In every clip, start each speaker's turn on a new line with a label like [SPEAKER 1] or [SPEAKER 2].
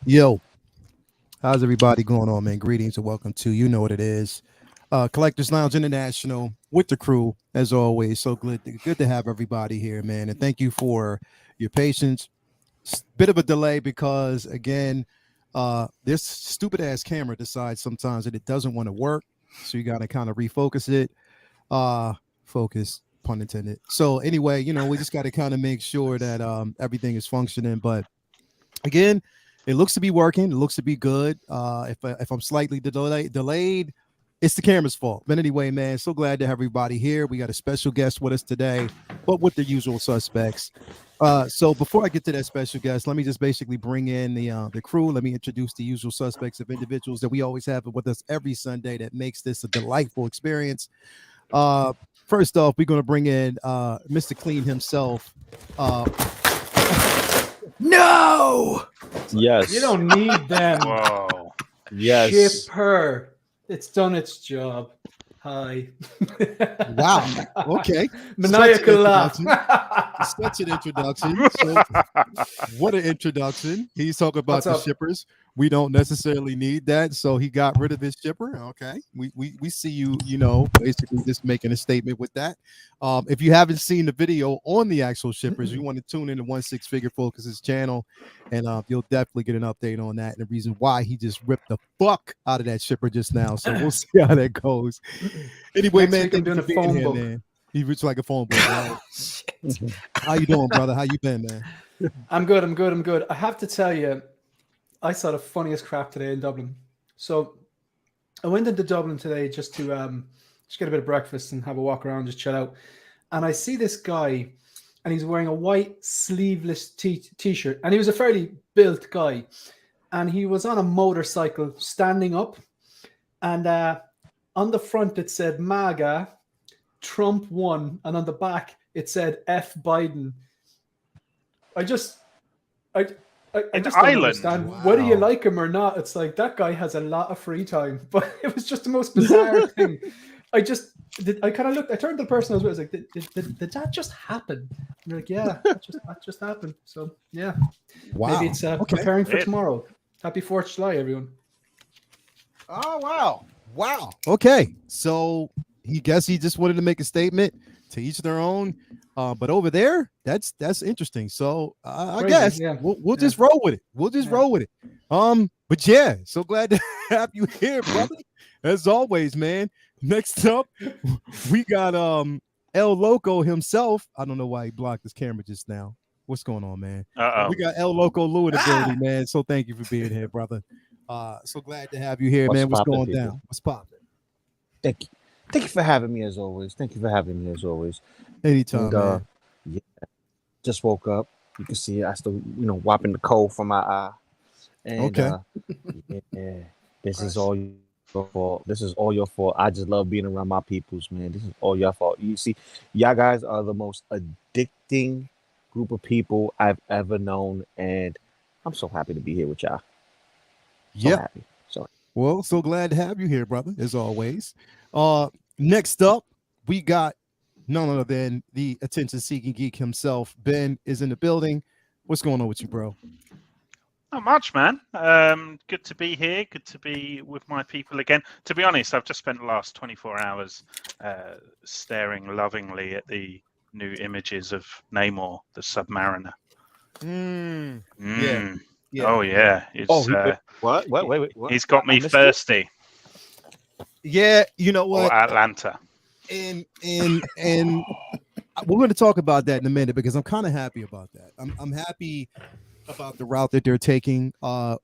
[SPEAKER 1] Yo, how's everybody going on, man? Greetings and welcome to you know what it is. Collectors Lounge International with the crew, as always. So good to have everybody here, man. And thank you for your patience. Bit of a delay because again, this stupid ass camera decides sometimes that it doesn't want to work. So you gotta kind of refocus it. Focus, pun intended. So anyway, we just gotta kind of make sure that everything is functioning. But again, it looks to be working. It looks to be good. If I'm slightly delayed, it's the camera's fault. But anyway, man, so glad to have everybody here. We got a special guest with us today, but with the usual suspects. So before I get to that special guest, let me just basically bring in the crew. Let me introduce the usual suspects of individuals that we always have with us every Sunday that makes this a delightful experience. First off, we're gonna bring in Mr. Clean himself.
[SPEAKER 2] No,
[SPEAKER 3] Yes.
[SPEAKER 4] You don't need them.
[SPEAKER 5] Whoa.
[SPEAKER 3] Yes.
[SPEAKER 4] Ship her. It's done its job. Hi.
[SPEAKER 1] Wow. Okay.
[SPEAKER 4] Maniacal laugh.
[SPEAKER 1] Such an introduction. So, what an introduction. He's talking about
[SPEAKER 4] What's
[SPEAKER 1] the
[SPEAKER 4] up?
[SPEAKER 1] shippers. We don't necessarily need that. So he got rid of his shipper. Okay. We see you, basically just making a statement with that. If you haven't seen the video on the actual shippers, you want to tune in to 1 6 Figure Focus's channel, and you'll definitely get an update on that and the reason why he just ripped the fuck out of that shipper just now. So we'll see how that goes. Anyway,
[SPEAKER 4] Next
[SPEAKER 1] man,
[SPEAKER 4] week I'm
[SPEAKER 1] thank you
[SPEAKER 4] doing
[SPEAKER 1] for
[SPEAKER 4] a
[SPEAKER 1] being
[SPEAKER 4] phone
[SPEAKER 1] here,
[SPEAKER 4] book.
[SPEAKER 1] man. He reached like a phone book. Right? How you doing, brother? How you been, man?
[SPEAKER 4] I'm good. I have to tell you, I saw the funniest crap today in Dublin. So I went into Dublin today just to just get a bit of breakfast and have a walk around, just chill out. And I see this guy, and he's wearing a white sleeveless t-shirt, and he was a fairly built guy, and he was on a motorcycle standing up, and on the front it said MAGA, Trump won, and on the back it said F Biden. I just don't
[SPEAKER 5] Ireland.
[SPEAKER 4] understand.
[SPEAKER 1] Wow.
[SPEAKER 4] Whether you like him or not, it's like that guy has a lot of free time. But it was just the most bizarre thing. I kind of looked. I turned to the person I was with. I was like, "Did that just happen?" And they're like, "Yeah, that just happened." So yeah,
[SPEAKER 1] Wow.
[SPEAKER 4] maybe it's
[SPEAKER 1] Okay.
[SPEAKER 4] preparing for
[SPEAKER 5] It-
[SPEAKER 4] tomorrow. Happy 4th of July, everyone.
[SPEAKER 1] Oh wow. Wow. Okay. So he just wanted to make a statement, to each their own. But over there, that's interesting. So I
[SPEAKER 4] Crazy,
[SPEAKER 1] guess
[SPEAKER 4] yeah.
[SPEAKER 1] we'll just roll with it. We'll just roll with it. But yeah, so glad to have you here, brother. As always, man. Next up, we got El Loco himself. I don't know why he blocked his camera just now. What's going on, man?
[SPEAKER 5] Uh-oh.
[SPEAKER 1] We got El Loco Lou in the building, man. So thank you for being here, brother. So glad to have you here, man. What's
[SPEAKER 3] poppin',
[SPEAKER 1] going
[SPEAKER 3] people?
[SPEAKER 1] down? What's popping?
[SPEAKER 3] Thank you. Thank you for having me as always.
[SPEAKER 1] Anytime,
[SPEAKER 3] And,
[SPEAKER 1] man.
[SPEAKER 3] yeah, just woke up. You can see I still, wiping the cold from my eye. And
[SPEAKER 1] Okay.
[SPEAKER 3] yeah, this is all your fault. This is all your fault. I just love being around my peoples, man. This is all your fault. You see, y'all guys are the most addicting group of people I've ever known, and I'm so happy to be here with y'all. So
[SPEAKER 1] Yeah.
[SPEAKER 3] happy. So
[SPEAKER 1] Well, so glad to have you here, brother, as always. Next up, we got none other than the attention-seeking geek himself. Ben is in the building. What's going on with you, bro?
[SPEAKER 5] Not much, man. Good to be here. Good to be with my people again. To be honest, I've just spent the last 24 hours staring lovingly at the new images of Namor, the Submariner.
[SPEAKER 1] Yeah.
[SPEAKER 5] Oh, yeah. It's,
[SPEAKER 3] what? Wait. What?
[SPEAKER 5] he's got
[SPEAKER 3] I
[SPEAKER 5] me
[SPEAKER 3] missed it?
[SPEAKER 5] thirsty.
[SPEAKER 1] Yeah, you know
[SPEAKER 5] Or
[SPEAKER 1] what?
[SPEAKER 5] Atlanta.
[SPEAKER 1] And we're going to talk about that in a minute because I'm kind of happy about that. I'm happy about the route that they're taking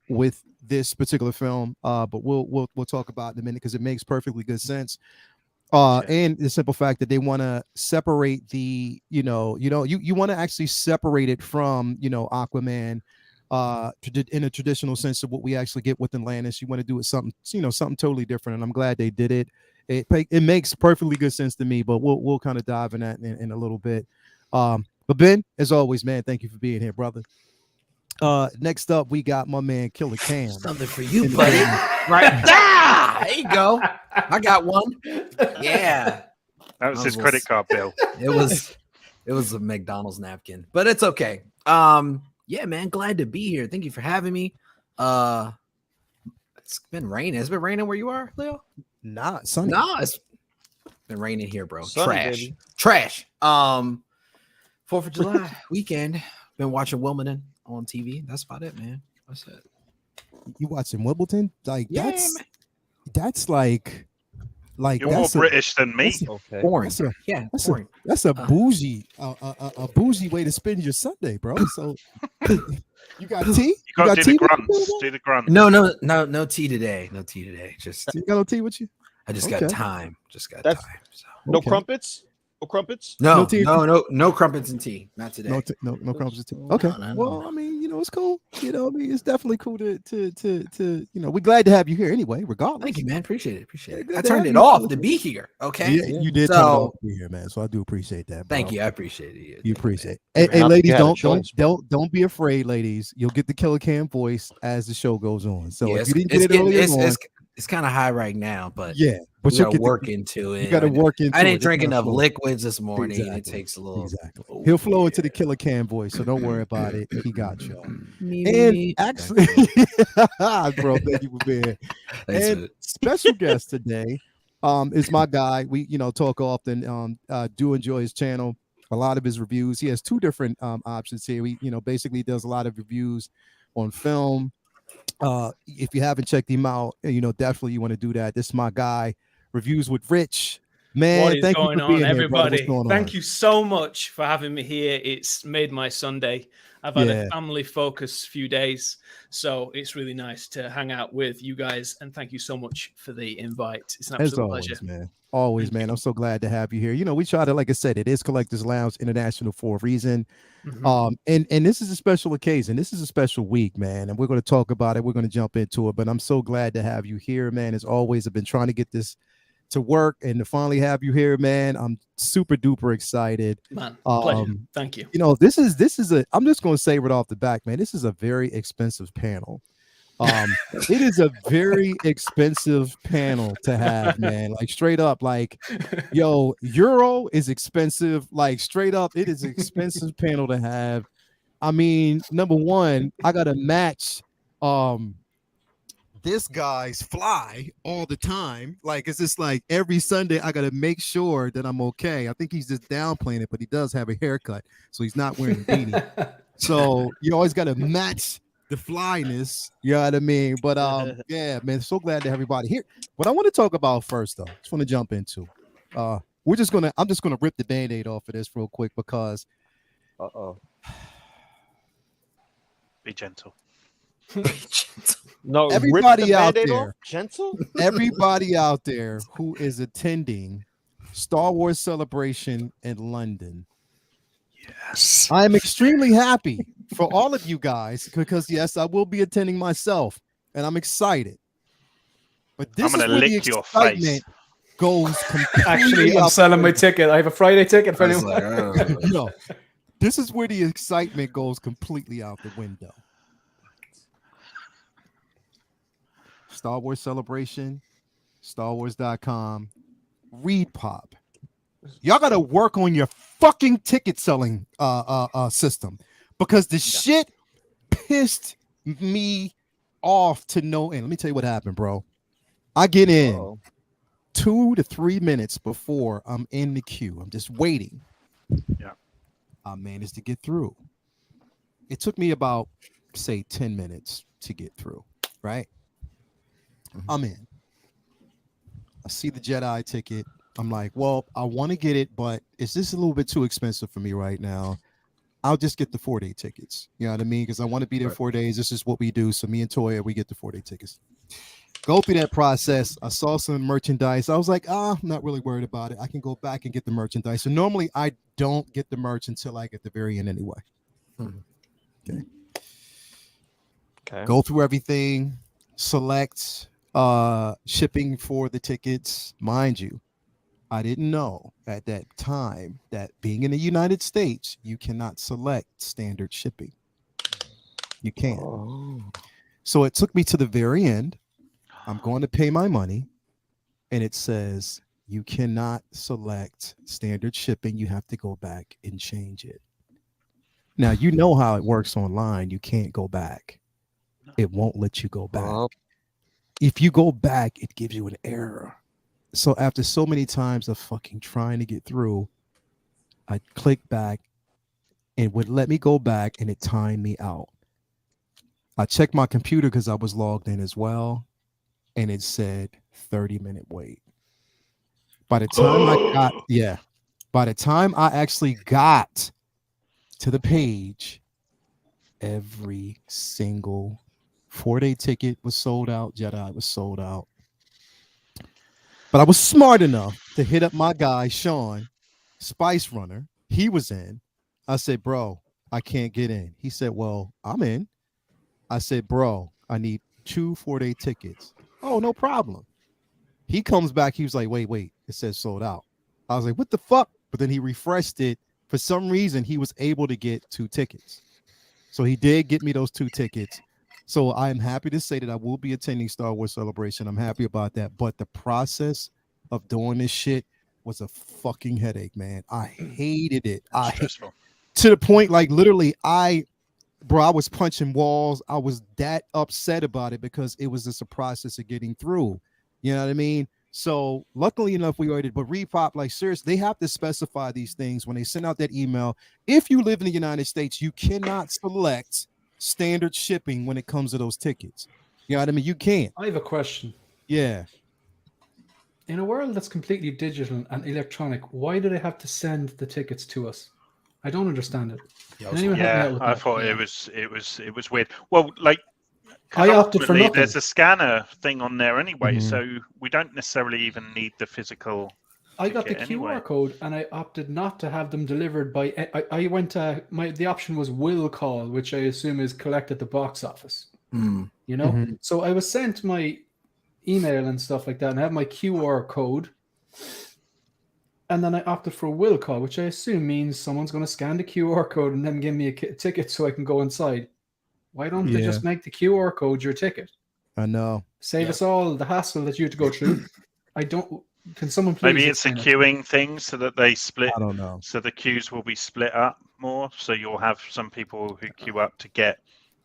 [SPEAKER 1] with this particular film. But we'll talk about it in a minute because it makes perfectly good sense. And the simple fact that they want to separate the, you want to actually separate it from, Aquaman in a traditional sense of what we actually get with Atlantis. You want to do it something totally different. And I'm glad they did it. It makes perfectly good sense to me, but we'll kind of dive in that in a little bit. But Ben, as always, man, thank you for being here, brother. Next up, we got my man Killer Cam.
[SPEAKER 2] something for you, buddy. Right. There you go. I got one. Yeah.
[SPEAKER 5] That was his credit card bill.
[SPEAKER 2] It was a McDonald's napkin, but it's okay. Yeah, man, glad to be here. Thank you for having me. It's been raining. Has it been raining where you are, Leo?
[SPEAKER 1] Nah, sunny.
[SPEAKER 2] Nah, it's been raining here, bro.
[SPEAKER 3] Sunny,
[SPEAKER 2] Trash.
[SPEAKER 3] baby.
[SPEAKER 2] Trash. 4th of July weekend. Been watching Wimbledon on TV. That's about it, man. That's it.
[SPEAKER 1] You watching Wimbledon? Like
[SPEAKER 2] Yeah,
[SPEAKER 1] that's like
[SPEAKER 5] You're more
[SPEAKER 1] that's
[SPEAKER 5] British than me.
[SPEAKER 3] Okay.
[SPEAKER 2] boring.
[SPEAKER 1] That's
[SPEAKER 2] Boring.
[SPEAKER 1] That's a bougie, a bougie way to spend your Sunday, bro. So you got tea?
[SPEAKER 5] You got to do the
[SPEAKER 1] tea with you,
[SPEAKER 5] grunts.
[SPEAKER 1] bro?
[SPEAKER 5] Do the grunts.
[SPEAKER 2] No tea today. No tea today. Just
[SPEAKER 1] You got no tea with you?
[SPEAKER 2] I just
[SPEAKER 1] Okay.
[SPEAKER 2] got time.
[SPEAKER 3] That's-
[SPEAKER 2] time. So.
[SPEAKER 3] No
[SPEAKER 1] Okay.
[SPEAKER 3] crumpets? No crumpets?
[SPEAKER 2] No
[SPEAKER 1] tea?
[SPEAKER 2] no crumpets and tea. Not today.
[SPEAKER 1] No crumbs. Okay.
[SPEAKER 2] No.
[SPEAKER 1] Well, I mean, it's cool. I mean, it's definitely cool to we're glad to have you here anyway, regardless.
[SPEAKER 2] Thank you, man. Appreciate it.
[SPEAKER 1] Yeah,
[SPEAKER 2] I
[SPEAKER 1] good to
[SPEAKER 2] turned
[SPEAKER 1] have
[SPEAKER 2] it
[SPEAKER 1] you.
[SPEAKER 2] off to be here. Okay.
[SPEAKER 1] Yeah, you did turn it off to be here, man. So I do appreciate that. Bro.
[SPEAKER 2] Thank you. I appreciate it.
[SPEAKER 1] You appreciate
[SPEAKER 2] man.
[SPEAKER 1] it. Hey,
[SPEAKER 3] Not
[SPEAKER 1] ladies,
[SPEAKER 3] you had a choice,
[SPEAKER 1] don't be afraid, ladies. You'll get the Killer Cam voice as the show goes on. So
[SPEAKER 2] Yeah,
[SPEAKER 1] if you didn't get it earlier on,
[SPEAKER 2] it's kind of high right now, but
[SPEAKER 1] yeah, but
[SPEAKER 2] you
[SPEAKER 1] you'll
[SPEAKER 2] gotta
[SPEAKER 1] get
[SPEAKER 2] work into it.
[SPEAKER 1] You got to work into
[SPEAKER 2] I
[SPEAKER 1] it.
[SPEAKER 2] didn't
[SPEAKER 1] It's
[SPEAKER 2] drink
[SPEAKER 1] gonna
[SPEAKER 2] enough
[SPEAKER 1] flow.
[SPEAKER 2] liquids this morning.
[SPEAKER 1] Exactly.
[SPEAKER 2] It takes a little.
[SPEAKER 1] Exactly.
[SPEAKER 2] Oh,
[SPEAKER 1] He'll flow into the
[SPEAKER 2] yeah.
[SPEAKER 1] Killer Cam voice, so don't worry about it. He got you.
[SPEAKER 2] Me,
[SPEAKER 1] And
[SPEAKER 2] me.
[SPEAKER 1] actually, bro, thank you for being here.
[SPEAKER 2] Thanks,
[SPEAKER 1] And
[SPEAKER 2] man.
[SPEAKER 1] special guest today is my guy. We talk often. Do enjoy his channel. A lot of his reviews. He has two different options here. He basically does a lot of reviews on film. If you haven't checked him out, definitely you want to do that. This is my guy. Reviews with Rich. Man,
[SPEAKER 6] What is
[SPEAKER 1] thank you
[SPEAKER 6] going
[SPEAKER 1] for
[SPEAKER 6] on,
[SPEAKER 1] being here, brother.
[SPEAKER 6] everybody?
[SPEAKER 1] What's going
[SPEAKER 6] Thank
[SPEAKER 1] on?
[SPEAKER 6] you so much for having me here. It's made my Sunday. I've had
[SPEAKER 1] Yeah.
[SPEAKER 6] a family focus few days, so it's really nice to hang out with you guys. And thank you so much for the invite. It's an
[SPEAKER 1] As
[SPEAKER 6] absolute
[SPEAKER 1] always,
[SPEAKER 6] pleasure.
[SPEAKER 1] man. Always, man. I'm so glad to have you here. We try to, like I said, it is Collectors Lounge International for a reason.
[SPEAKER 6] Mhm.
[SPEAKER 1] And this is a special occasion. This is a special week, man. And we're going to talk about it. We're going to jump into it. But I'm so glad to have you here, man. As always, I've been trying to get this to work and to finally have you here, man. I'm super duper excited.
[SPEAKER 6] Man, pleasure. Thank you.
[SPEAKER 1] This is I'm just going to say right off the back, man, this is a very expensive panel. It is a very expensive panel to have, man. Like straight up, like, yo, Euro is expensive. Like straight up, it is an expensive panel to have. I mean, number one, I gotta match this guy's fly all the time. Like it's just like every Sunday I gotta make sure that I'm okay. I think he's just downplaying it, but he does have a haircut, so he's not wearing a beanie. So you always gotta match the flyness, you know what I mean? But yeah, man, so glad to have everybody here. What I want to talk about first, though, just want to jump into. I'm just gonna rip the band-aid off of this real quick because
[SPEAKER 5] Be gentle.
[SPEAKER 3] No,
[SPEAKER 1] everybody
[SPEAKER 3] rip the
[SPEAKER 1] out
[SPEAKER 3] Band-Aid
[SPEAKER 1] there,
[SPEAKER 3] off? Gentle?
[SPEAKER 1] everybody out there who is attending Star Wars Celebration in London.
[SPEAKER 2] Yes.
[SPEAKER 1] I am extremely happy for all of you guys because yes, I will be attending myself, and I'm excited. But this
[SPEAKER 5] I'm
[SPEAKER 1] is
[SPEAKER 5] gonna
[SPEAKER 1] where the
[SPEAKER 5] lick your face.
[SPEAKER 1] excitement goes completely
[SPEAKER 4] Actually, I'm
[SPEAKER 1] out
[SPEAKER 4] selling
[SPEAKER 1] the
[SPEAKER 4] my
[SPEAKER 1] window.
[SPEAKER 4] ticket. I have a Friday ticket for
[SPEAKER 2] I was
[SPEAKER 4] anyone.
[SPEAKER 2] like,
[SPEAKER 1] No, this is where the excitement goes completely out the window. Star Wars Celebration, StarWars.com, Read Pop. Y'all gotta work on your fucking ticket selling system because the shit pissed me off to no end. Let me tell you what happened, bro. I get in 2 to 3 minutes before I'm in the queue. I'm just waiting.
[SPEAKER 5] Yeah.
[SPEAKER 1] I managed to get through. It took me about, say, 10 minutes to get through, right? I'm in. I see the Jedi ticket. I'm like, well, I want to get it, but it's just a little bit too expensive for me right now. I'll just get the 4-day tickets. You know what I mean? Because I want to be there 4 days. This is what we do. So me and Toya, we get the 4-day tickets. Go through that process. I saw some merchandise. I was like, I'm not really worried about it. I can go back and get the merchandise. So normally I don't get the merch until like at the very end anyway. Okay. Go through everything, select shipping for the tickets. Mind you, I didn't know at that time that being in the United States, you cannot select standard shipping. You can't. So it took me to the very end. I'm going to pay my money, and it says you cannot select standard shipping. You have to go back and change it. Now, you know how it works online. You can't go back.
[SPEAKER 5] No.
[SPEAKER 1] it won't let you go back.
[SPEAKER 3] Uh-huh.
[SPEAKER 1] If you go back, it gives you an error. So after so many times of fucking trying to get through, I clicked back and would let me go back, and it timed me out. I checked my computer because I was logged in as well, and it said 30-minute wait. By the time by the time I actually got to the page, every single 4-day ticket was sold out. Jedi was sold out. But I was smart enough to hit up my guy, Sean, Spice Runner. He was in. I said, bro, I can't get in. He said, well, I'm in. I said, bro, I need 2 4-day tickets. Oh, no problem. He comes back. He was like, wait. It says sold out. I was like, what the fuck? But then he refreshed it. For some reason, he was able to get 2 tickets. So he did get me those 2 tickets. So I am happy to say that I will be attending Star Wars Celebration. I'm happy about that. But the process of doing this shit was a fucking headache, man. I hated it.
[SPEAKER 5] Stressful.
[SPEAKER 1] To the point, like literally, I was punching walls. I was that upset about it because it was just a process of getting through. You know what I mean? So luckily enough, we already, but Repop, like seriously, they have to specify these things when they send out that email. If you live in the United States, you cannot select standard shipping when it comes to those tickets. You know what I mean? You can't.
[SPEAKER 4] I have a question.
[SPEAKER 1] Yeah.
[SPEAKER 4] In a world that's completely digital and electronic, why do they have to send the tickets to us? I don't understand it. Can anyone help me out with
[SPEAKER 5] I
[SPEAKER 4] that?
[SPEAKER 5] thought it was weird. Well, like, 'cause
[SPEAKER 4] I opted for
[SPEAKER 5] ultimately
[SPEAKER 4] nothing.
[SPEAKER 5] there's a scanner thing on there anyway,
[SPEAKER 1] Mhm.
[SPEAKER 5] so we don't necessarily even need the physical.
[SPEAKER 4] I got the
[SPEAKER 5] ticket
[SPEAKER 4] QR
[SPEAKER 5] anyway.
[SPEAKER 4] code and I opted not to have them delivered by. I went to the option was will call, which I assume is collect at the box office.
[SPEAKER 2] Mm.
[SPEAKER 4] You know,
[SPEAKER 1] Mhm.
[SPEAKER 4] so I was sent my email and stuff like that, and I have my QR code. And then I opted for will call, which I assume means someone's going to scan the QR code and then give me a ticket so I can go inside. Why don't they
[SPEAKER 1] Yeah.
[SPEAKER 4] just make the QR code your ticket?
[SPEAKER 1] I know.
[SPEAKER 4] Save us all the hassle that you have to go through. I don't. Can someone please?
[SPEAKER 5] Maybe it's a
[SPEAKER 4] explain it to me?
[SPEAKER 5] queuing thing so that they split.
[SPEAKER 1] I don't know.
[SPEAKER 5] So the queues will be split up more. So you'll have some people who queue up to get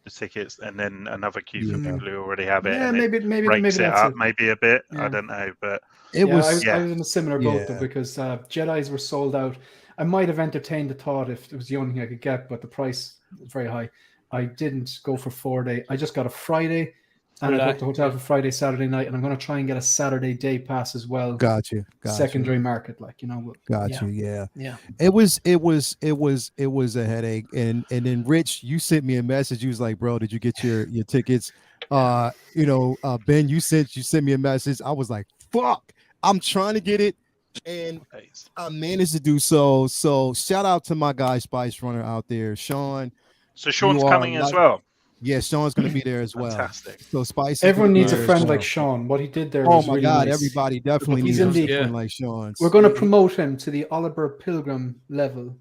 [SPEAKER 5] the tickets, and then another queue for
[SPEAKER 1] Yeah.
[SPEAKER 5] people who already have it.
[SPEAKER 4] Yeah,
[SPEAKER 5] and
[SPEAKER 4] maybe
[SPEAKER 5] breaks it
[SPEAKER 4] that's
[SPEAKER 5] up
[SPEAKER 4] it.
[SPEAKER 5] maybe a bit.
[SPEAKER 4] Yeah.
[SPEAKER 5] I don't know, but
[SPEAKER 1] It
[SPEAKER 4] I
[SPEAKER 1] was
[SPEAKER 4] was in a similar boat though,
[SPEAKER 1] yeah.
[SPEAKER 4] because Jedi's were sold out. I might have entertained the thought if it was the only thing I could get, but the price was very high. I didn't go for 4-day. I just got a Friday, and
[SPEAKER 6] did
[SPEAKER 4] I
[SPEAKER 6] I.
[SPEAKER 4] booked the hotel for Friday, Saturday night, and I'm going to try and get a Saturday day pass as well.
[SPEAKER 1] got you.
[SPEAKER 4] Secondary market, like, you know.
[SPEAKER 1] Got
[SPEAKER 4] yeah.
[SPEAKER 1] you. Yeah.
[SPEAKER 6] Yeah.
[SPEAKER 1] It was a headache. And then Rich, you sent me a message. You was like, bro, did you get your tickets? Ben, you sent me a message. I was like, fuck, I'm trying to get it. And I managed to do so. So shout out to my guy Spice Runner out there, Sean.
[SPEAKER 5] so Sean's
[SPEAKER 1] you are
[SPEAKER 5] coming as well.
[SPEAKER 1] Yeah, Sean's gonna be there as well.
[SPEAKER 5] Fantastic.
[SPEAKER 1] So Spice. is
[SPEAKER 4] Everyone
[SPEAKER 1] gonna be
[SPEAKER 4] needs a
[SPEAKER 1] there as
[SPEAKER 4] friend
[SPEAKER 1] well.
[SPEAKER 4] like Sean. What he did there
[SPEAKER 1] Oh
[SPEAKER 4] was
[SPEAKER 1] my
[SPEAKER 4] really
[SPEAKER 1] god,
[SPEAKER 4] nice.
[SPEAKER 1] everybody definitely
[SPEAKER 4] He's
[SPEAKER 1] needs
[SPEAKER 4] in
[SPEAKER 1] a
[SPEAKER 4] the-
[SPEAKER 1] friend like Sean's.
[SPEAKER 4] We're going to
[SPEAKER 1] He-
[SPEAKER 4] promote him to the Oliver Pilgrim level.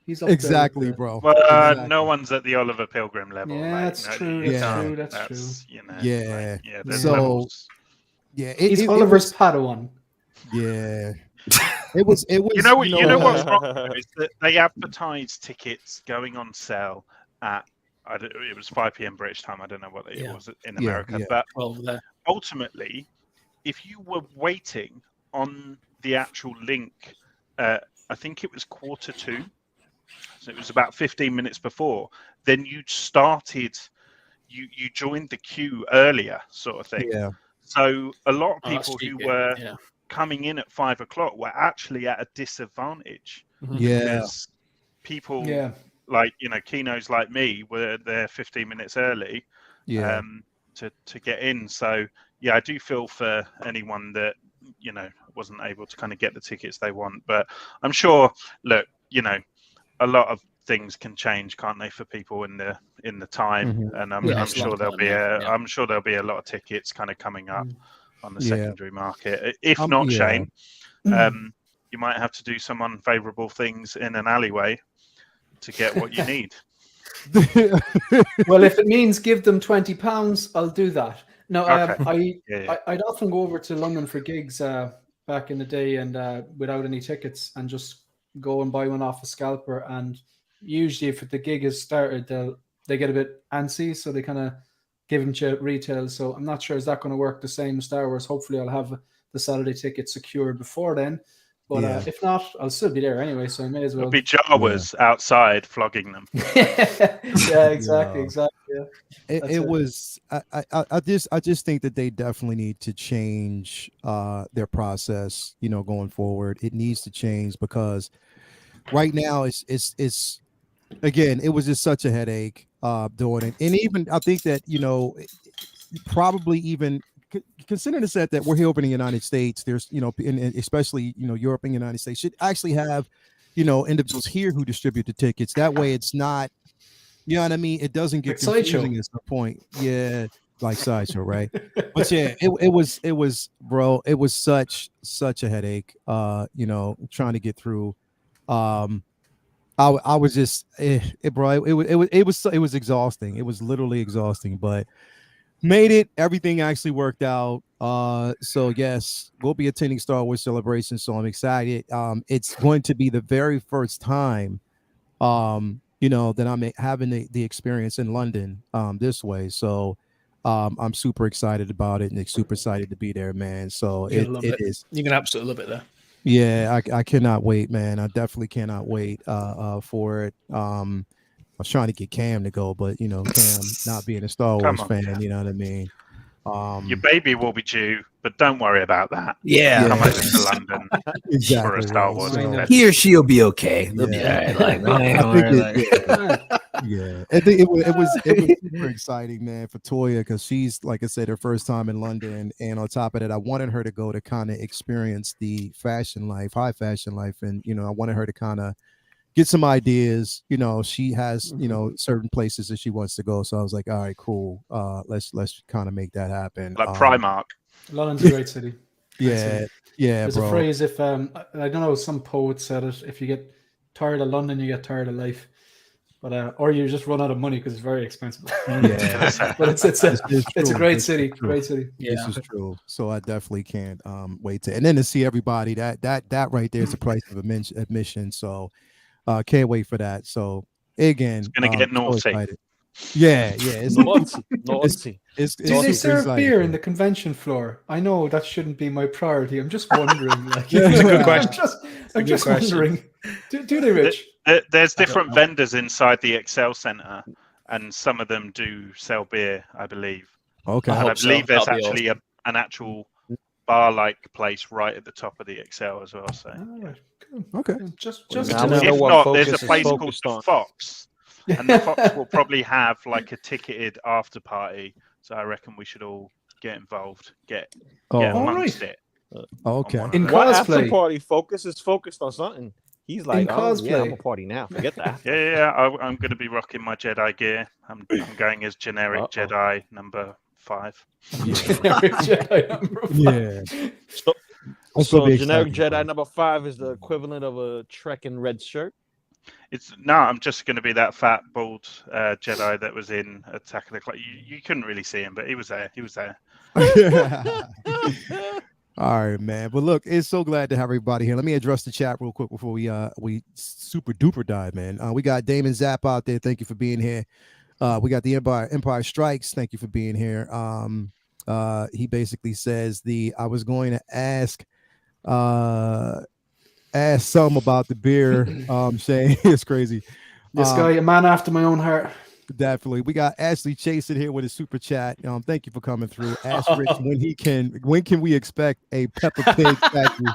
[SPEAKER 4] He's up
[SPEAKER 1] exactly,
[SPEAKER 4] there.
[SPEAKER 1] bro.
[SPEAKER 5] Well,
[SPEAKER 1] Exactly.
[SPEAKER 5] no one's at the Oliver Pilgrim level.
[SPEAKER 4] Yeah,
[SPEAKER 5] mate.
[SPEAKER 4] that's
[SPEAKER 5] No,
[SPEAKER 4] true.
[SPEAKER 5] you
[SPEAKER 1] That's
[SPEAKER 5] can't.
[SPEAKER 4] true. That's true.
[SPEAKER 5] You know,
[SPEAKER 1] Yeah.
[SPEAKER 5] like, there's
[SPEAKER 1] So-
[SPEAKER 5] levels.
[SPEAKER 1] Yeah,
[SPEAKER 4] He's
[SPEAKER 1] it
[SPEAKER 4] Oliver's
[SPEAKER 1] was,
[SPEAKER 4] Padawan.
[SPEAKER 1] yeah. It was.
[SPEAKER 5] You know what's
[SPEAKER 1] what?
[SPEAKER 5] wrong though, is that they advertised tickets going on sale at it was 5 p.m. British time. I don't know what it
[SPEAKER 6] Yeah.
[SPEAKER 5] was in
[SPEAKER 1] Yeah,
[SPEAKER 5] America,
[SPEAKER 1] yeah.
[SPEAKER 5] but
[SPEAKER 6] 12 there.
[SPEAKER 5] ultimately, if you were waiting on the actual link, I think it was 1:45, so it was about 15 minutes before. Then you joined the queue earlier, sort of thing.
[SPEAKER 1] Yeah.
[SPEAKER 5] So a lot of
[SPEAKER 6] Oh, that's
[SPEAKER 5] people who
[SPEAKER 6] cheeky.
[SPEAKER 5] were
[SPEAKER 6] Yeah.
[SPEAKER 5] coming in at 5 o'clock were actually at a disadvantage
[SPEAKER 1] Yeah.
[SPEAKER 5] because people
[SPEAKER 4] Yeah.
[SPEAKER 5] like Kinos like me were there 15 minutes early
[SPEAKER 1] Yeah.
[SPEAKER 5] to get in. So yeah, I do feel for anyone that wasn't able to kind of get the tickets they want, but I'm sure, look, a lot of things can change, can't they, for people in the time,
[SPEAKER 1] Mhm.
[SPEAKER 5] and I'm
[SPEAKER 6] it's
[SPEAKER 5] sure
[SPEAKER 6] long
[SPEAKER 5] there'll
[SPEAKER 6] time,
[SPEAKER 5] be
[SPEAKER 6] yeah.
[SPEAKER 5] I'm sure there'll be a lot of tickets kind of coming up on the
[SPEAKER 1] Yeah.
[SPEAKER 5] secondary market. If
[SPEAKER 1] Yeah.
[SPEAKER 5] not, Shane, you might have to do some unfavorable things in an alleyway to get what you need.
[SPEAKER 4] Well, if it means give them £20, I'll do that. No,
[SPEAKER 5] Okay. Yeah.
[SPEAKER 4] I'd often go over to London for gigs back in the day, and without any tickets, and just go and buy one off a scalper. And usually, if the gig is started, they get a bit antsy, so they kind of give them to retail. So I'm not sure is that going to work the same as Star Wars. Hopefully, I'll have the Saturday ticket secured before then. But
[SPEAKER 1] Yeah.
[SPEAKER 4] if not, I'll still be there anyway. So I may as well.
[SPEAKER 5] It'll be Jawas outside flogging them.
[SPEAKER 4] Yeah, exactly,
[SPEAKER 1] Yeah.
[SPEAKER 4] exactly. Yeah.
[SPEAKER 1] It,
[SPEAKER 4] That's
[SPEAKER 1] it
[SPEAKER 4] it.
[SPEAKER 1] was I just think that they definitely need to change their process, going forward. It needs to change because right now it's again, it was just such a headache doing it. And even I think that, probably even considering the fact that we're here over in the United States, there's, and especially, Europe and the United States should actually have, individuals here who distribute the tickets. That way it's not, you know what I mean? It doesn't get
[SPEAKER 4] Like Sideshow.
[SPEAKER 1] confusing at some point. Yeah, like Sideshow, right? But yeah, it was, bro, it was such a headache, trying to get through. I was just, bro, it was exhausting. It was literally exhausting, but made it. Everything actually worked out. So yes, we'll be attending Star Wars Celebration, so I'm excited. It's going to be the very first time, that I'm having the experience in London, this way. So, I'm super excited about it and super excited to be there, man. So
[SPEAKER 6] You're
[SPEAKER 1] it
[SPEAKER 6] gonna love it.
[SPEAKER 1] is.
[SPEAKER 6] You're gonna absolutely love it there.
[SPEAKER 1] Yeah, I cannot wait, man. I definitely cannot wait for it. I was trying to get Cam to go, but Cam not being a Star
[SPEAKER 5] Come
[SPEAKER 1] Wars
[SPEAKER 5] on,
[SPEAKER 1] fan,
[SPEAKER 5] Cam.
[SPEAKER 1] you know what I mean?
[SPEAKER 5] Your baby will be due, but don't worry about that.
[SPEAKER 2] Yeah,
[SPEAKER 5] Come over to London for
[SPEAKER 1] Exactly.
[SPEAKER 5] a Star
[SPEAKER 1] right.
[SPEAKER 5] Wars
[SPEAKER 1] So,
[SPEAKER 5] event.
[SPEAKER 2] he or she'll be okay. They'll be
[SPEAKER 1] Yeah.
[SPEAKER 2] all right. Like,
[SPEAKER 1] I think yeah. I think it was super exciting, man, for Toya, because she's, like I said, her first time in London, and on top of that, I wanted her to go to kind of experience the fashion life, high fashion life, and I wanted her to kind of get some ideas. She has certain places that she wants to go, so I was like, all right, cool. Let's kind of make that happen.
[SPEAKER 5] Like Primark.
[SPEAKER 4] London's a great city.
[SPEAKER 1] Yeah, yeah,
[SPEAKER 4] There's
[SPEAKER 1] bro.
[SPEAKER 4] a phrase, if I don't know, some poet said it, if you get tired of London, you get tired of life. But or you just run out of money because it's very expensive.
[SPEAKER 1] Yeah.
[SPEAKER 4] But it's
[SPEAKER 1] This is
[SPEAKER 4] a
[SPEAKER 1] true.
[SPEAKER 4] great
[SPEAKER 1] This is
[SPEAKER 4] city.
[SPEAKER 1] true.
[SPEAKER 4] Great city.
[SPEAKER 1] This is true. So I definitely can't wait to, and then to see everybody, that right there is the price of admission. So can't wait for that. So again,
[SPEAKER 5] It's gonna get
[SPEAKER 1] so
[SPEAKER 5] naughty.
[SPEAKER 1] excited. Yeah, it's
[SPEAKER 3] Naughty.
[SPEAKER 1] it's
[SPEAKER 4] Do they
[SPEAKER 1] super
[SPEAKER 4] serve
[SPEAKER 1] exciting,
[SPEAKER 4] beer
[SPEAKER 1] bro.
[SPEAKER 4] in the convention floor? I know that shouldn't be my priority. I'm just wondering. Like,
[SPEAKER 6] It's a good question.
[SPEAKER 4] I'm
[SPEAKER 6] good
[SPEAKER 4] just
[SPEAKER 6] question.
[SPEAKER 4] wondering. Do they, Rich?
[SPEAKER 5] There's different vendors inside the Excel Center, and some of them do sell beer, I believe.
[SPEAKER 1] Okay.
[SPEAKER 5] And I
[SPEAKER 6] hope so.
[SPEAKER 5] believe there's
[SPEAKER 6] That'll be
[SPEAKER 5] actually an actual bar-like place right at the top of the Excel as well. So
[SPEAKER 4] All right, cool.
[SPEAKER 1] Okay.
[SPEAKER 4] Just
[SPEAKER 3] Now
[SPEAKER 4] to
[SPEAKER 3] we
[SPEAKER 4] know.
[SPEAKER 3] know
[SPEAKER 5] if
[SPEAKER 3] what
[SPEAKER 5] not, there's a
[SPEAKER 3] Focus is
[SPEAKER 5] place called
[SPEAKER 3] focused
[SPEAKER 5] the
[SPEAKER 3] on.
[SPEAKER 5] Fox, and the Fox will probably have like a ticketed after party. So I reckon we should all get involved, get
[SPEAKER 1] Oh,
[SPEAKER 5] amongst it.
[SPEAKER 1] okay.
[SPEAKER 5] on
[SPEAKER 4] In
[SPEAKER 5] one
[SPEAKER 3] What after
[SPEAKER 4] cosplay.
[SPEAKER 3] party? Focus is focused on something. He's like,
[SPEAKER 4] In
[SPEAKER 3] oh yeah, I'm
[SPEAKER 4] cosplay.
[SPEAKER 3] a party now. Forget that.
[SPEAKER 5] Yeah. I'm going to be rocking my Jedi gear. I'm going as generic
[SPEAKER 3] Uh-oh.
[SPEAKER 5] Jedi number 5.
[SPEAKER 4] Jedi number 5.
[SPEAKER 1] Yeah.
[SPEAKER 3] So,
[SPEAKER 1] That's
[SPEAKER 3] so
[SPEAKER 1] gonna be
[SPEAKER 3] generic
[SPEAKER 1] exciting,
[SPEAKER 3] Jedi
[SPEAKER 1] bro.
[SPEAKER 3] number 5 is the equivalent of a Trekking red shirt.
[SPEAKER 5] I'm just going to be that fat bald Jedi that was in Attack of the Clones. You couldn't really see him, but he was there.
[SPEAKER 1] All right, man. But look, it's so glad to have everybody here. Let me address the chat real quick before we super duper dive, man. We got Damon Zapp out there. Thank you for being here. We got the Empire Strikes. Thank you for being here. He basically says I was going to ask some about the beer. Shane, it's crazy.
[SPEAKER 4] This guy, a man after my own heart.
[SPEAKER 1] Definitely. We got Ashley Chase in here with a super chat. Thank you for coming through. Ask Rich when can we expect a Peppa Pig factory?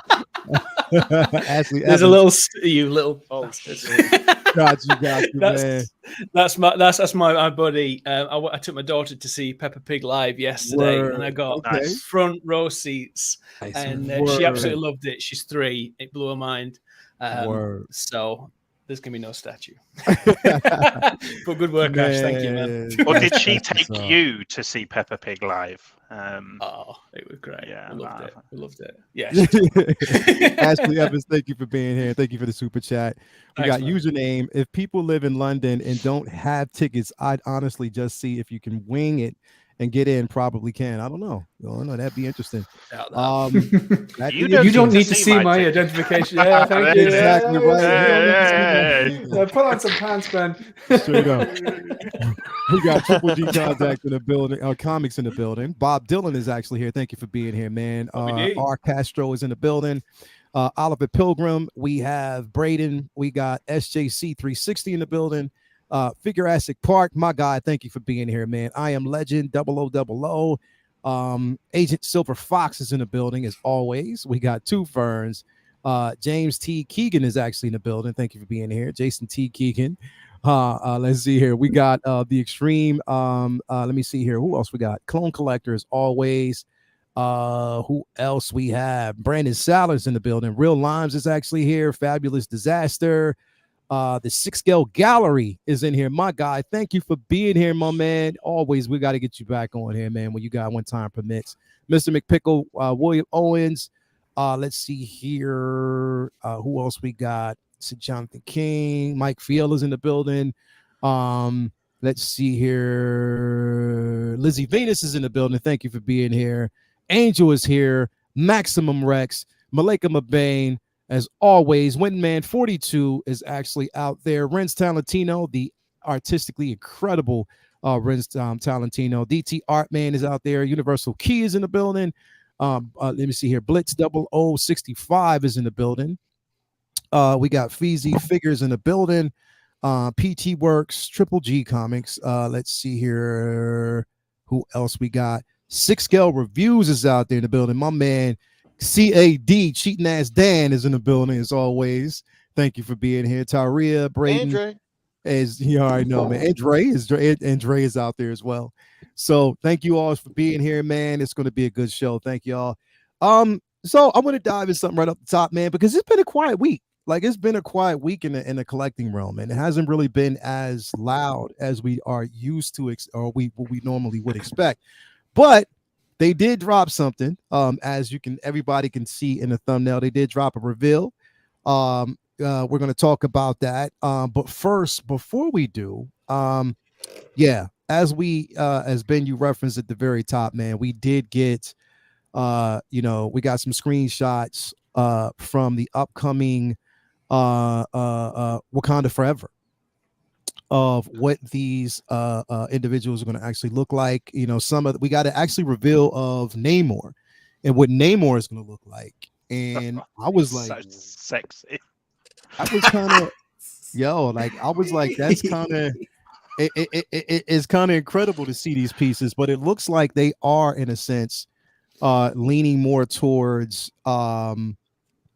[SPEAKER 1] Ashley,
[SPEAKER 6] There's a little you little.
[SPEAKER 3] Oh,
[SPEAKER 6] bastards.
[SPEAKER 1] got you, man.
[SPEAKER 6] That's my buddy. I took my daughter to see Peppa Pig live yesterday,
[SPEAKER 1] Word.
[SPEAKER 6] and I got
[SPEAKER 1] Okay.
[SPEAKER 6] front row seats,
[SPEAKER 2] Nice.
[SPEAKER 6] and
[SPEAKER 1] Word.
[SPEAKER 6] she absolutely loved it. She's 3. It blew her mind.
[SPEAKER 1] Word.
[SPEAKER 6] So there's gonna be no statue. But good work, Ash. Thank you, man.
[SPEAKER 5] Or did she
[SPEAKER 1] That's
[SPEAKER 5] take
[SPEAKER 1] what's up.
[SPEAKER 5] you to see Peppa Pig live?
[SPEAKER 6] Oh, it was great.
[SPEAKER 5] Yeah,
[SPEAKER 6] we loved
[SPEAKER 5] nah.
[SPEAKER 6] it. We loved it. Yeah.
[SPEAKER 1] Ashley Evans, thank you for being here. Thank you for the super chat. We
[SPEAKER 6] Thanks,
[SPEAKER 1] got
[SPEAKER 6] man.
[SPEAKER 1] username. If people live in London and don't have tickets, I'd honestly just see if you can wing it and get in probably can. I don't know. That'd be interesting.
[SPEAKER 6] Doubt that.
[SPEAKER 1] That'd
[SPEAKER 5] You
[SPEAKER 1] be
[SPEAKER 5] don't
[SPEAKER 4] You don't
[SPEAKER 1] interesting.
[SPEAKER 4] need to see my
[SPEAKER 5] ticket.
[SPEAKER 4] identification. Yeah, thank you.
[SPEAKER 1] Exactly
[SPEAKER 4] Yeah,
[SPEAKER 1] right. You don't need to see
[SPEAKER 5] Hey.
[SPEAKER 1] that.
[SPEAKER 4] Yeah, put on some pants, Ben.
[SPEAKER 1] Straight up. We got Triple G Contact in the building, comics in the building. Bob Dylan is actually here. Thank you for being here, man.
[SPEAKER 6] Bobby D.
[SPEAKER 1] R. Castro is in the building. Oliver Pilgrim. We have Braden. We got SJC 360 in the building. Figurassic Park, my guy. Thank you for being here, man. I am Legend 0000. Agent Silver Fox is in the building as always. We got two Ferns. James T. Keegan is actually in the building. Thank you for being here. Jason T. Keegan. Let's see here. We got the Extreme. Let me see here. Who else we got? Clone Collector as always. Who else we have? Brandon Salas in the building. Real Limes is actually here. Fabulous Disaster. The Six Scale Gallery is in here. My guy, thank you for being here, my man. Always, we got to get you back on here, man, when you got when time permits. Mr. McPickle, William Owens. Let's see here. Who else we got? Sir Jonathan King. Mike Fiela's in the building. Let's see here. Lizzie Venus is in the building. Thank you for being here. Angel is here. Maximum Rex. Malika Mabane. As always, Windman 42 is actually out there. Renz Talentino, the artistically incredible Renz Talentino. DT Artman is out there. Universal Key is in the building. Let me see here. Blitz 0065 is in the building. We got Feezy Figures in the building. PT Works, Triple G Comics. Let's see here. Who else we got? Six Scale Reviews is out there in the building. My man CAD, Cheating Ass Dan, is in the building as always. Thank you for being here. Tyria, Braden,
[SPEAKER 3] Andre.
[SPEAKER 1] as you already know, man. And Dre is out there as well. So thank you all for being here, man. It's going to be a good show. Thank y'all. So I'm going to dive in something right up the top, man, because it's been a quiet week. Like it's been a quiet week in the collecting realm, and it hasn't really been as loud as we are used to, or what we normally would expect. But they did drop something, as everybody can see in the thumbnail. They did drop a reveal. We're going to talk about that. But first, before we do, as Ben, you referenced at the very top, man, we did get, we got some screenshots from the upcoming Wakanda Forever, of what these individuals are going to actually look like. We got to actually reveal of Namor and what Namor is going to look like. And I was like,
[SPEAKER 5] so sexy.
[SPEAKER 1] I was kind of, I was like, that's kind of, it's kind of incredible to see these pieces, but it looks like they are, in a sense, leaning more towards,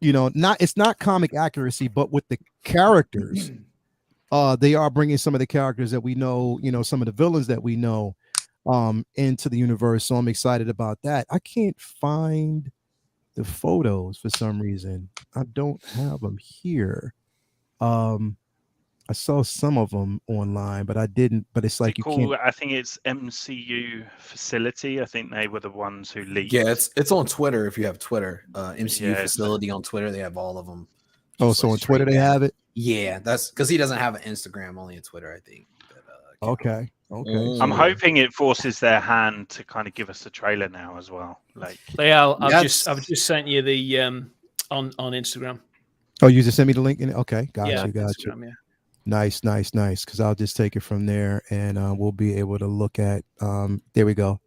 [SPEAKER 1] it's not comic accuracy, but with the characters. They are bringing some of the characters that we know, some of the villains that we know, into the universe. So I'm excited about that. I can't find the photos for some reason. I don't have them here. I saw some of them online, but I didn't. But it's like you can't.
[SPEAKER 5] I think it's MCU Facility. I think they were the ones who leaked.
[SPEAKER 2] Yeah, it's on Twitter if you have Twitter. MCU
[SPEAKER 5] Yeah,
[SPEAKER 2] Facility on Twitter. They have all of them.
[SPEAKER 1] Oh, so on Twitter they have it.
[SPEAKER 2] Yeah, that's because he doesn't have an Instagram, only a Twitter, I think. But,
[SPEAKER 1] Okay.
[SPEAKER 5] I'm hoping it forces their hand to kind of give us a trailer now as well. Like,
[SPEAKER 6] I've just sent you the on Instagram.
[SPEAKER 1] Oh, you just sent me the link in. Okay, got
[SPEAKER 6] Yeah,
[SPEAKER 1] you.
[SPEAKER 6] Instagram, yeah.
[SPEAKER 1] Nice. Because I'll just take it from there, and we'll be able to look at. There we go.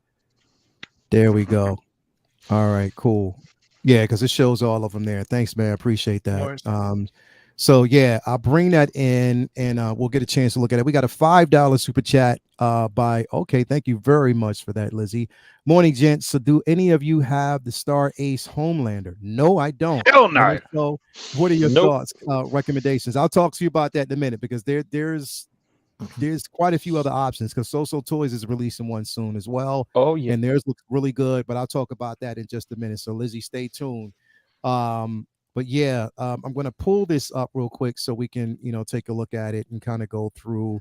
[SPEAKER 1] All right, cool. Yeah, because it shows all of them there. Thanks, man. I appreciate that. So yeah, I'll bring that in, and we'll get a chance to look at it. We got a $5 super chat thank you very much for that, Lizzie. Morning, gents. So do any of you have the Star Ace Homelander? No, I don't.
[SPEAKER 5] Hell no.
[SPEAKER 1] So what are your thoughts, recommendations? I'll talk to you about that in a minute, because there's quite a few other options, because So Toys is releasing one soon as well.
[SPEAKER 3] Oh yeah,
[SPEAKER 1] and theirs looks really good, but I'll talk about that in just a minute. So Lizzie, stay tuned. But yeah, I'm going to pull this up real quick so we can, take a look at it and kind of go through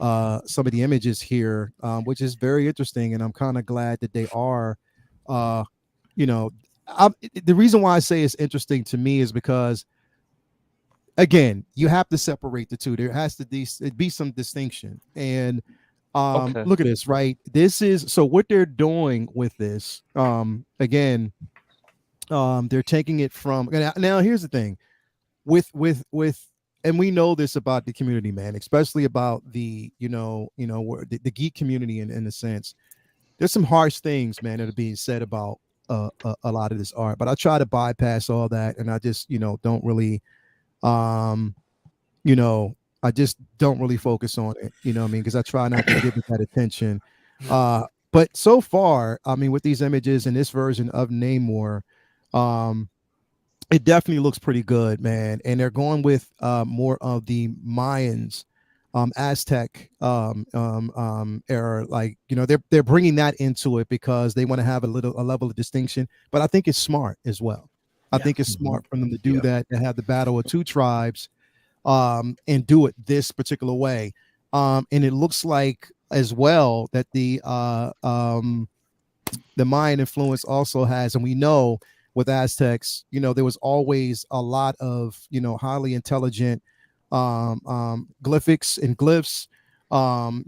[SPEAKER 1] some of the images here, which is very interesting. And I'm kind of glad that they are, the reason why I say it's interesting to me is because, again, you have to separate the two. There has to be some distinction. And
[SPEAKER 3] Okay.
[SPEAKER 1] Look at this, right? This is so what they're doing with this. Again, they're taking it from now. Here's the thing, with, and we know this about the community, man, especially about the the geek community in a sense. There's some harsh things, man, that are being said about a lot of this art, but I try to bypass all that, and I just don't really you know, I just don't really focus on it, you know what I mean? Because I try not to give it that attention. But so far, I mean, with these images and this version of Namor, it definitely looks pretty good, man. And they're going with more of the Mayans, Aztec era. Like, they're bringing that into it because they want to have a level of distinction. But I think it's smart as well. I think it's smart for them to do that, to have the battle of two tribes, and do it this particular way. And it looks like as well that the Mayan influence also has, and we know with Aztecs, there was always a lot of highly intelligent glyphics and glyphs, and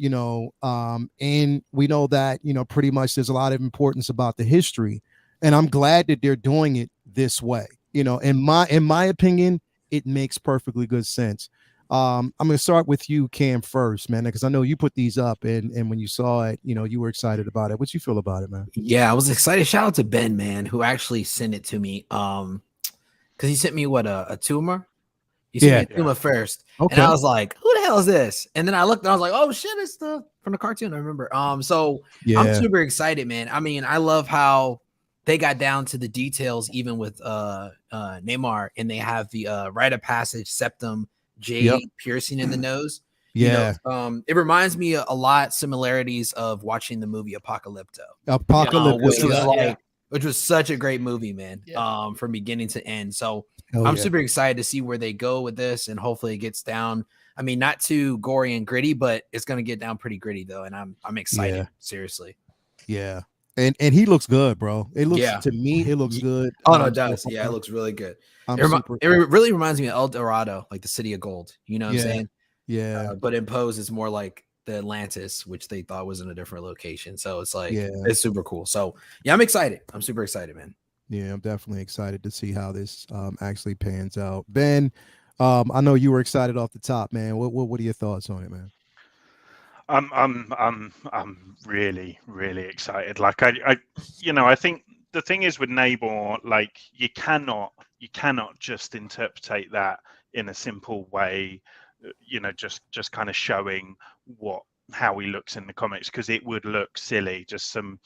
[SPEAKER 1] we know that pretty much there's a lot of importance about the history, and I'm glad that they're doing it this way. In my opinion, it makes perfectly good sense. I'm going to start with you, Cam, first, man, because I know you put these up, and when you saw it, you were excited about it. What you feel about it, man?
[SPEAKER 2] Yeah, I was excited. Shout out to Ben, man, who actually sent it to me. Because he sent me a tumor. You sent me a tumor first, and I was like, "Who the hell is this?" And then I looked, and I was like, "Oh shit, it's from the cartoon." I remember. So I'm super excited, man. I mean, I love how they got down to the details, even with Namor, and they have the rite of passage septum jade piercing in the nose.
[SPEAKER 1] Yeah.
[SPEAKER 2] It reminds me a lot similarities of watching the movie Apocalypto, which was such a great movie, man. From beginning to end. So I'm super excited to see where they go with this, and hopefully it gets down. I mean, not too gory and gritty, but it's gonna get down pretty gritty though, and I'm excited. Seriously.
[SPEAKER 1] Yeah. And he looks good, bro. It looks to me, it looks good.
[SPEAKER 2] Oh no, it does. Yeah, it looks really good. It really reminds me of El Dorado, like the city of gold. You know what I'm saying?
[SPEAKER 1] Yeah.
[SPEAKER 2] But in Pose, it's more like the Atlantis, which they thought was in a different location. So it's like it's super cool. So yeah, I'm excited. I'm super excited, man. Yeah,
[SPEAKER 1] I'm definitely excited to see how this actually pans out. Ben, I know you were excited off the top, man. What are your thoughts on it, man?
[SPEAKER 5] I'm really, really excited. Like I think the thing is with Namor, like you cannot just interpretate that in a simple way, just kind of showing how he looks in the comics, because it would look silly, just some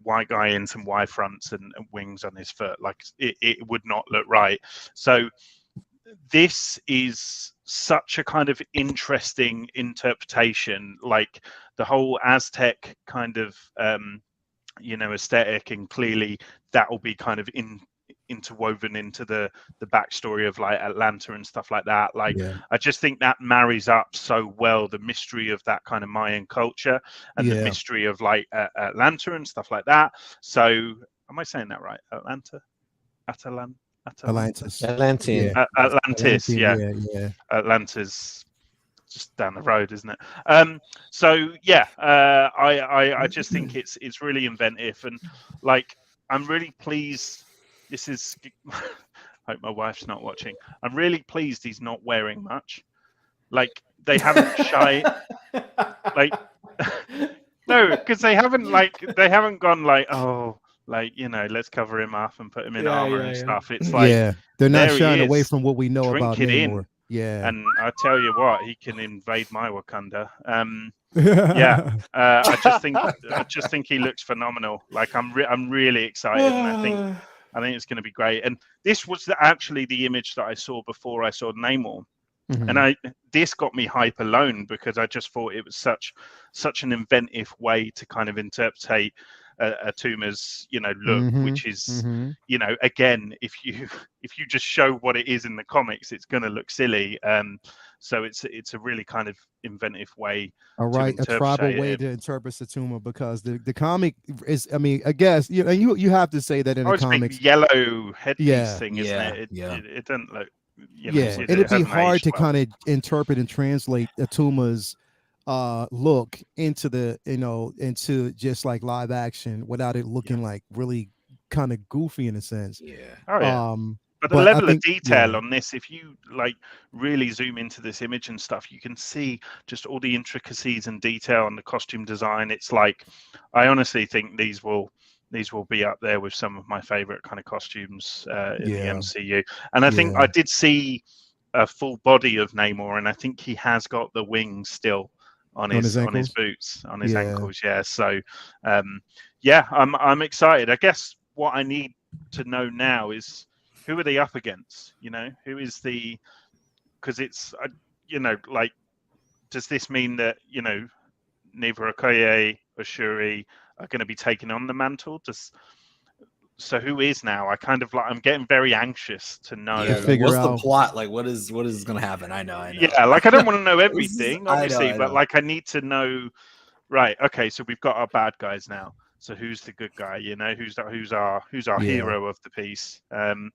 [SPEAKER 5] white guy in some Y fronts and wings on his foot. Like it would not look right. So this is such a kind of interesting interpretation, like the whole Aztec kind of aesthetic, and clearly that will be kind of interwoven into the backstory of like Atlanta and stuff like that. Like I just think that marries up so well, the mystery of that kind of Mayan culture and the mystery of like Atlanta and stuff like that. So am I saying that right? Atlantis. Atlantis, just down the road, isn't it? I just think it's really inventive, and like I'm really pleased. This is I hope my wife's not watching. I'm really pleased he's not wearing much. Like they haven't like no, because they haven't gone like, oh, like let's cover him up and put him in armor and stuff. It's like
[SPEAKER 1] they're not shying away from what we know about Namor.
[SPEAKER 5] And I tell you what, he can invade my Wakanda. I just think he looks phenomenal. Like I'm really excited, and I think it's going to be great. And this was actually the image that I saw before I saw Namor. And this got me hype alone, because I just thought it was such an inventive way to kind of interpret a Tuma's look, which is again, if you just show what it is in the comics, it's going to look silly. So it's a really kind of inventive way.
[SPEAKER 1] All right, a tribal way to interpret Satuma, because the comic is, I mean, I guess you have to say that in the comics,
[SPEAKER 5] yellow headpiece thing, isn't it? It doesn't look.
[SPEAKER 1] It'd be hard to kind of interpret and translate Atuma's look into the into just like live action without it looking like really kind of goofy in a sense.
[SPEAKER 2] Yeah.
[SPEAKER 5] Oh yeah. But the
[SPEAKER 1] But I
[SPEAKER 5] level of
[SPEAKER 1] think
[SPEAKER 5] detail on this, if you like really zoom into this image and stuff, you can see just all the intricacies and detail on the costume design. It's like, I honestly think these will be up there with some of my favorite kind of costumes in the MCU. And I think I did see a full body of Namor, and I think he has got the wings still on his boots, on his ankles. Yeah. So I'm excited. I guess what I need to know now is, who are they up against? Who is the? Because it's like, does this mean that neither Okoye or Shuri are going to be taking on the mantle? So who is now? I'm getting very anxious to know.
[SPEAKER 2] Yeah, what's the plot? Like, what is going to happen? I know.
[SPEAKER 5] Yeah, like I don't want to know everything, obviously, but like I need to know. Right. Okay. So we've got our bad guys now. So who's the good guy? Who's our hero of the piece? And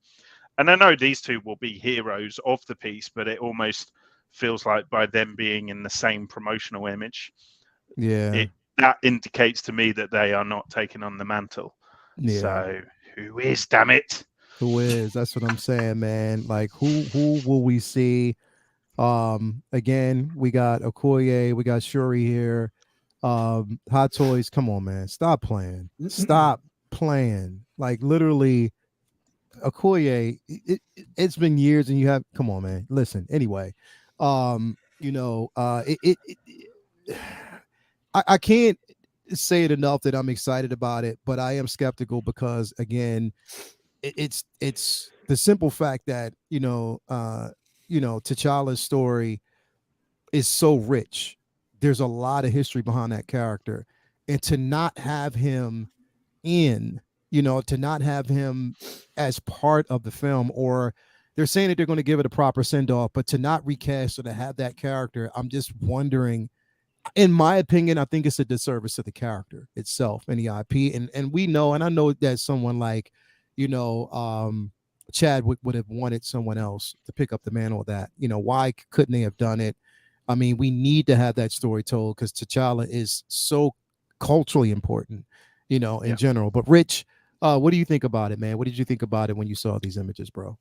[SPEAKER 5] I know these two will be heroes of the piece, but it almost feels like by them being in the same promotional image, that indicates to me that they are not taking on the mantle. Yeah. So who is, damn it?
[SPEAKER 1] Who is? That's what I'm saying, man. Like who will we see? Again, we got Okoye, we got Shuri here. Hot Toys, come on, man. Stop playing. Stop playing. Like literally, Okoye, it's been years and you have, come on, man. Listen, anyway. I can't say it enough that I'm excited about it, but I am skeptical because again, it's the simple fact that T'Challa's story is so rich. There's a lot of history behind that character, and to not have him to not have him as part of the film, or they're saying that they're going to give it a proper send off, but to not recast or to have that character, I'm just wondering. In my opinion, I think it's a disservice to the character itself and the IP. And we know, and I know that someone like, Chadwick would have wanted someone else to pick up the mantle of that. Why couldn't they have done it? I mean, we need to have that story told because T'Challa is so culturally important, in general. But Rich, what do you think about it, man? What did you think about it when you saw these images, bro?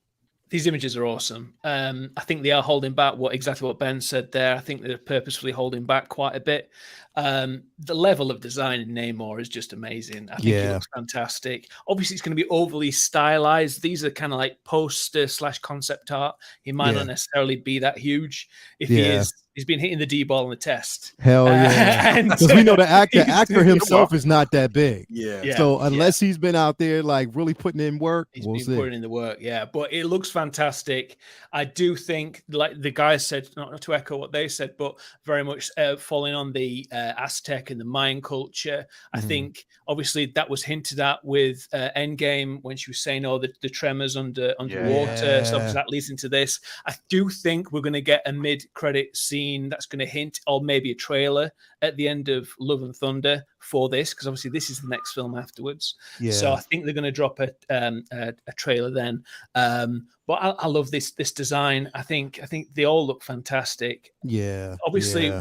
[SPEAKER 6] These images are awesome. I think they are holding back exactly what Ben said there. I think they're purposefully holding back quite a bit. The level of design in Namor is just amazing. I think it looks fantastic. Obviously, it's going to be overly stylized. These are kind of like poster / concept art. He might not necessarily be that huge. If he is, he's been hitting the D ball in the test.
[SPEAKER 1] Hell yeah. Because we know the actor himself is not that big.
[SPEAKER 2] Yeah.
[SPEAKER 1] So unless he's been out there like really putting in work,
[SPEAKER 6] he's been putting in the work. Yeah. But it looks fantastic. I do think, like the guys said, not to echo what they said, but very much falling on the Aztec and the Mayan culture. I think obviously that was hinted at with Endgame when she was saying, the tremors underwater. So that leads into this. I do think we're going to get a mid-credit scene that's going to hint, or maybe a trailer at the end of Love and Thunder for this, because obviously this is the next film afterwards. So I think they're going to drop a trailer then. But I love this design. I think they all look fantastic. Obviously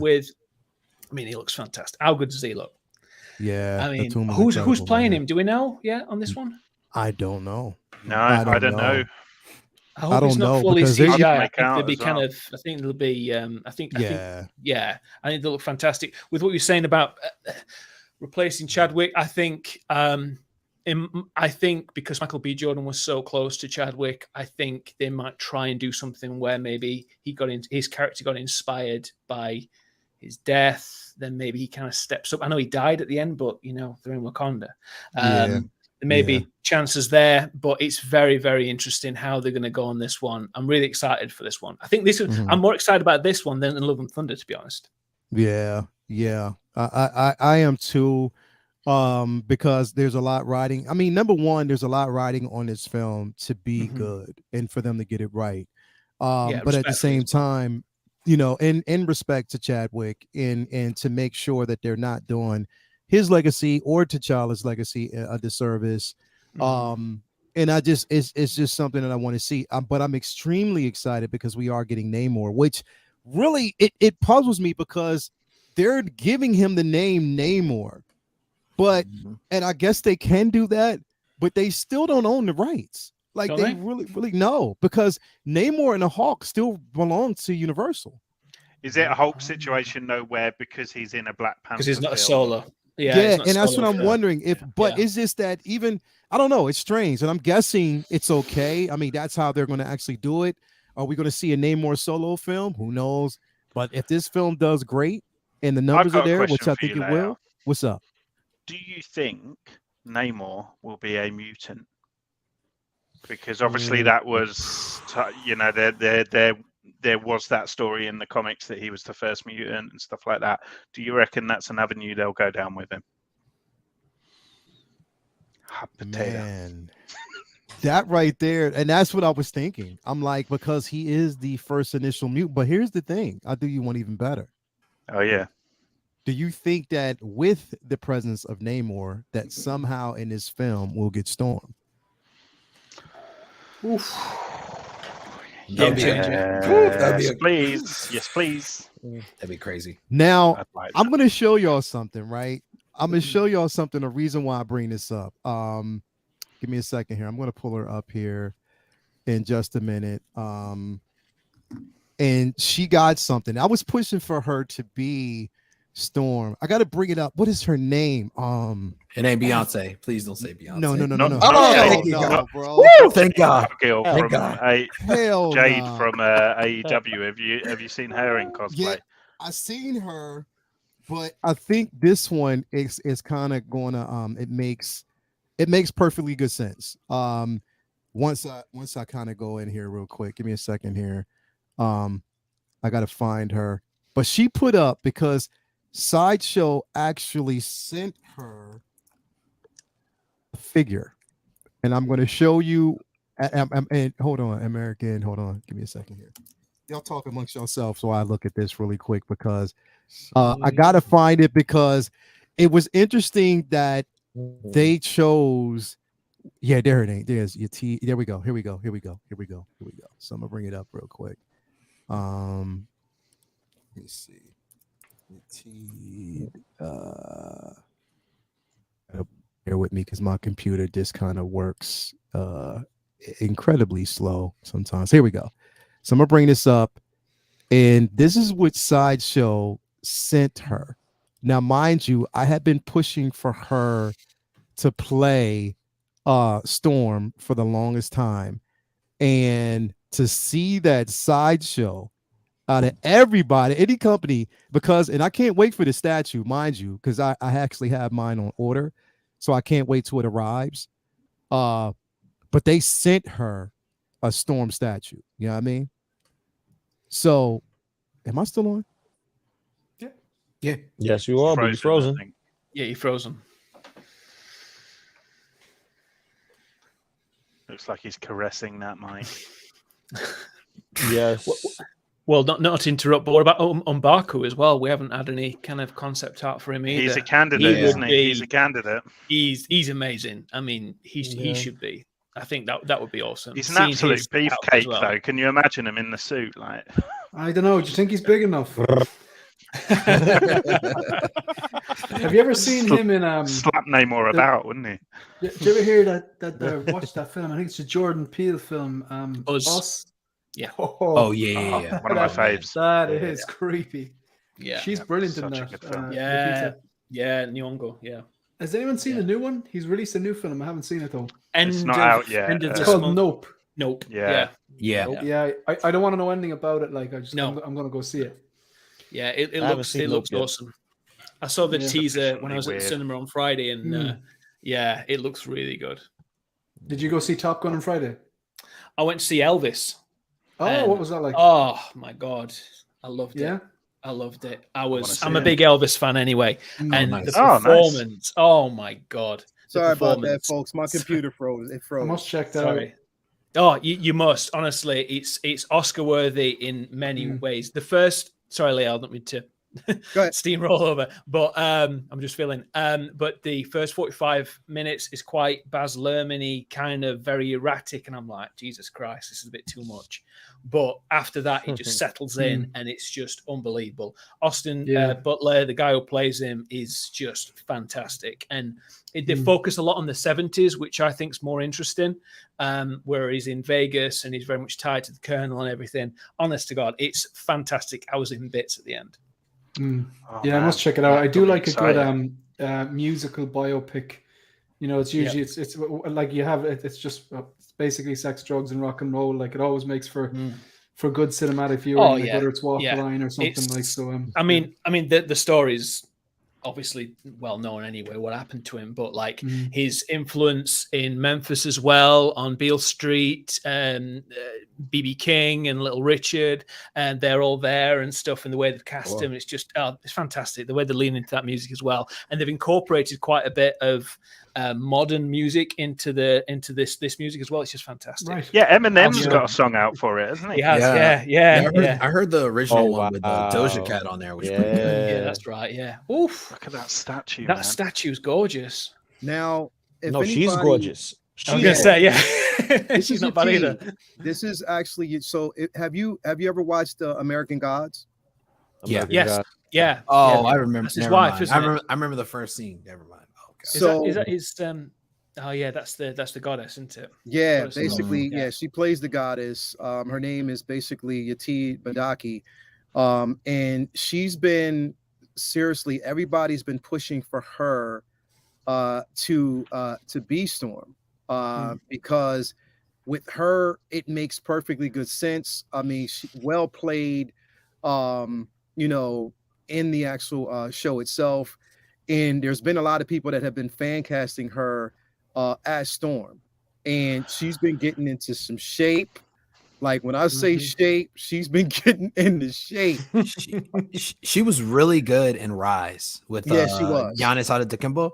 [SPEAKER 6] he looks fantastic. How good does he look?
[SPEAKER 1] I
[SPEAKER 6] mean, who's playing him? Do we know on this one?
[SPEAKER 1] I don't know.
[SPEAKER 5] No, I don't know.
[SPEAKER 6] I hope it's not fully CGI. I think they'll be
[SPEAKER 5] kind
[SPEAKER 6] of. I think they'll be. I think they look fantastic. With what you're saying about replacing Chadwick, I think because Michael B. Jordan was so close to Chadwick, I think they might try and do something where maybe his character got inspired by his death. Then maybe he kind of steps up. I know he died at the end, but they're in Wakanda. There may be chances there, but it's very, very interesting how they're going to go on this one. I'm really excited for this one. I think I'm more excited about this one than Love and Thunder, to be honest.
[SPEAKER 1] I am too, because there's a lot riding. I mean, number one, there's a lot riding on this film to be good and for them to get it right. But at the same time, in respect to Chadwick and to make sure that they're not doing his legacy or T'Challa's legacy a disservice. And it's just something that I want to see. But I'm extremely excited because we are getting Namor, which really it puzzles me because they're giving him the name Namor, but and I guess they can do that, but they still don't own the rights. Like they really know, because Namor and the Hulk still belong to Universal.
[SPEAKER 5] Is it a Hulk situation though, where because he's in a Black Panther
[SPEAKER 6] because he's not a
[SPEAKER 5] film,
[SPEAKER 6] solo.
[SPEAKER 1] Yeah, and that's what I'm wondering if. But is this that even? I don't know. It's strange, and I'm guessing it's okay. I mean, that's how they're going to actually do it. Are we going to see a Namor solo film? Who knows? But if this film does great and the numbers are there, which I think it will, what's up?
[SPEAKER 5] Do you think Namor will be a mutant? Because obviously that was, there was that story in the comics that he was the first mutant and stuff like that. Do you reckon that's an avenue they'll go down with him? Hot potato.
[SPEAKER 1] Man, that right there, and that's what I was thinking. I'm like, because he is the first initial mutant. But here's the thing: I do you one even better.
[SPEAKER 5] Oh yeah.
[SPEAKER 1] Do you think that with the presence of Namor, that somehow in this film we'll get Storm?
[SPEAKER 2] Oof.
[SPEAKER 5] Yes, please. Yes, please.
[SPEAKER 2] That'd be crazy.
[SPEAKER 1] Now, I'm going to show y'all something, right? I'm going to show y'all something, a reason why I bring this up. Give me a second here. I'm going to pull her up here in just a minute. And she got something. I was pushing for her to be Storm. I got to bring it up. What is her name?
[SPEAKER 2] It ain't Beyonce. Please don't say Beyonce.
[SPEAKER 1] No.
[SPEAKER 2] Oh,
[SPEAKER 1] bro.
[SPEAKER 2] Woo, thank God.
[SPEAKER 5] Girl
[SPEAKER 2] Thank
[SPEAKER 5] from
[SPEAKER 2] God.
[SPEAKER 5] Jade from AEW. Have you seen her in cosplay?
[SPEAKER 1] Yeah, I seen her, but I think this one is kind of gonna it makes perfectly good sense. Once I kind of go in here real quick, give me a second here. I gotta find her, but she put up, because Sideshow actually sent her a figure, and I'm going to show you. And hold on, American. Hold on. Give me a second here. Y'all talk amongst yourselves so I look at this really quick, because I got to find it, because it was interesting that they chose. Yeah, there it ain't. There's your T. There we go. Here we go. So I'm gonna bring it up real quick. Let me see. Bear with me, because my computer just kind of works incredibly slow sometimes. Here we go. So I'm gonna bring this up, and this is what Sideshow sent her. Now, mind you, I had been pushing for her to play Storm for the longest time, and to see that Sideshow out of everybody, any company, because, and I can't wait for the statue, mind you, because I actually have mine on order, so I can't wait till it arrives. But they sent her a Storm statue. You know what I mean? So, am I still on?
[SPEAKER 2] Yeah.
[SPEAKER 3] Yes, you are, but you're frozen.
[SPEAKER 6] Yeah, you're frozen.
[SPEAKER 5] Looks like he's caressing that mic.
[SPEAKER 3] Yes.
[SPEAKER 6] Well, not to interrupt, but what about M'Baku as well? We haven't had any kind of concept art for him either.
[SPEAKER 5] He's a candidate, isn't he? He's a candidate.
[SPEAKER 6] He's amazing. I mean, he should be. I think that would be awesome.
[SPEAKER 5] He's an absolute beefcake, though. Can you imagine him in the suit? Like,
[SPEAKER 4] I don't know. Do you think he's big enough? Have you ever seen him in
[SPEAKER 5] slap Namor about, wouldn't he?
[SPEAKER 4] Did you ever hear that watch that film? I think it's a Jordan Peele film. Us.
[SPEAKER 6] Yeah.
[SPEAKER 2] Oh yeah.
[SPEAKER 5] One of my faves.
[SPEAKER 4] That is creepy.
[SPEAKER 6] Yeah.
[SPEAKER 4] She's brilliant in
[SPEAKER 5] Such a good film.
[SPEAKER 6] Yeah, Nyong'o. Yeah.
[SPEAKER 4] Has anyone seen the new one? He's released a new film. I haven't seen it though.
[SPEAKER 5] It's not out yet.
[SPEAKER 4] It's called Nope.
[SPEAKER 6] Nope.
[SPEAKER 5] Yeah.
[SPEAKER 4] I don't want to know anything about it. Like, I'm gonna go see it.
[SPEAKER 6] Yeah, it looks awesome. I saw the teaser when I was at the cinema on Friday, and it looks really good.
[SPEAKER 4] Did you go see Top Gun on Friday?
[SPEAKER 6] I went to see Elvis.
[SPEAKER 4] Oh, what was that like?
[SPEAKER 6] Oh my God, I loved it.
[SPEAKER 4] Yeah,
[SPEAKER 6] I loved it. I'm a big Elvis fan anyway, and
[SPEAKER 2] nice.
[SPEAKER 6] the performance. Oh my God.
[SPEAKER 1] Sorry about that, folks. My computer froze. It froze.
[SPEAKER 4] I must check that
[SPEAKER 6] out. Oh, you must. Honestly, it's Oscar worthy in many ways. The first. Sorry, Lee, I don't mean to steamroll over. But I'm just feeling. But the first 45 minutes is quite Baz Luhrmann-y, kind of very erratic, and I'm like, Jesus Christ, this is a bit too much. But after that, it just settles in, and it's just unbelievable. Austin Butler, the guy who plays him, is just fantastic, and they focus a lot on the 70s, which I think is more interesting. Where he's in Vegas and he's very much tied to the Colonel and everything. Honest to God, it's fantastic. I was in bits at the end.
[SPEAKER 4] Oh, yeah, man. I must check it out. I do like a good musical biopic. You know, it's usually it's like you have it. It's just it's basically sex, drugs, and rock and roll. Like it always makes for good cinematic viewing. Whether it's Walk the Line or something like so.
[SPEAKER 6] I mean, the story's obviously well known anyway. What happened to him, but like his influence in Memphis as well, on Beale Street, and B.B. King and Little Richard, and they're all there and stuff. And the way they've cast him, it's just it's fantastic. The way they lean into that music as well, and they've incorporated quite a bit of modern music into this music as well. It's just fantastic.
[SPEAKER 5] Right. Yeah, Eminem's got a song out for it, hasn't he?
[SPEAKER 6] He has. Yeah.
[SPEAKER 2] I heard the original one with Doja Cat on there, which was pretty good.
[SPEAKER 6] Yeah, that's right. Yeah. Oof.
[SPEAKER 5] Look at that statue.
[SPEAKER 6] That statue's gorgeous.
[SPEAKER 1] Now,
[SPEAKER 3] she's gorgeous.
[SPEAKER 6] I was gonna say, she's not bad either.
[SPEAKER 1] This is actually have you ever watched American Gods?
[SPEAKER 6] Yes. Yeah.
[SPEAKER 2] Oh, I remember.
[SPEAKER 6] His wife.
[SPEAKER 2] I remember the first scene. Never mind.
[SPEAKER 1] So
[SPEAKER 6] is that that's the goddess, isn't it?
[SPEAKER 1] Yeah, basically, she plays the goddess. Her name is basically Yati Badaki. And she's been seriously, everybody's been pushing for her to be Storm. Because with her, it makes perfectly good sense. I mean, she well played in the actual show itself. And there's been a lot of people that have been fan casting her as Storm, and she's been getting into some shape. Like when I say shape, she's been getting into shape.
[SPEAKER 2] She was really good in Rise with
[SPEAKER 1] she was
[SPEAKER 2] Giannis Antetokounmpo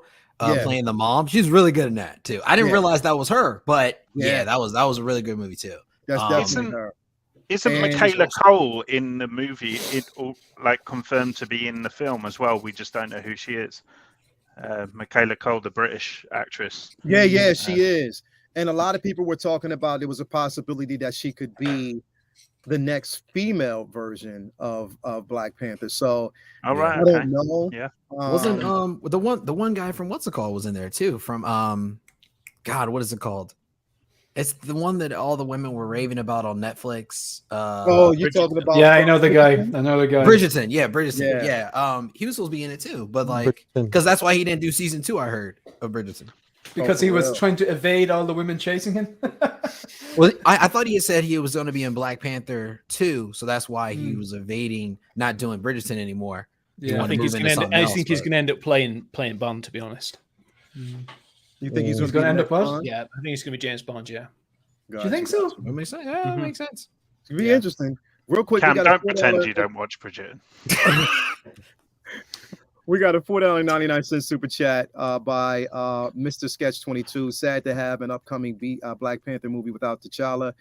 [SPEAKER 2] playing the mom. She's really good in that too. I didn't realize that was her, but that was a really good movie too.
[SPEAKER 1] That's definitely her.
[SPEAKER 5] Isn't Michaela Cole in the movie confirmed to be in the film as well? We just don't know who she is. Michaela Cole, the British actress.
[SPEAKER 1] Yeah, she is. And a lot of people were talking about there was a possibility that she could be the next female version of Black Panther. So I don't know.
[SPEAKER 2] Yeah. Wasn't the one guy from what's it called was in there too? From God, what is it called? It's the one that all the women were raving about on Netflix.
[SPEAKER 1] You're talking about?
[SPEAKER 4] Yeah, I know the guy.
[SPEAKER 2] Bridgerton. Yeah, Bridgerton. Yeah. He was supposed to be in it too, but because that's why he didn't do season 2. I heard of Bridgerton
[SPEAKER 4] because he was trying to evade all the women chasing him.
[SPEAKER 2] Well, I thought he had said he was going to be in Black Panther 2, so that's why he was evading not doing Bridgerton anymore.
[SPEAKER 6] Yeah, I think he's going to end up playing Bond. To be honest.
[SPEAKER 1] You think he's going to
[SPEAKER 4] end up Bond?
[SPEAKER 6] Yeah, I think he's going to be James Bond. Yeah.
[SPEAKER 4] Do you think so?
[SPEAKER 2] That makes sense. Yeah, makes sense.
[SPEAKER 1] It'd be interesting. Real quick,
[SPEAKER 5] Cam, don't pretend you don't watch Bridgerton.
[SPEAKER 1] We got a $4.99 super chat by Mr. Sketch 22. Sad to have an upcoming Black Panther movie without T'Challa.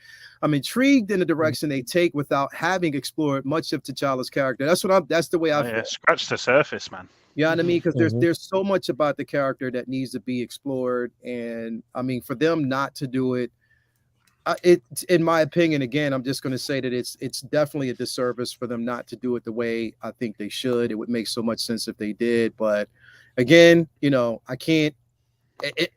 [SPEAKER 1] I'm intrigued in the direction they take without having explored much of T'Challa's character. That's the way I feel.
[SPEAKER 5] Scratch the surface, man.
[SPEAKER 1] You know what I mean? Because there's so much about the character that needs to be explored, and I mean, for them not to do it, in my opinion, again, I'm just going to say that it's definitely a disservice for them not to do it the way I think they should. It would make so much sense if they did, but again, I can't.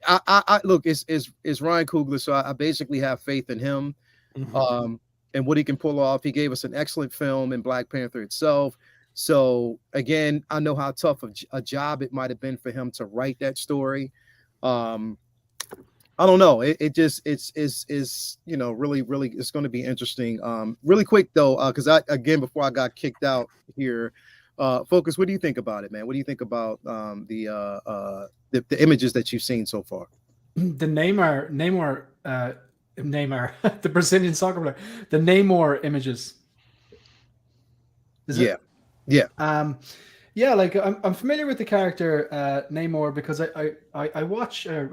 [SPEAKER 1] I look, it's Ryan Coogler, so I basically have faith in him, and what he can pull off. He gave us an excellent film in Black Panther itself. So again, I know how tough a job it might have been for him to write that story. I don't know. It's really it's going to be interesting. Really quick though, because before I got kicked out here, Focus, what do you think about it, man? What do you think about the images that you've seen so far?
[SPEAKER 4] The Namor, the Brazilian soccer player, the Namor images. Yeah, like I'm familiar with the character Namor because I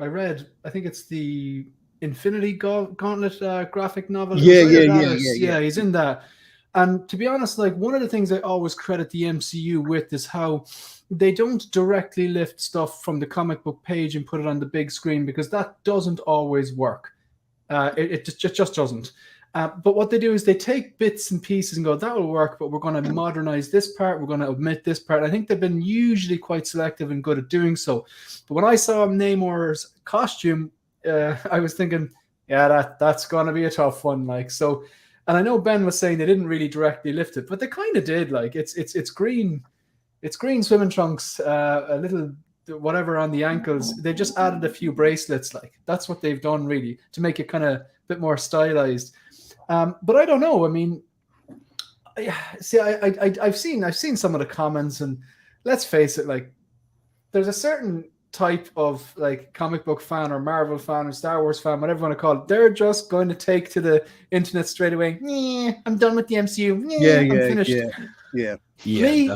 [SPEAKER 4] read, I think it's the Infinity Gauntlet graphic novel.
[SPEAKER 1] Yeah.
[SPEAKER 4] He's in that. And to be honest, like one of the things I always credit the MCU with is how they don't directly lift stuff from the comic book page and put it on the big screen, because that doesn't always work. It just doesn't. But what they do is they take bits and pieces and go, that will work, but we're going to modernize this part. We're going to omit this part. I think they've been usually quite selective and good at doing so. But when I saw Namor's costume, I was thinking, yeah, that's going to be a tough one. Like, so, and I know Ben was saying they didn't really directly lift it, but they kind of did. Like, it's green swimming trunks, a little whatever on the ankles. They've just added a few bracelets. Like, that's what they've done really to make it kind of a bit more stylized. But I don't know. I mean, see, I've seen some of the comments, and let's face it, like there's a certain type of like comic book fan or Marvel fan or Star Wars fan, whatever you want to call it. They're just going to take to the internet straight away. I'm done with the MCU. I'm finished.
[SPEAKER 1] Yeah.
[SPEAKER 4] Me,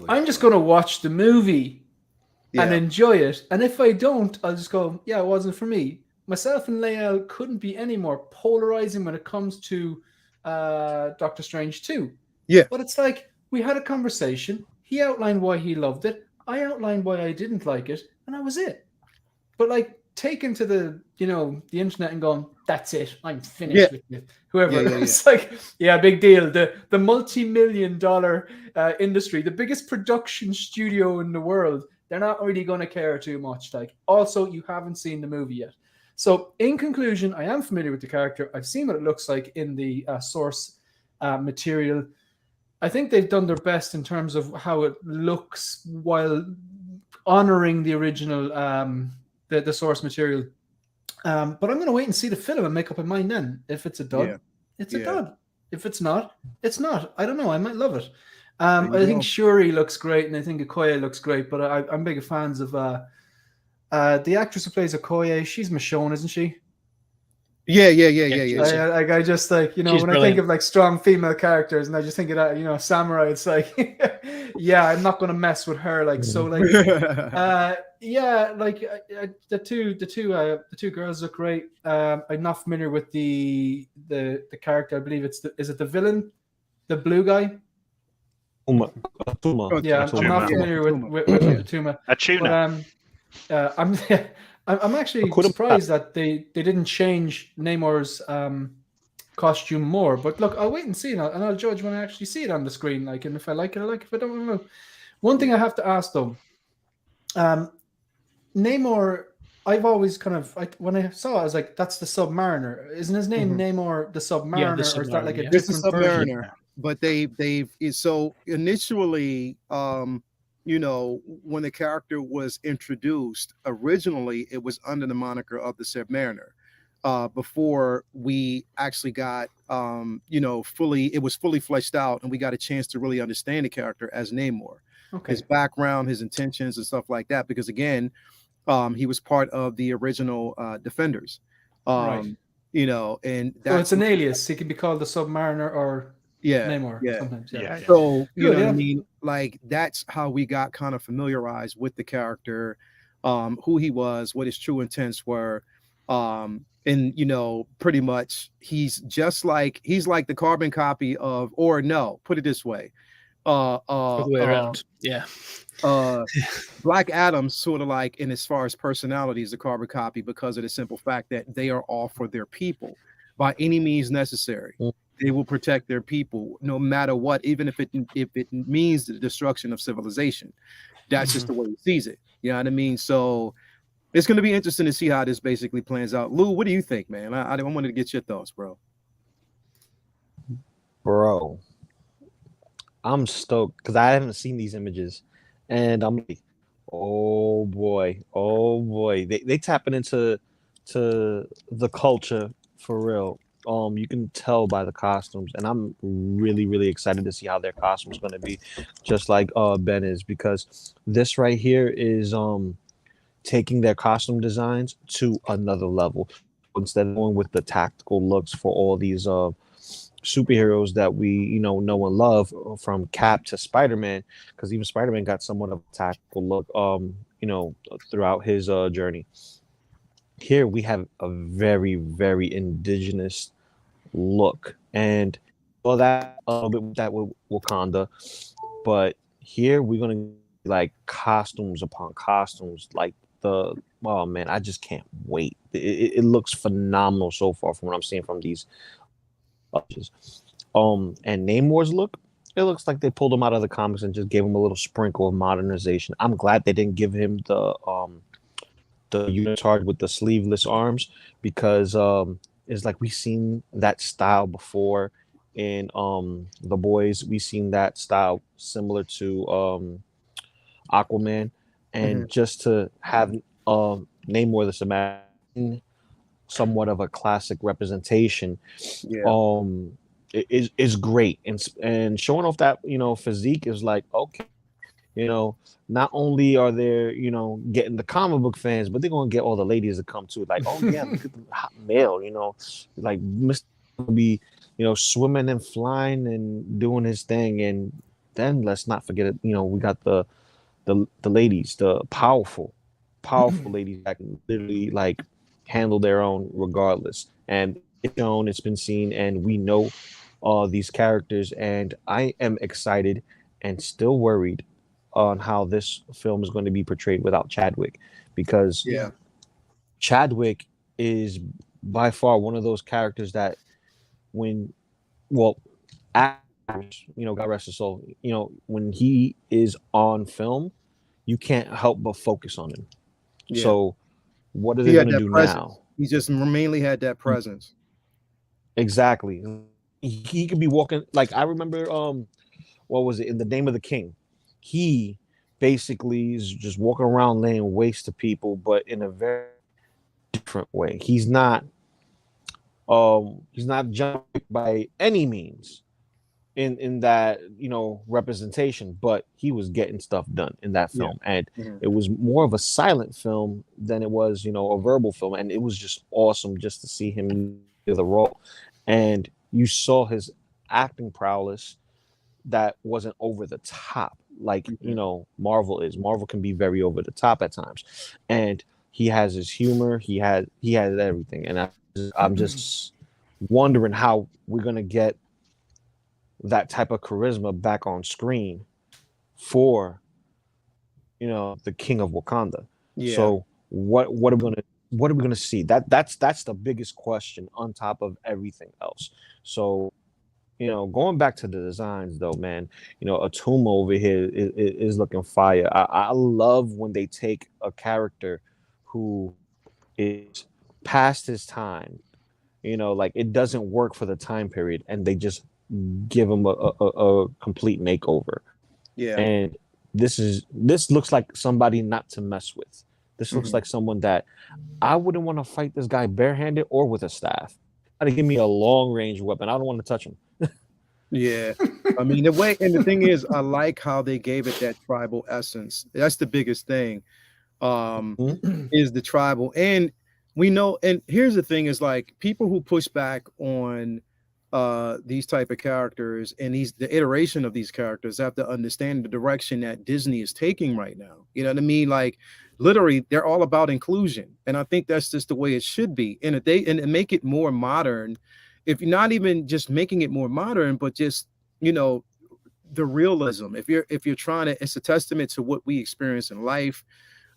[SPEAKER 4] I'm just going to watch the movie and enjoy it. And if I don't, I'll just go, yeah, it wasn't for me. Myself and Lael couldn't be any more polarizing when it comes to Doctor Strange 2.
[SPEAKER 1] Yeah.
[SPEAKER 4] But it's like we had a conversation. He outlined why he loved it. I outlined why I didn't like it, and that was it. But like taking to the the internet and going, that's it, I'm finished with it. Whoever it's like, big deal. The multi-million-dollar industry, the biggest production studio in the world, they're not really going to care too much. Like, also, you haven't seen the movie yet. So, in conclusion, I am familiar with the character. I've seen what it looks like in the source material. I think they've done their best in terms of how it looks while honoring the original, the source material. But I'm going to wait and see the film and make up my mind then. If it's a dud, it's a dud. If it's not, it's not. I don't know. I might love it. I think Shuri looks great, and I think Okoye looks great. But I'm big fans of the actress who plays Okoye. She's Michonne, isn't she?
[SPEAKER 1] Yeah.
[SPEAKER 4] I just like, when I think of like strong female characters, and I just think of that, samurai, it's like, I'm not going to mess with her. Like, so like, the two girls look great. I'm not familiar with the character. I believe is it the villain, the blue guy?
[SPEAKER 3] Atuma.
[SPEAKER 4] Yeah, I'm not familiar with Atuma.
[SPEAKER 5] Atuna.
[SPEAKER 4] I'm actually surprised that they didn't change Namor's costume more. But look, I'll wait and see, and I'll judge when I actually see it on the screen. Like, and if I like it, I like it. If I don't, I don't. One thing I have to ask though, Namor. I've always when I saw it, I was like, "That's the Submariner." Isn't his name Namor the Submariner, or is that like a different version?
[SPEAKER 1] But they've so initially. When the character was introduced, originally it was under the moniker of the Submariner. Before we actually got, it was fully fleshed out, and we got a chance to really understand the character as Namor, his background, his intentions, and stuff like that. Because again, he was part of the original Defenders, and
[SPEAKER 4] so it's an alias. He could be called the Submariner or. Namor, sometimes.
[SPEAKER 1] So what I mean, like that's how we got kind of familiarized with the character, who he was, what his true intents were, and pretty much he's like the carbon copy of, or no, put it this way,
[SPEAKER 6] the way around,
[SPEAKER 1] Black Adam's sort of like, in as far as personality, is the carbon copy because of the simple fact that they are all for their people by any means necessary. They will protect their people no matter what, even if it means the destruction of civilization. That's just the way he sees it. You know what I mean? So it's going to be interesting to see how this basically plans out. Lou, what do you think, man? I wanted to get your thoughts, bro.
[SPEAKER 3] Bro, I'm stoked because I haven't seen these images, and I'm like, oh boy, they tapping into the culture for real. You can tell by the costumes, and I'm really, really excited to see how their costumes going to be, just like Ben is, because this right here is taking their costume designs to another level. Instead of going with the tactical looks for all these superheroes that we know and love, from Cap to Spider-Man, because even Spider-Man got somewhat of a tactical look throughout his journey. Here we have a very, very indigenous look, and saw that a little bit with that with Wakanda, but here we're gonna like costumes upon costumes, like the oh man, I just can't wait. It looks phenomenal so far from what I'm seeing from these. And Namor's look, it looks like they pulled him out of the comics and just gave him a little sprinkle of modernization. I'm glad they didn't give him the unitard with the sleeveless arms because it's like we've seen that style before in The Boys. We've seen that style similar to Aquaman, and just to have Namor the Samaritan, somewhat of a classic representation, is great, and showing off that physique is like okay. Not only are they, getting the comic book fans, but they're gonna get all the ladies to come too. Like, oh yeah, look at the hot male, like Mr. will be, swimming and flying and doing his thing. And then let's not forget it, we got the ladies, the powerful ladies that can literally like handle their own regardless. And it's been seen, and we know these characters, and I am excited and still worried on how this film is going to be portrayed without Chadwick, because Chadwick is by far one of those characters that actors, God rest his soul, when he is on film, you can't help but focus on him. So what are they going to do now?
[SPEAKER 1] He just mainly had that presence.
[SPEAKER 3] Exactly. He could be walking, like I remember what was it, In the Name of the King? He basically is just walking around laying waste to people, but in a very different way. He's not jumping by any means in that representation, but he was getting stuff done in that film. And it was more of a silent film than it was a verbal film, and it was just awesome just to see him do the role. And you saw his acting prowess that wasn't over the top like Marvel can be very over the top at times, and he has his humor, he has everything. And I'm just wondering how we're gonna get that type of charisma back on screen for the King of Wakanda. So what are we gonna see? That's the biggest question on top of everything else. So going back to the designs though, man, Atuma over here is looking fire. I love when they take a character who is past his time, like it doesn't work for the time period, and they just give him a complete makeover. And this looks like somebody not to mess with. This looks like someone that I wouldn't want to fight this guy barehanded or with a staff. Got to give me a long range weapon. I don't want to touch him.
[SPEAKER 1] I mean, the thing is, I like how they gave it that tribal essence. That's the biggest thing, is the tribal. And we know, and here's the thing is like people who push back on these type of characters and the iteration of these characters have to understand the direction that Disney is taking right now. You know what I mean? Like literally they're all about inclusion. And I think that's just the way it should be. And if they make it more modern, if you're not even just making it more modern, but just, the realism, if you're trying to, it's a testament to what we experience in life.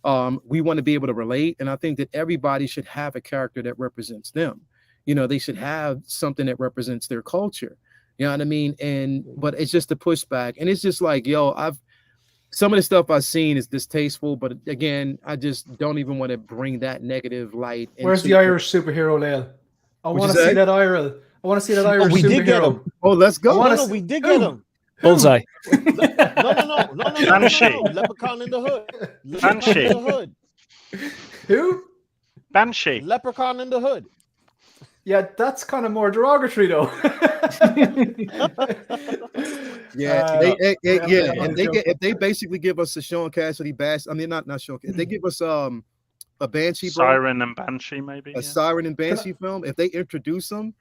[SPEAKER 1] We want to be able to relate. And I think that everybody should have a character that represents them. They should have something that represents their culture. You know what I mean? But it's just a pushback. And it's just like, some of the stuff I've seen is distasteful, but again, I just don't even want to bring that negative light.
[SPEAKER 4] Where's the Irish superhero, Lael? I want to see that IRL. I want to see that Irish
[SPEAKER 3] we
[SPEAKER 4] superhero.
[SPEAKER 3] Did get him.
[SPEAKER 1] Oh, let's go.
[SPEAKER 3] We did get him.
[SPEAKER 6] Bullseye.
[SPEAKER 3] No.
[SPEAKER 5] Banshee.
[SPEAKER 3] Leprechaun in the hood.
[SPEAKER 5] Banshee.
[SPEAKER 3] In the hood.
[SPEAKER 4] Who?
[SPEAKER 5] Banshee.
[SPEAKER 3] Leprechaun in the hood.
[SPEAKER 4] Yeah, that's kind of more derogatory, though.
[SPEAKER 1] And if they basically give us a Sean Cassidy bash, I mean not Sean Cassidy, if they give us a Banshee,
[SPEAKER 5] Siren and Banshee, maybe
[SPEAKER 1] a Siren and Banshee film, if they introduce them,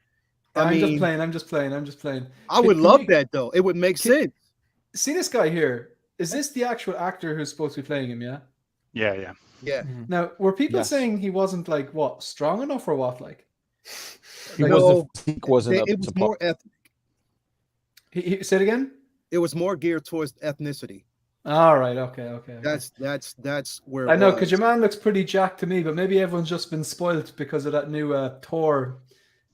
[SPEAKER 4] I'm just playing.
[SPEAKER 1] I would love that though. It would make sense.
[SPEAKER 4] See this guy here? Is this the actual actor who's supposed to be playing him?
[SPEAKER 5] Yeah.
[SPEAKER 4] Now, were people saying he wasn't like strong enough or what? Like
[SPEAKER 3] It was more ethnic.
[SPEAKER 4] Say it again.
[SPEAKER 1] It was more geared towards ethnicity.
[SPEAKER 4] All right. Okay.
[SPEAKER 1] That's where it
[SPEAKER 4] I know,
[SPEAKER 1] was.
[SPEAKER 4] because your man looks pretty jacked to me, but maybe everyone's just been spoiled because of that new Thor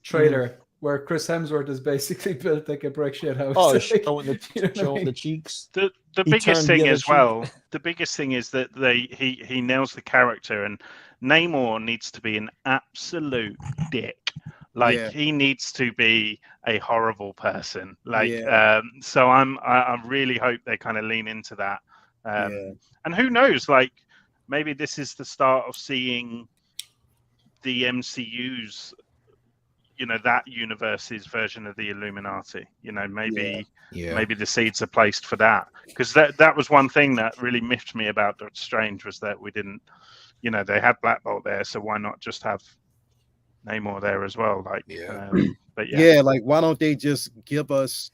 [SPEAKER 4] trailer where Chris Hemsworth is basically built like a brick shit house.
[SPEAKER 3] Oh,
[SPEAKER 4] Like,
[SPEAKER 3] showing the
[SPEAKER 4] you know what I
[SPEAKER 3] showing
[SPEAKER 4] mean?
[SPEAKER 3] the cheeks.
[SPEAKER 5] The
[SPEAKER 3] He
[SPEAKER 5] biggest
[SPEAKER 3] turned the
[SPEAKER 5] thing
[SPEAKER 3] other
[SPEAKER 5] as
[SPEAKER 3] cheek.
[SPEAKER 5] well, the biggest thing is that he nails the character, and Namor needs to be an absolute dick. Like
[SPEAKER 1] Yeah.
[SPEAKER 5] he needs to be a horrible person. Like
[SPEAKER 1] Yeah.
[SPEAKER 5] so I really hope they kind of lean into that.
[SPEAKER 1] Yeah.
[SPEAKER 5] And who knows, like maybe this is the start of seeing the MCU's, you know, that universe's version of the Illuminati. You know, maybe the seeds are placed for that, because that was one thing that really miffed me about Doctor Strange, was that we didn't, you know, they had Black Bolt there, so why not just have Namor there as well? Like, but
[SPEAKER 1] yeah, like why don't they just give us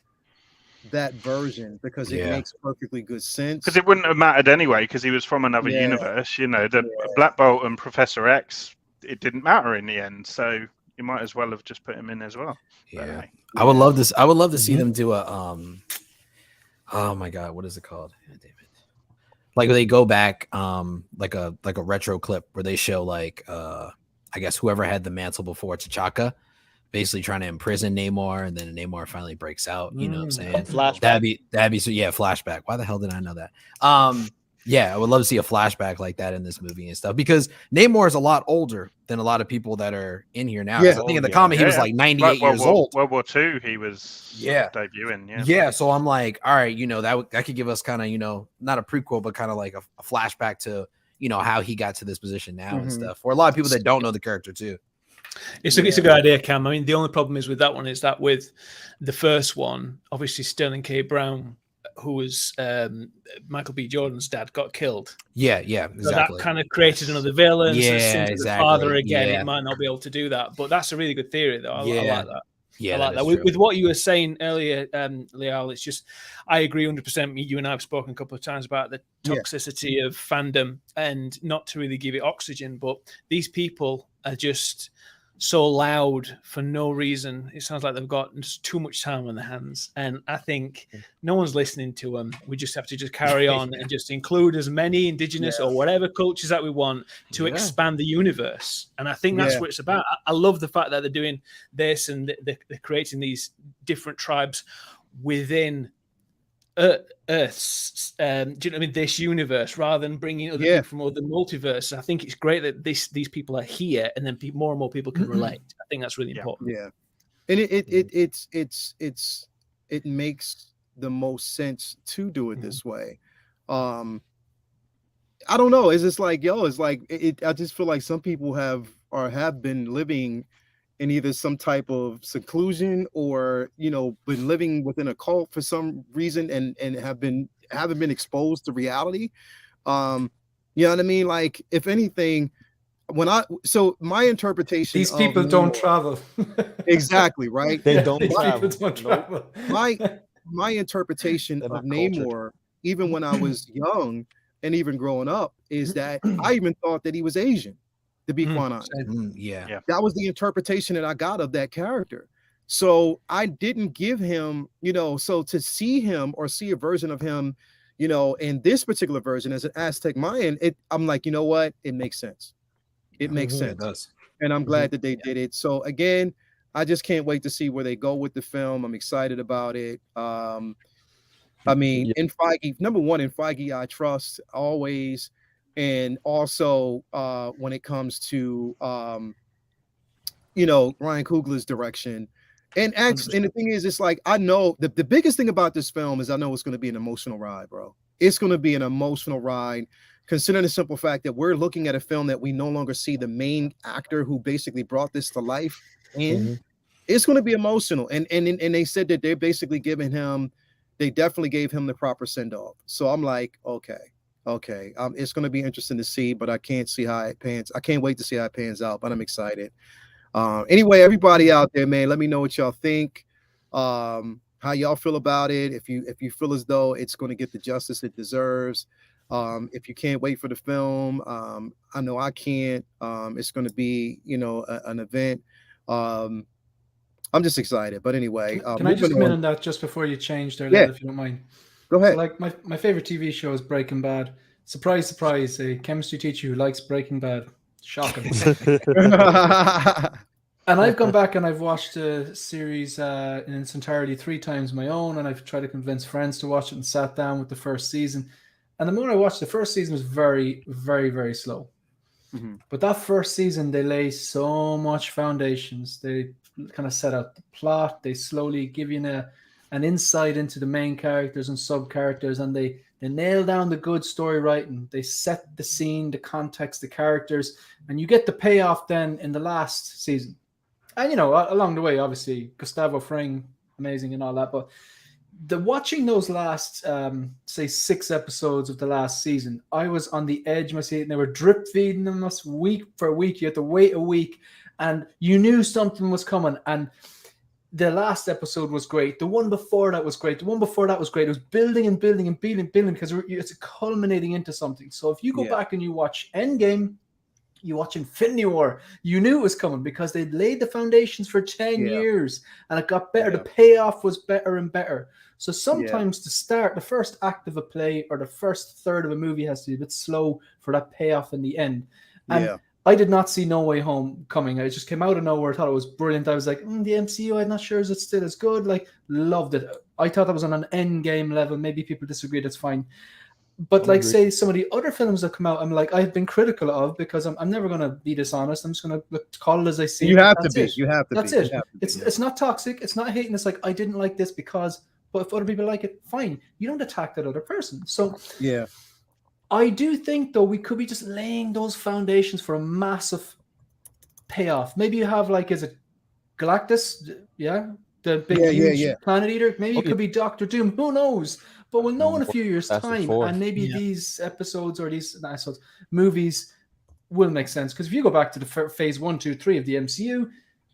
[SPEAKER 1] that version, because it makes perfectly good sense.
[SPEAKER 5] Because it wouldn't have mattered anyway, because he was from another universe. You know, the Black Bolt and Professor X, it didn't matter in the end, so you might as well have just put him in as well.
[SPEAKER 2] Yeah, I would love this. I would love to see them do a oh my god, what is it called? God damn it. Like they go back like a retro clip where they show like I guess whoever had the mantle before T'Chaka basically trying to imprison Namor, and then Namor finally breaks out. You know what I'm saying?
[SPEAKER 3] Flashback.
[SPEAKER 2] That'd be so flashback. Why the hell did I know that? Yeah, I would love to see a flashback like that in this movie and stuff, because Namor is a lot older than a lot of people that are in here now. I think in the comic he was like 98 years old.
[SPEAKER 5] World War II, he was debuting.
[SPEAKER 2] Yeah, so I'm like, all right, you know, that could give us kind of, you know, not a prequel, but kind of like a flashback to, you know, how he got to this position now and stuff. For a lot of people that don't know the character too.
[SPEAKER 6] It's a good idea, Cam. I mean, the only problem is with that one is that with the first one, obviously Sterling K. Brown, who was Michael B. Jordan's dad, got killed.
[SPEAKER 2] Yeah, exactly.
[SPEAKER 6] So that kind of created another villain.
[SPEAKER 2] Yeah,
[SPEAKER 6] so the father again, it might not be able to do that. But that's a really good theory, though. I like that.
[SPEAKER 2] Yeah,
[SPEAKER 6] I like that. With what you were saying earlier, Lial, it's just I agree 100%. You and I have spoken a couple of times about the toxicity of fandom and not to really give it oxygen. But these people are just so loud for no reason. It sounds like they've got just too much time on their hands, and I think no one's listening to them. We just have to just carry on and just include as many indigenous or whatever cultures that we want to expand the universe. And I think that's what it's about. I love the fact that they're doing this and they're creating these different tribes within Earth's, do you know what I mean? This universe, rather than bringing other people from other multiverse. I think it's great that these people are here, and then more and more people can relate. I think that's really important.
[SPEAKER 1] Yeah, and it makes the most sense to do it this way. I don't know. It's just like it's like I just feel like some people have been living in either some type of seclusion or, you know, been living within a cult for some reason and haven't been exposed to reality. You know what I mean? Like, if anything, my interpretation,
[SPEAKER 4] these people don't travel.
[SPEAKER 1] Exactly, right?
[SPEAKER 3] They don't
[SPEAKER 4] travel.
[SPEAKER 1] My interpretation of Namor, even when I was young and even growing up, is that I even thought that he was Asian, to be quite honest. That was the interpretation that I got of that character. So I didn't give him, you know, so to see him or see a version of him, you know, in this particular version as an Aztec Mayan, I'm like, you know what? It makes sense. It makes sense. It does. And I'm glad that they did it. So again, I just can't wait to see where they go with the film. I'm excited about it. I mean, in Feige, number one, in Feige, I trust always. And also when it comes to, you know, Ryan Coogler's direction. And the thing is, it's like, I know the biggest thing about this film is I know it's going to be an emotional ride, bro. It's going to be an emotional ride, considering the simple fact that we're looking at a film that we no longer see the main actor who basically brought this to life in. It's going to be emotional. And they said that they're basically giving him, they definitely gave him the proper send-off. So I'm like, okay. It's going to be interesting to see, but I can't see how it pans. I can't wait to see how it pans out, but I'm excited. Anyway, everybody out there, man, let me know what y'all think. How y'all feel about it. If you feel as though it's going to get the justice it deserves. If you can't wait for the film, I know I can't. It's going to be, you know, an event. I'm just excited. But anyway,
[SPEAKER 4] can I just come in on that just before you change there, if you don't mind?
[SPEAKER 1] Go ahead.
[SPEAKER 4] So, like my favorite TV show is Breaking Bad. Surprise, surprise! A chemistry teacher who likes Breaking Bad. Shocking. And I've gone back and I've watched the series in its entirety 3 times my own, and I've tried to convince friends to watch it and sat down with the first season. And the more I watched, the first season was very, very, very slow. Mm-hmm. But that first season, they lay so much foundations. They kind of set out the plot. They slowly give you an insight into the main characters and sub-characters, and they nail down the good story writing. They set the scene, the context, the characters, and you get the payoff then in the last season. And, along the way, obviously, Gustavo Fring, amazing and all that. But watching those last, say, 6 episodes of the last season, I was on the edge of my seat, and they were drip feeding them us week for week. You had to wait a week, and you knew something was coming. And the last episode was great. The one before that was great. The one before that was great. It was building and building and building because it's culminating into something. So if you go back and you watch Endgame, you watch Infinity War, you knew it was coming because they'd laid the foundations for 10 years and it got better. The payoff was better and better. So sometimes the first act of a play or the first third of a movie has to be a bit slow for that payoff in the end. And I did not see No Way Home coming. I just came out of nowhere. I thought it was brilliant. I was like, the MCU, I'm not sure is it still as good. Like, loved it. I thought that was on an Endgame level. Maybe people disagree. That's fine. But say some of the other films that come out, I'm like, I've been critical of because I'm never going to be dishonest. I'm just going to call it as I see it.
[SPEAKER 1] You have to be.
[SPEAKER 4] That's it. It's not toxic. It's not hating. It's like, I didn't like this because, but if other people like it, fine. You don't attack that other person. So I do think, though, we could be just laying those foundations for a massive payoff. Maybe you have, is it Galactus? Yeah? The big, huge planet eater? Maybe it could be Doctor Doom. Who knows? But we'll know in a few years' time. And maybe these episodes or these movies will make sense. Because if you go back to the phase 1, 2, 3 of the MCU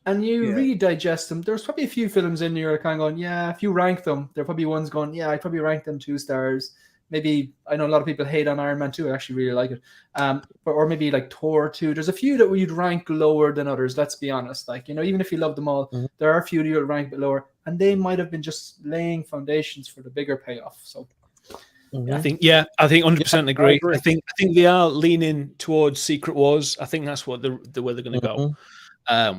[SPEAKER 4] and you really digest them, there's probably a few films in there kind of going, if you rank them, there are probably ones going, I'd probably rank them 2 stars. Maybe, I know a lot of people hate on Iron Man 2. I actually really like it. Or maybe like Thor 2. There's a few that you'd rank lower than others, let's be honest. Even if you love them all, there are a few that you'll rank a bit lower. And they might have been just laying foundations for the bigger payoff. So
[SPEAKER 6] I think 100% agree. I think they are leaning towards Secret Wars. I think that's what the way they're going to go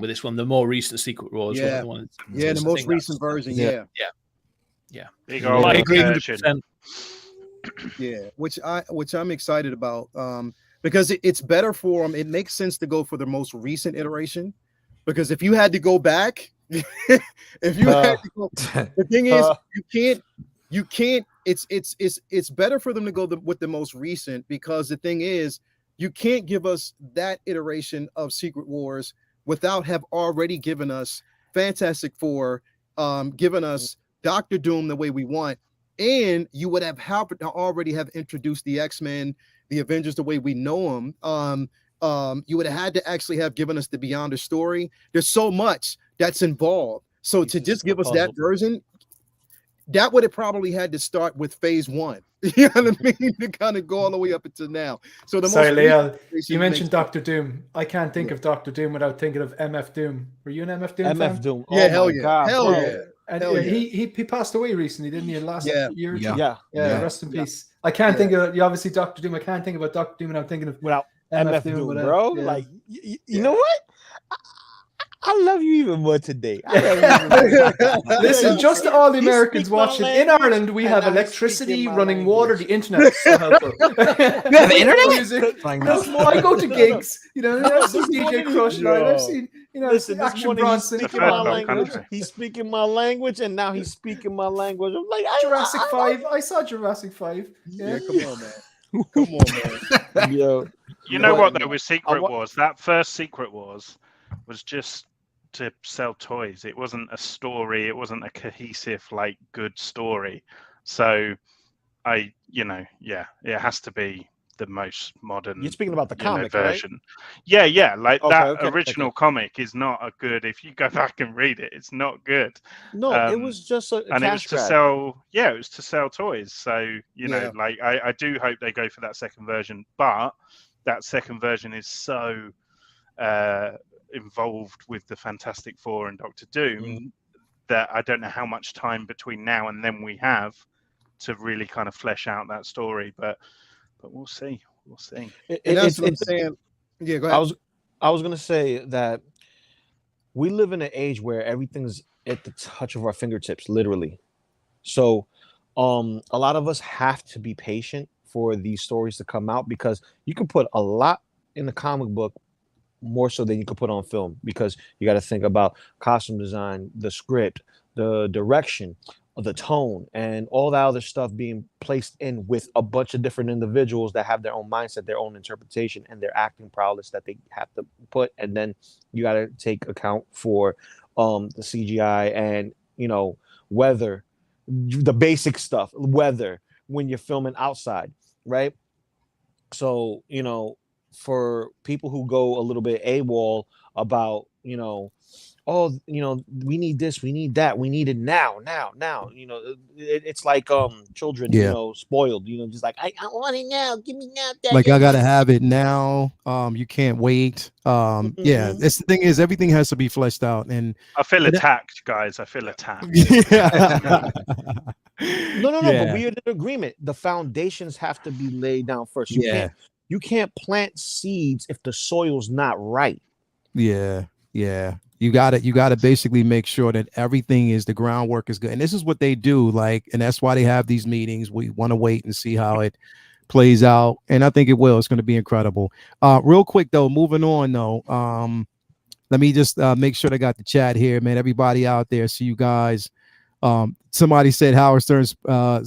[SPEAKER 6] with this one. The more recent Secret Wars.
[SPEAKER 1] The most recent version.
[SPEAKER 6] Yeah.
[SPEAKER 5] I agree 100%.
[SPEAKER 1] Which I'm excited about because it's better for them. It makes sense to go for the most recent iteration because if you had to go back, if you had to go, the thing is you can't. It's better for them to go with the most recent because the thing is you can't give us that iteration of Secret Wars without have already given us Fantastic Four, given us Doctor Doom the way we want. And you would have already have introduced the X-Men, the Avengers the way we know them. You would have had to actually have given us the Beyonder story. There's so much that's involved. So to just give us that version, that would have probably had to start with phase 1. You know what I mean? To kind of go all the way up until now. So
[SPEAKER 4] Leo, you mentioned Doctor Doom. I can't think of Doctor Doom without thinking of MF Doom. Were you an MF Doom fan?
[SPEAKER 3] Doom.
[SPEAKER 1] Yeah, hell yeah.
[SPEAKER 4] And he passed away recently, didn't he? Last year.
[SPEAKER 3] Yeah.
[SPEAKER 4] Rest in peace. I can't think of obviously Doctor Doom. I can't think about Doctor Doom without thinking of
[SPEAKER 3] MF Doom, bro. Like you know what? I love you even more today.
[SPEAKER 4] Listen, just to all the Americans watching in Ireland, we have electricity, running water, the internet is so helpful.
[SPEAKER 2] You have internet? Music.
[SPEAKER 4] I go to gigs, I've seen DJ Crush Line, I've seen, Action Bronson.
[SPEAKER 3] He's speaking my language, and now he's speaking my language. I'm like,
[SPEAKER 4] Jurassic 5. I saw Jurassic 5.
[SPEAKER 1] Yeah, come on, man. Come on, man.
[SPEAKER 3] Yo.
[SPEAKER 5] You know what, though, with Secret Wars, that first Secret Wars was just to sell toys. It wasn't a story. It wasn't a cohesive, good story. So it has to be the most modern.
[SPEAKER 3] You're speaking about the comic
[SPEAKER 5] version,
[SPEAKER 3] right?
[SPEAKER 5] Yeah. Original comic is not a good. If you go back and read it, it's not good.
[SPEAKER 3] No, it was just a
[SPEAKER 5] and it was to sell. Yeah, it was to sell toys. So I do hope they go for that second version, but that second version is so. involved with the Fantastic Four and Doctor Doom that I don't know how much time between now and then we have to really kind of flesh out that story, but we'll see. We'll see.
[SPEAKER 1] And that's what I'm saying. Yeah, go ahead.
[SPEAKER 3] I was gonna say that we live in an age where everything's at the touch of our fingertips, literally. So a lot of us have to be patient for these stories to come out, because you can put a lot in the comic book more so than you could put on film, because you got to think about costume design, the script, the direction, the tone, and all that other stuff being placed in with a bunch of different individuals that have their own mindset, their own interpretation, and their acting prowess that they have to put. And then you got to take account for the CGI and, you know, weather, the basic stuff, weather when you're filming outside, right? So, you know, for people who go a little bit AWOL about, you know, oh, you know, we need this, we need that, we need it now. You know, it's like children, you know, spoiled, you know, just like I want it now, give me now.
[SPEAKER 1] Like I gotta have it now. You can't wait. Yeah, that's the thing, is everything has to be fleshed out. And
[SPEAKER 5] I feel attacked, guys. I feel attacked.
[SPEAKER 1] Yeah.
[SPEAKER 3] No, but we're in agreement. The foundations have to be laid down first. You can't plant seeds if the soil's not right.
[SPEAKER 1] Yeah. You gotta basically make sure that everything is, the groundwork is good. And this is what they do, like, and that's why they have these meetings. We want to wait and see how it plays out. And I think it will. It's going to be incredible. Real quick though, moving on though. Let me just make sure I got the chat here, man. Everybody out there, see you guys. Somebody said Howard Stern's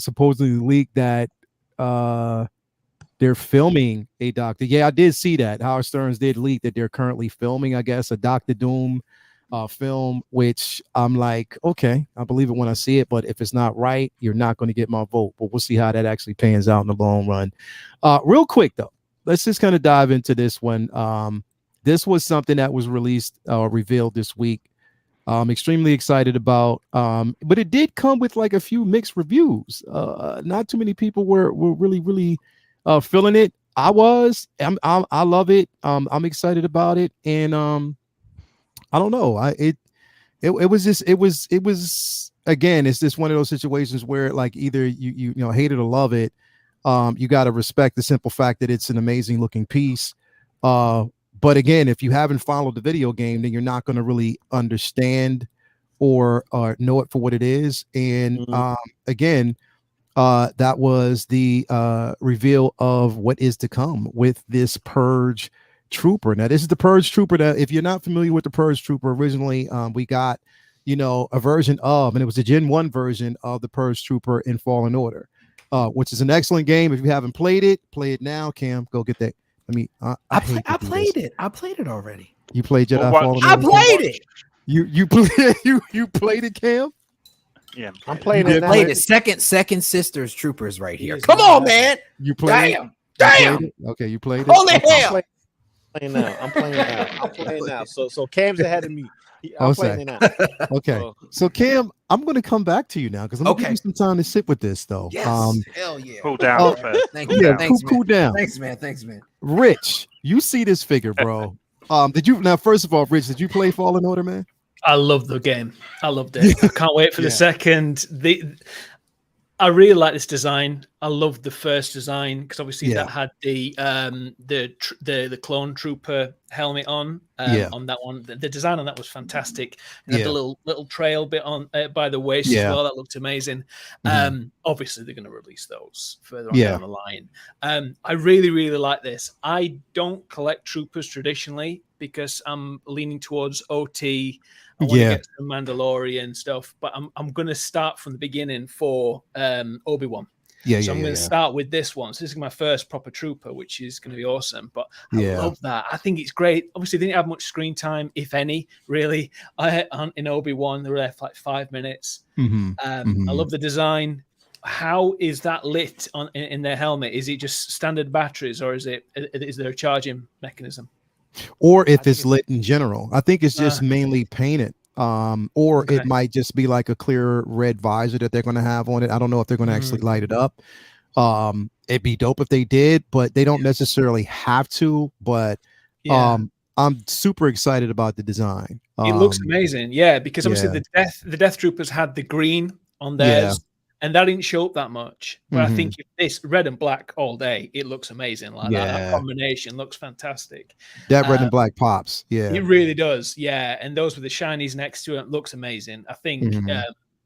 [SPEAKER 1] supposedly leaked that they're filming a Doctor. Yeah, I did see that. Howard Stern's did leak that they're currently filming, I guess, a Doctor Doom film, which I'm like, okay, I believe it when I see it, but if it's not right, you're not going to get my vote. But we'll see how that actually pans out in the long run. Real quick though, let's just kind of dive into this one. This was something that was released or revealed this week. I'm extremely excited about, but it did come with like a few mixed reviews. Not too many people were really feeling it. I love it. I'm excited about it, and I don't know. It was again, it's just one of those situations where like either you know hate it or love it. You got to respect the simple fact that it's an amazing looking piece. But again, if you haven't followed the video game, then you're not going to really understand or know it for what it is. And again, that was the reveal of what is to come with this Purge Trooper. Now, this is the Purge Trooper that, if you're not familiar with the Purge Trooper, originally we got, you know, a version of, and it was a Gen 1 version of the Purge Trooper in Fallen Order, which is an excellent game. If you haven't played it, play it now. Cam, go get that. I played it.
[SPEAKER 2] I played it already.
[SPEAKER 1] You played Jedi Fallen Order?
[SPEAKER 2] I played it.
[SPEAKER 1] You played it, Cam?
[SPEAKER 5] Yeah,
[SPEAKER 3] I'm playing it.
[SPEAKER 2] Played it. Second Sisters Troopers right here. Come on, man.
[SPEAKER 1] You played it?
[SPEAKER 2] Damn.
[SPEAKER 1] Okay, you played it.
[SPEAKER 2] Holy hell.
[SPEAKER 3] I'm playing now. So Cam's ahead of me. I'm playing it now.
[SPEAKER 1] Okay. So Cam, I'm going to come back to you now because I'm going to give you some time to sit with this though.
[SPEAKER 2] Yes. Hell yeah.
[SPEAKER 5] Cool down first.
[SPEAKER 2] Thank you. Thanks,
[SPEAKER 1] cool down.
[SPEAKER 2] Thanks, man.
[SPEAKER 1] Rich, you see this figure, bro. First of all, Rich, did you play Fallen Order, man?
[SPEAKER 6] I love the game. I loved it. I can't wait for the second. I really like this design. I love the first design because obviously that had the clone trooper helmet on that one. The design on that was fantastic. And had the little trail bit on by the waist as well. That looked amazing. Obviously they're going to release those further on down the line. I really, really like this. I don't collect troopers traditionally because I'm leaning towards OT. I want to get some Mandalorian stuff, but I'm going to start from the beginning for Obi-Wan. So I'm going to start with this one. So this is my first proper trooper, which is going to be awesome. But I love that. I think it's great. Obviously, they didn't have much screen time, if any, really. In Obi-Wan, they were there for like 5 minutes. I love the design. How is that lit in their helmet? Is it just standard batteries, or is there a charging mechanism?
[SPEAKER 1] Or if it's lit in general, I think it's just mainly painted. Or it might just be like a clear red visor that they're going to have on it. I don't know if they're going to actually light it up. It'd be dope if they did, but they don't necessarily have to. But I'm super excited about the design.
[SPEAKER 6] It looks amazing, yeah, because obviously the Death Troopers had the green on theirs, and that didn't show up that much. But I think if this red and black all day, it looks amazing. Like that combination looks fantastic.
[SPEAKER 1] That red and black pops,
[SPEAKER 6] it really does, yeah. And those with the shinies next to it looks amazing. I think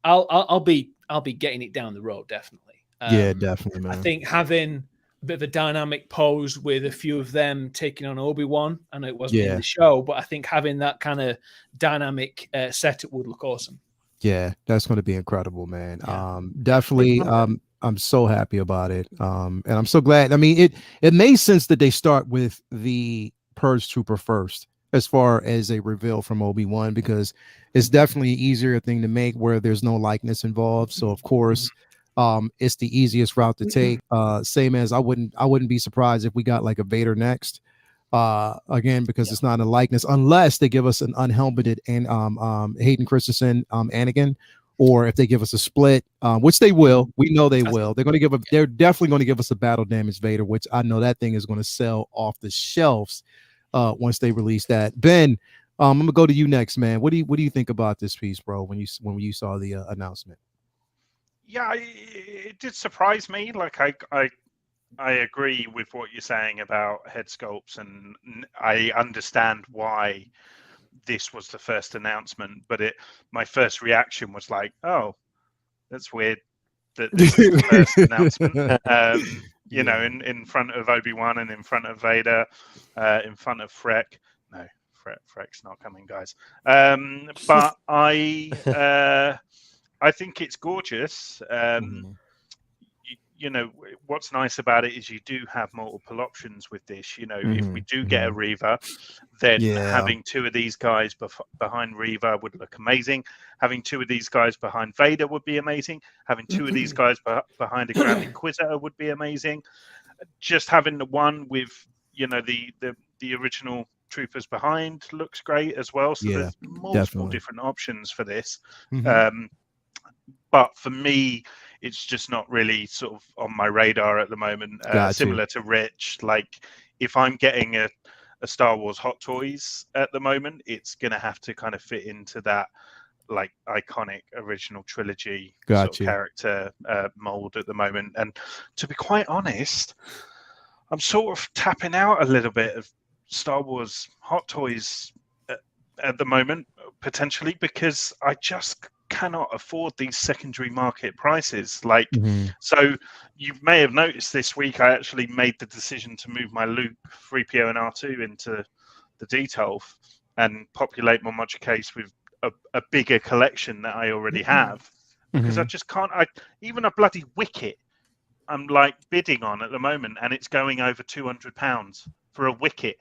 [SPEAKER 6] I'll be getting it down the road, definitely.
[SPEAKER 1] Definitely, man.
[SPEAKER 6] I think having a bit of a dynamic pose with a few of them taking on Obi-Wan. I know it wasn't in the show, but I think having that kind of dynamic setup would look awesome.
[SPEAKER 1] Yeah, that's going to be incredible, man. Definitely. I'm so happy about it. And I'm so glad. I mean, it made sense that they start with the Purge Trooper first, as far as a reveal from Obi-Wan, because it's definitely an easier thing to make where there's no likeness involved. So of course, it's the easiest route to take. Same as I wouldn't be surprised if we got like a Vader next. Again, because it's not a likeness, unless they give us an unhelmeted and Hayden Christensen Anakin, or if they give us a split, which they will. We know they will. They're definitely going to give us a battle damaged Vader, which I know that thing is going to sell off the shelves once they release that. Ben, I'm gonna go to you next, man. What do you think about this piece, bro? When you saw the announcement?
[SPEAKER 5] Yeah, it did surprise me. Like I agree with what you're saying about head sculpts, and I understand why this was the first announcement. But my first reaction was like, "Oh, that's weird that this is the first announcement." You know, in front of Obi-Wan and in front of Vader, in front of Freck. No, Freck's not coming, guys. But I think it's gorgeous. You know, what's nice about it is you do have multiple options with this. You know, if we do get a Reva, then having two of these guys behind Reva would look amazing. Having two of these guys behind Vader would be amazing. Having two of these guys behind a Grand Inquisitor would be amazing. Just having the one with, you know, the original troopers behind looks great as well. So there's multiple different options for this. But for me, it's just not really sort of on my radar at the moment. Similar to Rich, like if I'm getting a Star Wars Hot Toys at the moment, it's going to have to kind of fit into that like iconic original trilogy sort of character mold at the moment. And to be quite honest, I'm sort of tapping out a little bit of Star Wars Hot Toys at the moment, potentially, because I just cannot afford these secondary market prices. Like, so you may have noticed this week, I actually made the decision to move my Luke 3PO and R2 into the detail and populate my module case with a bigger collection that I already have, because I just can't. Even a bloody Wicket I'm like bidding on at the moment, and it's going over £200 for a Wicket.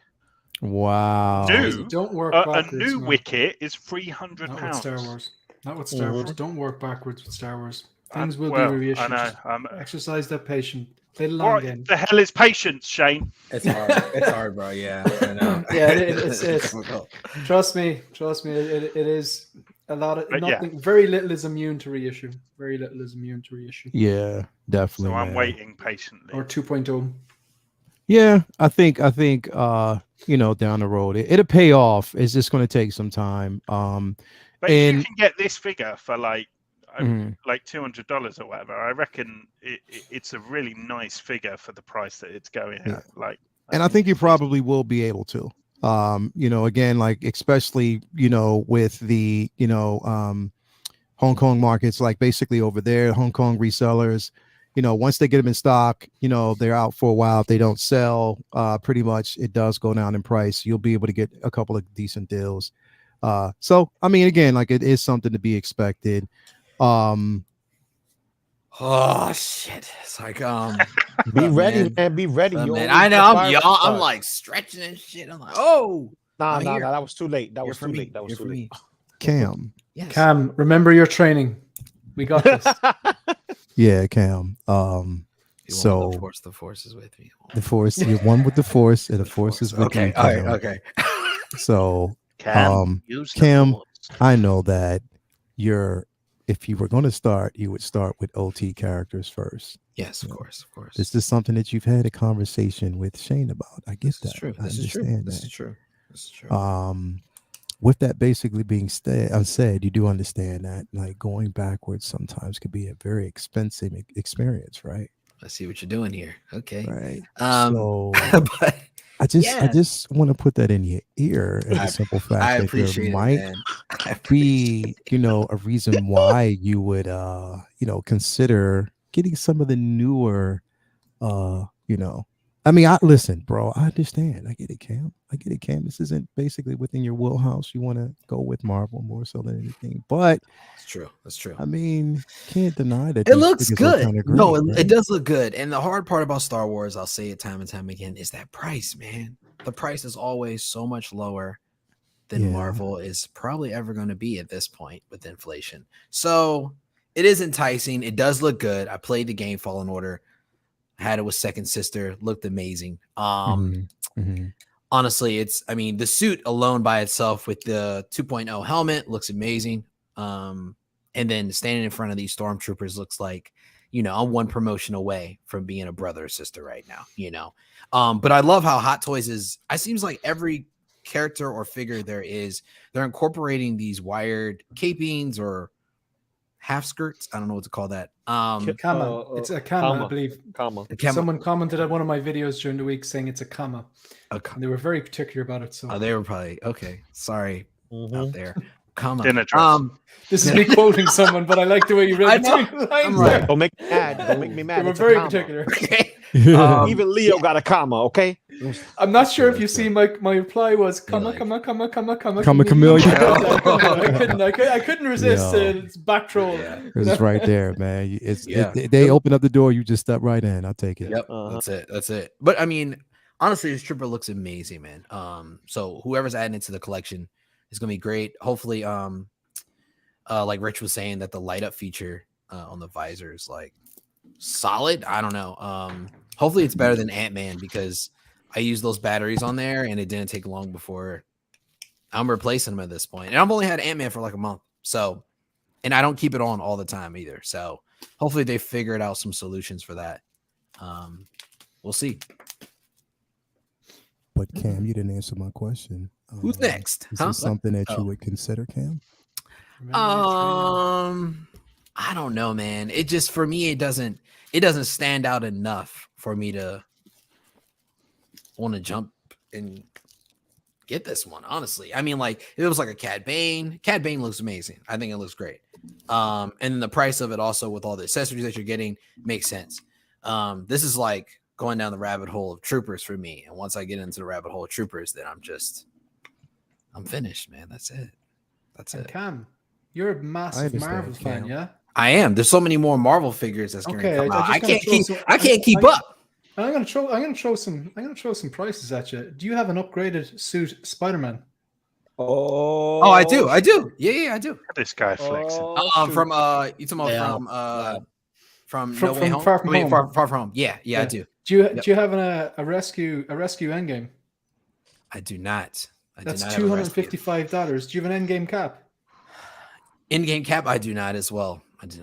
[SPEAKER 1] Wow.
[SPEAKER 4] Don't work backwards,
[SPEAKER 5] a new
[SPEAKER 4] man.
[SPEAKER 5] Wicket is £300.
[SPEAKER 4] Not with Star Wars. Not with Star Wars. Don't work backwards with Star Wars. Things will be reissued.
[SPEAKER 5] I know.
[SPEAKER 4] Exercise that patience. Play the long game.
[SPEAKER 5] What the hell is patience, Shane?
[SPEAKER 2] It's hard. It's hard, bro. Yeah, I know.
[SPEAKER 4] Yeah, it's trust me. It is a lot of nothing. Very little is immune to reissue.
[SPEAKER 1] Yeah, definitely.
[SPEAKER 5] So I'm waiting patiently.
[SPEAKER 4] Or 2.0.
[SPEAKER 1] Yeah, I think you know, down the road it'll pay off. It's just going to take some time.
[SPEAKER 5] But if you can get this figure for like $200 or whatever, I reckon it's a really nice figure for the price that it's going at. Like,
[SPEAKER 1] and I think you probably will be able to. You know, again, like especially, you know, with the, you know, Hong Kong markets, like basically over there, Hong Kong resellers, you know, once they get them in stock, you know, they're out for a while. If they don't sell, pretty much it does go down in price. You'll be able to get a couple of decent deals. So I mean, again, like it is something to be expected.
[SPEAKER 2] Oh shit! It's like
[SPEAKER 3] be ready, man. Be ready.
[SPEAKER 2] Man, I know. I'm like stretching and shit. I'm like, oh,
[SPEAKER 3] nah. That was too late. That was too late.
[SPEAKER 1] Cam.
[SPEAKER 2] Yes.
[SPEAKER 4] Cam, remember your training. We got this.
[SPEAKER 1] Yeah, Cam.
[SPEAKER 2] So the force is with me.
[SPEAKER 1] The force, you're one with the force, and the force is with you.
[SPEAKER 2] All right. Okay.
[SPEAKER 1] So, Cam, I know that if you were going to start, you would start with OT characters first.
[SPEAKER 2] Yes, of course.
[SPEAKER 1] This is something that you've had a conversation with Shane about. I get that.
[SPEAKER 2] True.
[SPEAKER 1] This
[SPEAKER 2] is true. That's true.
[SPEAKER 1] With that basically being said, you do understand that like going backwards sometimes could be a very expensive experience, right?
[SPEAKER 2] I see what you're doing here. Okay.
[SPEAKER 1] Right. So
[SPEAKER 2] But
[SPEAKER 1] I just want to put that in your ear as a simple fact
[SPEAKER 2] I
[SPEAKER 1] that there
[SPEAKER 2] appreciate it,
[SPEAKER 1] might
[SPEAKER 2] man.
[SPEAKER 1] be, a reason why you would consider getting some of the newer I mean, listen, bro, I understand. I get it, Cam. This isn't basically within your wheelhouse. You want to go with Marvel more so than anything. But
[SPEAKER 2] That's true.
[SPEAKER 1] I mean, can't deny that
[SPEAKER 2] It looks good.
[SPEAKER 1] Kind of great,
[SPEAKER 2] No,
[SPEAKER 1] right?
[SPEAKER 2] it does look good. And the hard part about Star Wars, I'll say it time and time again, is that price, man. The price is always so much lower than Marvel is probably ever going to be at this point with inflation. So it is enticing. It does look good. I played the game Fallen Order. Had it with Second Sister, looked amazing. Honestly, the suit alone by itself with the 2.0 helmet looks amazing. And then standing in front of these stormtroopers looks like, I'm one promotion away from being a brother or sister right now, but I love how Hot Toys it seems like every character or figure they're incorporating these wired capings or half skirts. I don't know what to call that.
[SPEAKER 4] Comma. It's a comma, I believe.
[SPEAKER 3] Comma.
[SPEAKER 4] Someone commented on one of my videos during the week saying it's a comma. And they were very particular about it. So
[SPEAKER 2] they were probably okay. Sorry out there. Comma.
[SPEAKER 5] Dinner dress.
[SPEAKER 4] This is me quoting someone, but I like the way you read
[SPEAKER 2] the
[SPEAKER 4] lines.
[SPEAKER 2] Right.
[SPEAKER 3] Don't make me mad. Don't make me mad.
[SPEAKER 4] They were very particular.
[SPEAKER 2] Okay.
[SPEAKER 3] Even Leo got a comma. Okay.
[SPEAKER 4] I'm not sure if you see my reply was comma, comma,
[SPEAKER 1] chameleon.
[SPEAKER 4] I couldn't resist its back troll.
[SPEAKER 1] It's right there, man. They open up the door, you just step right in. I'll take it.
[SPEAKER 2] Yep. That's it. But I mean, honestly, this trooper looks amazing, man. So whoever's adding it to the collection is gonna be great. Hopefully, like Rich was saying, that the light up feature on the visor is like solid. I don't know. Hopefully it's better than Ant-Man, because I used those batteries on there and it didn't take long before I'm replacing them at this point. And I've only had Ant-Man for like a month. So, and I don't keep it on all the time either. So hopefully they figured out some solutions for that. We'll see.
[SPEAKER 1] But Cam, you didn't answer my question.
[SPEAKER 2] Who's next?
[SPEAKER 1] Is this something that you would consider, Cam?
[SPEAKER 2] I don't know, man. It just, for me, it doesn't stand out enough for me to want to jump and get this one, honestly. I mean, like, if it was like a Cad Bane looks amazing. I think it looks great. And then the price of it also with all the accessories that you're getting makes sense. This is like going down the rabbit hole of troopers for me. And once I get into the rabbit hole of troopers, then I'm finished, man. That's it.
[SPEAKER 4] Cam, you're a massive Marvel fan, yeah?
[SPEAKER 2] I am. There's so many more Marvel figures that's going to come out. I can't keep up.
[SPEAKER 4] I'm gonna throw some prices at you. Do you have an upgraded suit Spider-Man?
[SPEAKER 3] Oh,
[SPEAKER 2] I do. Yeah, I do.
[SPEAKER 5] This guy flexing.
[SPEAKER 2] You talking about from No Way Home?
[SPEAKER 4] Far From Home.
[SPEAKER 2] Far From Home. Yeah, I do.
[SPEAKER 4] Do you have a rescue Endgame?
[SPEAKER 2] I do not.
[SPEAKER 4] That's $255. Do you have an Endgame cap?
[SPEAKER 2] Endgame cap, I do not as well.
[SPEAKER 4] Do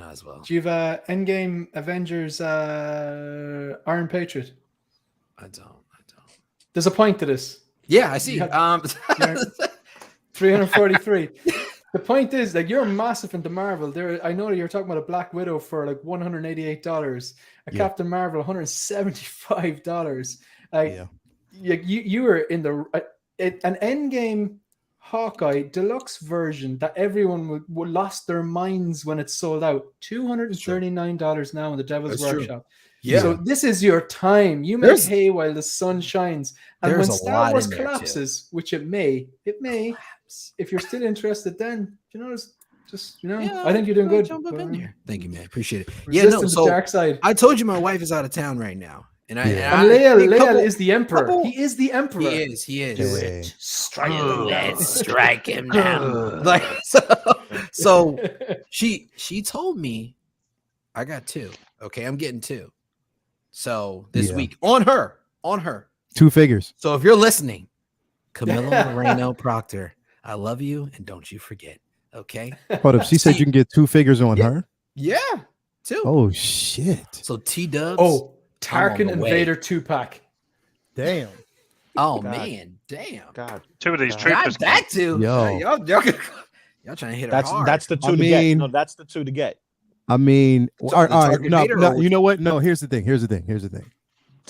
[SPEAKER 4] you have a Endgame Avengers Iron Patriot?
[SPEAKER 2] I don't.
[SPEAKER 4] There's a point to this.
[SPEAKER 2] Yeah, I see.
[SPEAKER 4] 343. The point is, like, you're massive into Marvel. I know you're talking about a Black Widow for like $188, Captain Marvel $175. You were in an Endgame Hawkeye deluxe version that everyone would lost their minds when it sold out. $239 now in the Devil's Workshop.
[SPEAKER 2] Yeah.
[SPEAKER 4] So this is your time. You make hay while the sun shines. And when Star Wars collapses, which it may, if you're still interested, then I think you're doing good.
[SPEAKER 2] Jump up in here. Thank you, man. Appreciate it.
[SPEAKER 4] The dark side.
[SPEAKER 2] I told you my wife is out of town right now. And
[SPEAKER 4] Leia is the emperor. He is the emperor.
[SPEAKER 2] He is.
[SPEAKER 4] Strike him.
[SPEAKER 2] Let's strike him down. So she told me I got 2. Okay, I'm getting 2. So this week on her
[SPEAKER 1] 2 figures.
[SPEAKER 2] So if you're listening, Camilla Moreno Proctor, I love you, and don't you forget. Okay.
[SPEAKER 1] Hold up. She said you can get 2 figures on her.
[SPEAKER 2] Yeah, 2.
[SPEAKER 1] Oh shit.
[SPEAKER 2] So T-Dubs.
[SPEAKER 4] Oh, Tarkin and Vader 2-pack.
[SPEAKER 1] Damn.
[SPEAKER 2] Oh
[SPEAKER 3] God.
[SPEAKER 2] man, damn.
[SPEAKER 3] God.
[SPEAKER 5] Two of these
[SPEAKER 3] God.
[SPEAKER 5] troopers.
[SPEAKER 2] Got that too.
[SPEAKER 1] Yo.
[SPEAKER 2] Y'all trying to hit her hard.
[SPEAKER 3] That's the two
[SPEAKER 1] I
[SPEAKER 3] to get.
[SPEAKER 1] mean-
[SPEAKER 3] No, that's the two to get.
[SPEAKER 1] I mean,
[SPEAKER 2] So
[SPEAKER 1] all
[SPEAKER 2] the
[SPEAKER 1] right,
[SPEAKER 2] Tarkin
[SPEAKER 1] no,
[SPEAKER 2] Vader
[SPEAKER 1] no,
[SPEAKER 2] or
[SPEAKER 1] you know what? No, here's the thing.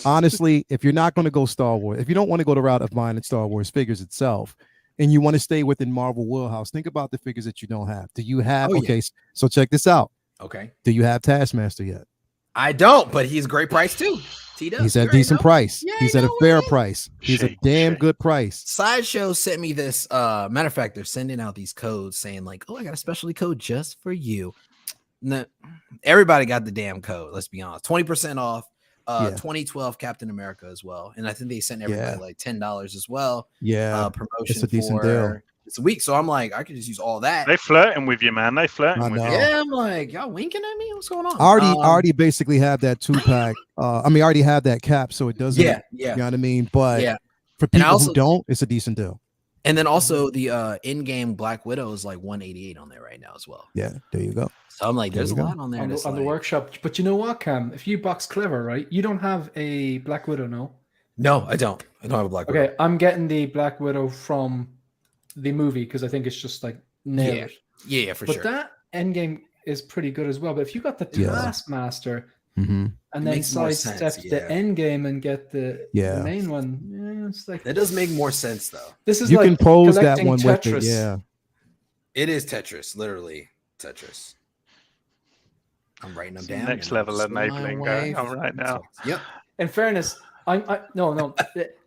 [SPEAKER 1] Honestly, if you're not going to go Star Wars, if you don't want to go the route of buying the Star Wars figures itself, and you want to stay within Marvel wheelhouse, think about the figures that you don't have. Do you have?
[SPEAKER 2] Oh, yeah.
[SPEAKER 1] Okay, so check this out.
[SPEAKER 2] Okay.
[SPEAKER 1] Do you have Taskmaster yet?
[SPEAKER 2] I don't, but he's a great price too. T-Dub,
[SPEAKER 1] He's
[SPEAKER 2] you
[SPEAKER 1] at a
[SPEAKER 2] already
[SPEAKER 1] decent
[SPEAKER 2] know.
[SPEAKER 1] price.
[SPEAKER 2] Yeah,
[SPEAKER 1] He's
[SPEAKER 2] you
[SPEAKER 1] at a
[SPEAKER 2] know
[SPEAKER 1] fair
[SPEAKER 2] what?
[SPEAKER 1] price. He's a
[SPEAKER 5] Shake,
[SPEAKER 1] damn
[SPEAKER 5] shake.
[SPEAKER 1] good price.
[SPEAKER 2] Sideshow sent me this. Matter of fact, they're sending out these codes saying like, "Oh, I got a specialty code just for you." No, everybody got the damn code. Let's be honest. 20% off.
[SPEAKER 1] Yeah.
[SPEAKER 2] 2012 Captain America as well, and I think they sent everybody
[SPEAKER 1] Yeah.
[SPEAKER 2] like $10 as well.
[SPEAKER 1] Yeah,
[SPEAKER 2] Promotion.
[SPEAKER 1] it's a decent
[SPEAKER 2] for
[SPEAKER 1] deal.
[SPEAKER 2] It's a week, so I'm like, I could just use all that.
[SPEAKER 5] They flirting with you, man. They
[SPEAKER 1] I
[SPEAKER 5] flirting with
[SPEAKER 1] know.
[SPEAKER 5] you.
[SPEAKER 2] Yeah, I'm like, y'all winking at me? What's going on?
[SPEAKER 1] I already basically have that 2-pack. I mean, I already have that cap, so it doesn't.
[SPEAKER 2] Yeah.
[SPEAKER 1] You know what I mean? But
[SPEAKER 2] Yeah.
[SPEAKER 1] for
[SPEAKER 2] And I
[SPEAKER 1] people
[SPEAKER 2] also-
[SPEAKER 1] who don't, it's a decent deal.
[SPEAKER 2] And then also the in-game Black Widow is like 188 on there right now as well.
[SPEAKER 1] Yeah, there you go.
[SPEAKER 2] So I'm like,
[SPEAKER 1] There
[SPEAKER 2] there's a
[SPEAKER 1] you go.
[SPEAKER 2] lot on there.
[SPEAKER 4] on
[SPEAKER 2] that's
[SPEAKER 4] the
[SPEAKER 2] like-
[SPEAKER 4] workshop. But you know what, Cam? If you box clever, right? You don't have a Black Widow, no?
[SPEAKER 2] No, I don't. I don't have a Black Widow.
[SPEAKER 4] Okay, I'm getting the Black Widow from the movie because I think it's just like nailed it.
[SPEAKER 2] Yeah, for
[SPEAKER 4] But
[SPEAKER 2] sure.
[SPEAKER 4] that Endgame is pretty good as well. But if you got the
[SPEAKER 1] Yeah.
[SPEAKER 4] Taskmaster
[SPEAKER 1] Mm-hmm.
[SPEAKER 4] and
[SPEAKER 2] It
[SPEAKER 4] then
[SPEAKER 2] makes more
[SPEAKER 4] sidestep
[SPEAKER 2] sense,
[SPEAKER 4] the
[SPEAKER 2] yeah.
[SPEAKER 4] Endgame and get the
[SPEAKER 1] Yeah.
[SPEAKER 4] main one, yeah, it's like
[SPEAKER 2] That does make more sense though.
[SPEAKER 4] this is
[SPEAKER 1] You
[SPEAKER 4] like
[SPEAKER 1] can pose that
[SPEAKER 4] collecting
[SPEAKER 1] one
[SPEAKER 4] Tetris.
[SPEAKER 1] with it. Yeah.
[SPEAKER 2] It is Tetris, literally Tetris. I'm writing them down.
[SPEAKER 5] Next
[SPEAKER 2] and I'm
[SPEAKER 5] level
[SPEAKER 2] just on my
[SPEAKER 5] enabling
[SPEAKER 2] way.
[SPEAKER 5] going on right now.
[SPEAKER 2] Yep.
[SPEAKER 4] In fairness, no.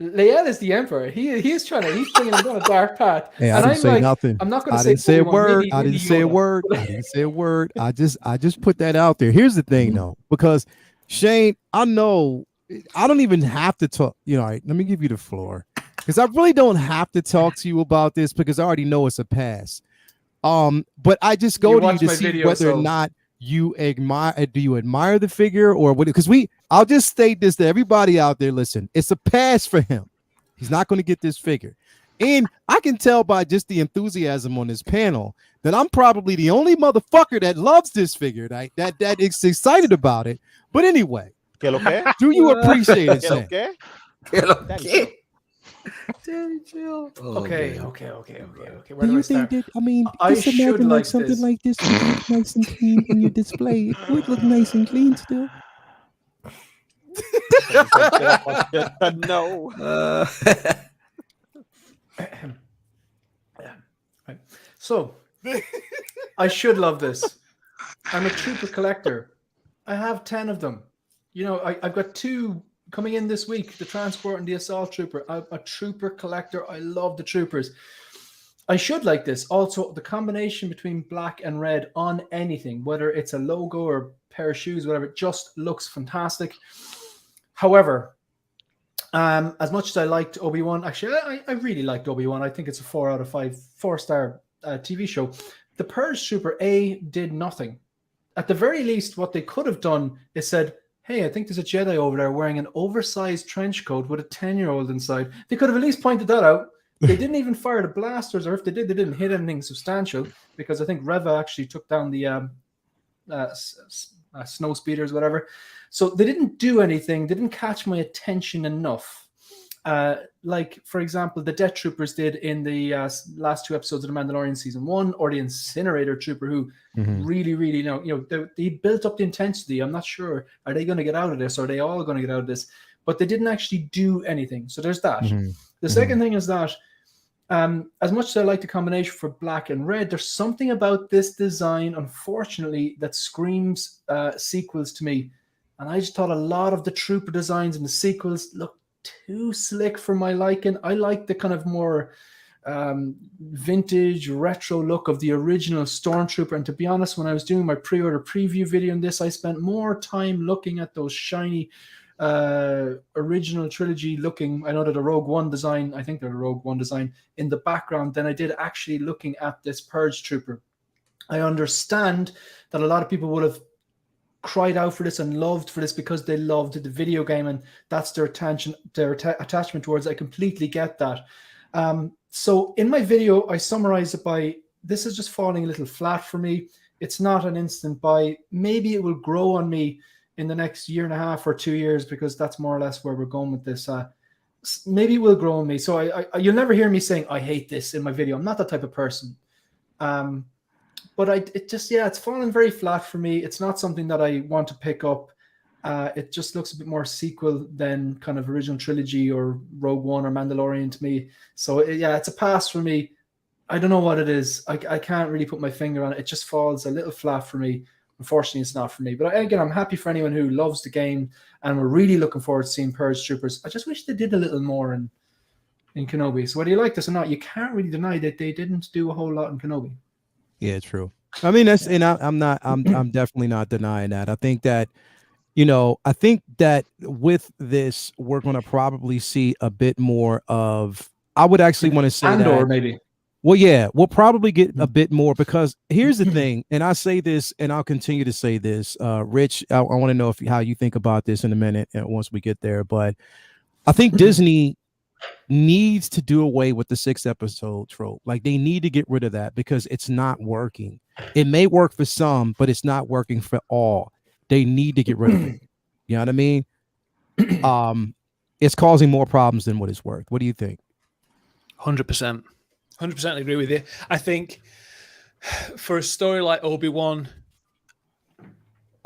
[SPEAKER 4] Leal is the emperor. He's bringing him down a dark path.
[SPEAKER 1] Hey, I
[SPEAKER 4] And
[SPEAKER 1] didn't
[SPEAKER 4] I'm
[SPEAKER 1] say
[SPEAKER 4] like,
[SPEAKER 1] nothing.
[SPEAKER 4] I'm not going
[SPEAKER 1] I
[SPEAKER 4] to say
[SPEAKER 1] didn't say a
[SPEAKER 4] Obi-Wan,
[SPEAKER 1] word.
[SPEAKER 4] maybe
[SPEAKER 1] I didn't say a
[SPEAKER 4] Yoda.
[SPEAKER 1] word. I didn't say a word. I just put that out there. Here's the thing, though, because Shane, I know I don't even have to talk. You know, all right, let me give you the floor because I really don't have to talk to you about this because I already know it's a pass. But I just go
[SPEAKER 4] You
[SPEAKER 1] to you
[SPEAKER 4] watched
[SPEAKER 1] to
[SPEAKER 4] my
[SPEAKER 1] see
[SPEAKER 4] video,
[SPEAKER 1] whether or
[SPEAKER 4] so-
[SPEAKER 1] not you admire. Do you admire the figure or what? Because I'll just state this to everybody out there. Listen, it's a pass for him. He's not going to get this figure. And I can tell by just the enthusiasm on this panel that I'm probably the only motherfucker that loves this figure, that is excited about it. But anyway,
[SPEAKER 3] ¿Qué lo que?
[SPEAKER 1] do you appreciate it,
[SPEAKER 3] ¿Qué lo
[SPEAKER 1] Sam?
[SPEAKER 3] que?
[SPEAKER 2] Okay. Daddy, chill. Oh,
[SPEAKER 4] Okay.
[SPEAKER 2] man.
[SPEAKER 4] Where do I start?
[SPEAKER 1] that? I mean,
[SPEAKER 4] I just should imagine, like, like, something this.
[SPEAKER 1] like this would look nice and clean in your display. It would look nice and clean still.
[SPEAKER 3] No.
[SPEAKER 4] So, I should love this. I'm a trooper collector. I have 10 of them. You know, I've got 2 coming in this week, the transport and the assault trooper. I'm a trooper collector. I love the troopers. I should like this. Also, the combination between black and red on anything, whether it's a logo or a pair of shoes, whatever, it just looks fantastic. However, as much as I liked Obi-Wan, actually, I really liked Obi-Wan. I think it's a 4 out of 5, 4-star TV show. The Purge Trooper did nothing. At the very least, what they could have done is said, hey, I think there's a Jedi over there wearing an oversized trench coat with a 10-year-old inside. They could have at least pointed that out. They didn't even fire the blasters, or if they did, they didn't hit anything substantial, because I think Reva actually took down the snow speeders, whatever. So they didn't do anything. They didn't catch my attention enough. Like, for example, the Death Troopers did in the last 2 episodes of The Mandalorian Season 1, or the Incinerator Trooper, who really, really, they built up the intensity. I'm not sure, are they going to get out of this? Or are they all going to get out of this? But they didn't actually do anything. So there's that. The second thing is that as much as I like the combination for black and red, there's something about this design, unfortunately, that screams sequels to me. And I just thought a lot of the trooper designs in the sequels look too slick for my liking. I like the kind of more vintage retro look of the original Stormtrooper. And to be honest, when I was doing my pre-order preview video on this, I spent more time looking at those shiny original trilogy looking, I know they're the Rogue One design, I think they're the Rogue One design in the background, than I did actually looking at this Purge Trooper. I understand that a lot of people would have cried out for this and loved for this because they loved the video game, and that's their attention, their attachment towards it. I completely get that. So in my video, I summarize it by, this is just falling a little flat for me. It's not an instant buy. Maybe it will grow on me in the next 1.5 or 2 years, because that's more or less where we're going with this. maybe it will grow on me. So I you'll never hear me saying I hate this in my video. I'm not that type of person. But it's fallen very flat for me. It's not something that I want to pick up. It just looks a bit more sequel than kind of original trilogy or Rogue One or Mandalorian to me. So it's a pass for me. I don't know what it is. I can't really put my finger on it. It just falls a little flat for me. Unfortunately, it's not for me. But again, I'm happy for anyone who loves the game, and we're really looking forward to seeing Purge Troopers. I just wish they did a little more in Kenobi. So whether you like this or not, you can't really deny that they didn't do a whole lot in Kenobi.
[SPEAKER 1] Yeah, true. I mean, I'm definitely not denying that. I think that, I think that with this, we're going to probably see a bit more of, I would actually want to say
[SPEAKER 4] Andor,
[SPEAKER 1] that.
[SPEAKER 4] maybe.
[SPEAKER 1] Well, yeah, we'll probably get a bit more, because here's the thing, and I say this, and I'll continue to say this. Rich, I want to know how you think about this in a minute, once we get there. But I think Disney needs to do away with the 6-episode trope. Like, they need to get rid of that, because it's not working. It may work for some, but it's not working for all. They need to get rid of it. You know what I mean? It's causing more problems than what it's worth. What do you think?
[SPEAKER 6] 100%. 100% agree with you. I think for a story like Obi-Wan,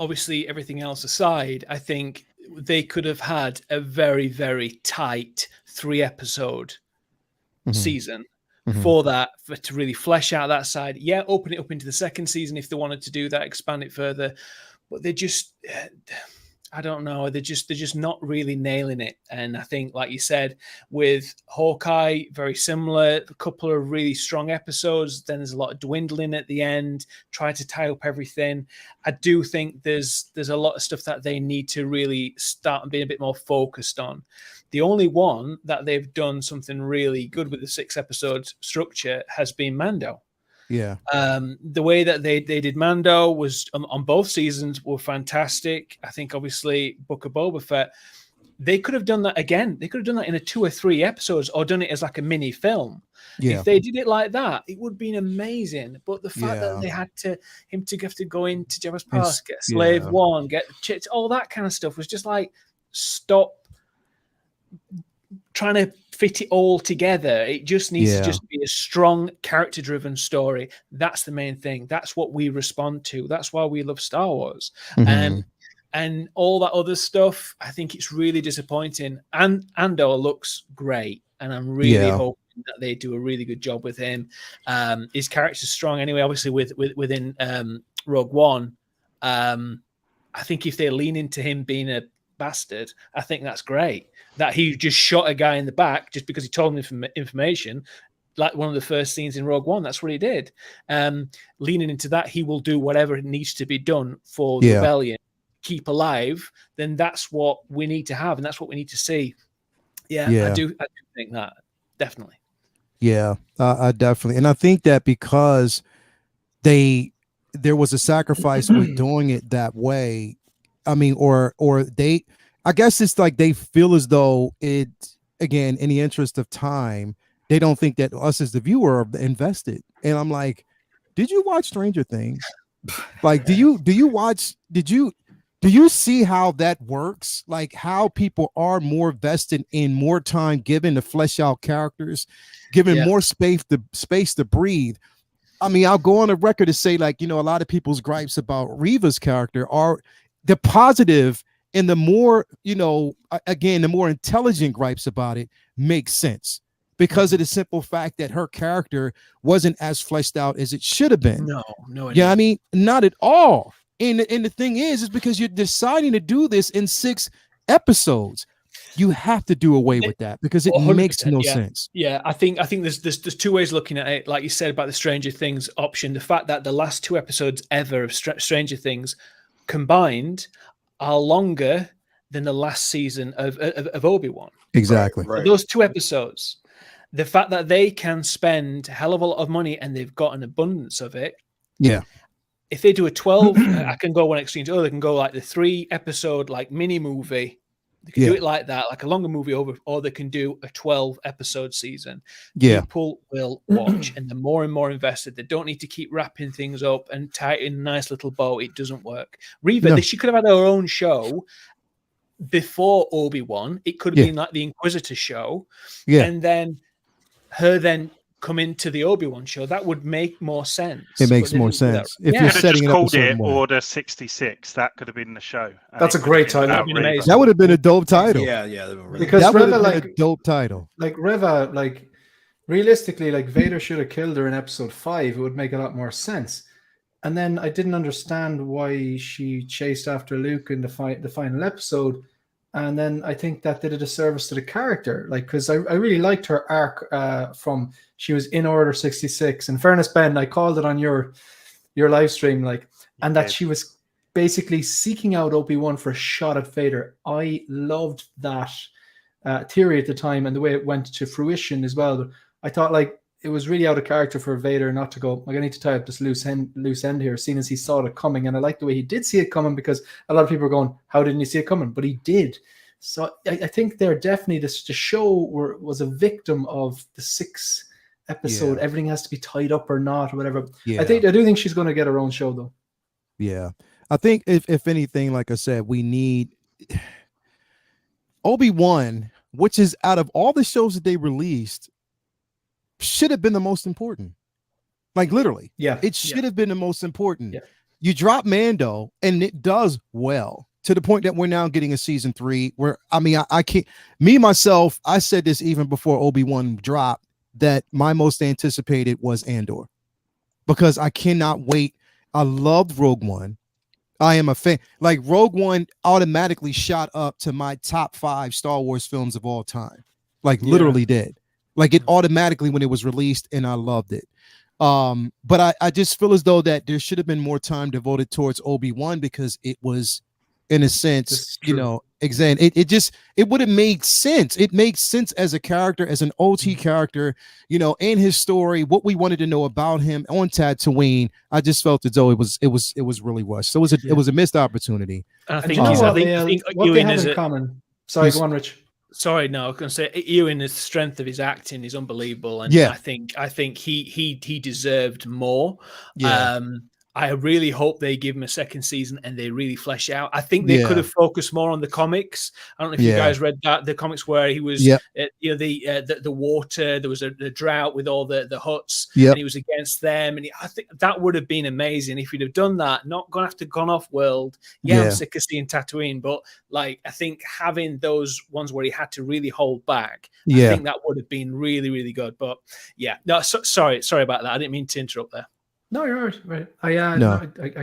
[SPEAKER 6] obviously everything else aside, I think they could have had a very, very tight 3-episode season for to really flesh out that side. Yeah, open it up into the second season if they wanted to do that, expand it further. But they just, I don't know, they're just not really nailing it. And I think, like you said, with Hawkeye, very similar, a couple of really strong episodes, then there's a lot of dwindling at the end, try to tie up everything. I do think there's a lot of stuff that they need to really start and be a bit more focused on. The only one that they've done something really good with the 6-episode structure has been Mando.
[SPEAKER 1] Yeah.
[SPEAKER 6] The way that they did Mando was on both seasons were fantastic. I think obviously Book of Boba Fett, they could have done that again. They could have done that in a 2 or 3 episodes, or done it as like a mini film. Yeah. If they did it like that, it would have been amazing. But the fact that they had him to have to go into Jabba's Pass, get Slave One, get chits, all that kind of stuff was just like, stop trying to fit it all together. It just needs to just be a strong character-driven story. That's the main thing. That's what we respond to. That's why we love Star Wars. And all that other stuff, I think it's really disappointing. And Andor looks great, and I'm really hoping that they do a really good job with him. His character's strong anyway, obviously within Rogue One. I think if they lean into him being a bastard, I think that's great. That he just shot a guy in the back just because he told him information, like one of the first scenes in Rogue One. That's what he did. Leaning into that, he will do whatever needs to be done for the rebellion, keep alive. Then that's what we need to have, and that's what we need to see. I do think that, definitely. Yeah,
[SPEAKER 1] I definitely, and I think that because there was a sacrifice with doing it that way. I mean, or they, I guess it's like they feel as though it, again, in the interest of time, they don't think that us as the viewer are invested. And I'm like, did you watch Stranger Things? Like, do you see how that works? Like, how people are more vested in more time given to flesh out characters, given more space to breathe. I mean, I'll go on a record to say, like, a lot of people's gripes about Reva's character are the positive, and the more, again, the more intelligent gripes about it make sense, because of the simple fact that her character wasn't as fleshed out as it should have been.
[SPEAKER 6] No.
[SPEAKER 1] Yeah, I mean, not at all. And the thing is because you're deciding to do this in 6 episodes. You have to do away with that, because it makes no sense.
[SPEAKER 6] Yeah, I think there's 2 ways looking at it. Like you said about the Stranger Things option, the fact that the last 2 episodes ever of Stranger Things combined are longer than the last season of Obi-Wan.
[SPEAKER 1] Exactly.
[SPEAKER 6] Right. Those 2 episodes, the fact that they can spend a hell of a lot of money and they've got an abundance of it.
[SPEAKER 1] Yeah.
[SPEAKER 6] If they do a 12, I can go one extreme. They can go like the 3-episode like mini movie. They can do it like that, like a longer movie over, or they can do a 12-episode season.
[SPEAKER 1] Yeah.
[SPEAKER 6] People will watch, and they're more and more invested. They don't need to keep wrapping things up and tie it in a nice little bow. It doesn't work. Reva, she could have had her own show before Obi-Wan. It could have been like the Inquisitor show, and then her then come into the Obi-Wan show. That would make more sense.
[SPEAKER 1] It makes more sense if you're setting it up a certain way.
[SPEAKER 5] Order 66. That could have been the show.
[SPEAKER 4] That's a great title.
[SPEAKER 1] That would have been a dope title.
[SPEAKER 2] Yeah.
[SPEAKER 4] Because
[SPEAKER 1] that would
[SPEAKER 4] Reva,
[SPEAKER 1] have been a dope title.
[SPEAKER 4] Like Reva, like realistically, like Vader should have killed her in episode 5. It would make a lot more sense. And then I didn't understand why she chased after Luke in the final episode. And then I think that did a disservice to the character, like, because I really liked her arc from she was in Order 66. In fairness, Ben, I called it on your live stream, like, and that she was basically seeking out Obi-Wan for a shot at Vader. I loved that theory at the time and the way it went to fruition as well. But I thought, like, it was really out of character for Vader not to go, like, I need to tie up this loose end here, seeing as he saw it coming. And I like the way he did see it coming, because a lot of people are going, how didn't you see it coming? But he did. So I think they're definitely, the show was a victim of the 6 episode. Everything has to be tied up or not, or whatever. I do think she's going to get her own show, though.
[SPEAKER 1] Yeah. I think if anything, like I said, we need Obi-Wan, which is out of all the shows that they released, should have been the most important. Like, literally.
[SPEAKER 4] Yeah.
[SPEAKER 1] It should have been the most important.
[SPEAKER 4] Yeah.
[SPEAKER 1] You drop Mando and it does well, to the point that we're now getting a season 3 where, I mean, I can't, myself, I said this even before Obi-Wan dropped, that my most anticipated was Andor, because I cannot wait. I loved Rogue One. I am a fan. Like, Rogue One automatically shot up to my top 5 Star Wars films of all time. Like, literally did. Like, it automatically when it was released, and I loved it. But I just feel as though that there should have been more time devoted towards Obi-Wan, because it was, in a sense, you know, it would have made sense. It makes sense as a character, as an OT character, you know, and his story, what we wanted to know about him on Tatooine. I just felt as though it was really rushed. So it was a missed opportunity.
[SPEAKER 6] I think
[SPEAKER 4] what they have in common. Sorry, go on, Rich.
[SPEAKER 6] Sorry, no, I was going to say Ewan, the strength of his acting is unbelievable, and I think he deserved more.
[SPEAKER 1] Yeah.
[SPEAKER 6] I really hope they give him a second season and they really flesh out. I think they could have focused more on the comics. I don't know if you guys read the comics where he was, you know, the water. There was a drought with all the huts, and he was against them. And I think that would have been amazing if you'd have done that. Not gone after Gone Off World. I'm sick of seeing Tatooine, but like, I think having those ones where he had to really hold back, I think that would have been really, really good. But no, sorry about that. I didn't mean to interrupt there.
[SPEAKER 4] No, you're right. I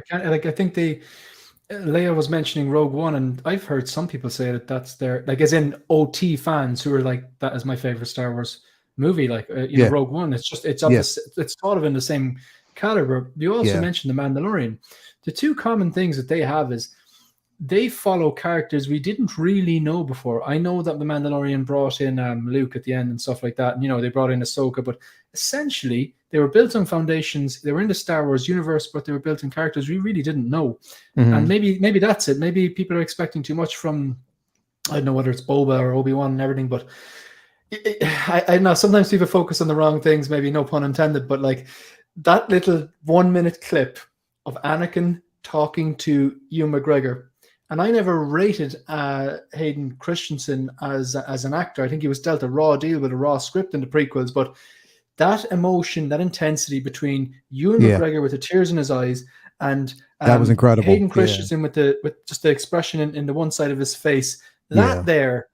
[SPEAKER 4] can't. Like, I think Leia was mentioning Rogue One, and I've heard some people say that that's their, like, as in OT fans who are like, that is my favorite Star Wars movie. Like, you know, Rogue One. It's just it's thought of in the same caliber. You also mentioned The Mandalorian. The two common things that they have is they follow characters we didn't really know before. I know that The Mandalorian brought in Luke at the end and stuff like that. And, you know, they brought in Ahsoka, but essentially they were built on foundations. They were in the Star Wars universe, but they were built on characters we really didn't know. And maybe that's it. Maybe people are expecting too much from, I don't know whether it's Boba or Obi-Wan and everything, but I know sometimes people focus on the wrong things, maybe no pun intended, but like that little 1 minute clip of Anakin talking to Ewan McGregor. And I never rated Hayden Christensen as an actor. I think he was dealt a raw deal with a raw script in the prequels. But that emotion, that intensity between Ewan McGregor with the tears in his eyes and
[SPEAKER 1] that was incredible.
[SPEAKER 4] Hayden Christensen with just the expression in the one side of his face, there,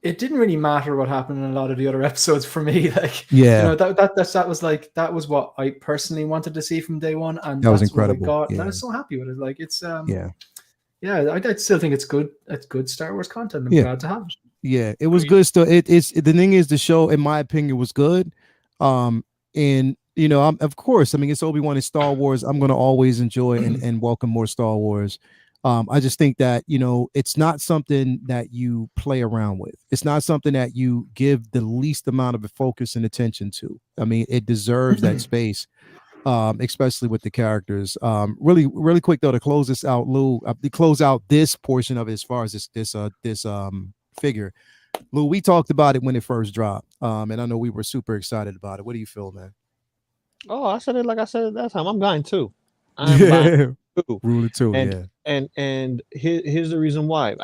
[SPEAKER 4] it didn't really matter what happened in a lot of the other episodes for me. Like, you know, that was what I personally wanted to see from day one, and
[SPEAKER 1] that was
[SPEAKER 4] that's
[SPEAKER 1] incredible.
[SPEAKER 4] What I got, and I was so happy with it. Like, it's I still think it's good. It's good Star Wars content. I'm glad to have it.
[SPEAKER 1] Yeah, it was good still. It's the thing is, the show, in my opinion, was good. And you know, of course, I mean, it's Obi-Wan and Star Wars. I'm going to always enjoy and welcome more Star Wars. I just think that, you know, it's not something that you play around with. It's not something that you give the least amount of focus and attention to. I mean, it deserves that space. Especially with the characters. Really quick though, to close this out, Lou, to close out this portion of it, as far as this figure, Lou, we talked about it when it first dropped, and I know we were super excited about it. What do you feel, man?
[SPEAKER 3] Oh, I said it like I said it that time. I'm buying 2. I'm buying 2.
[SPEAKER 1] Rule it too,
[SPEAKER 3] and and here's the reason why.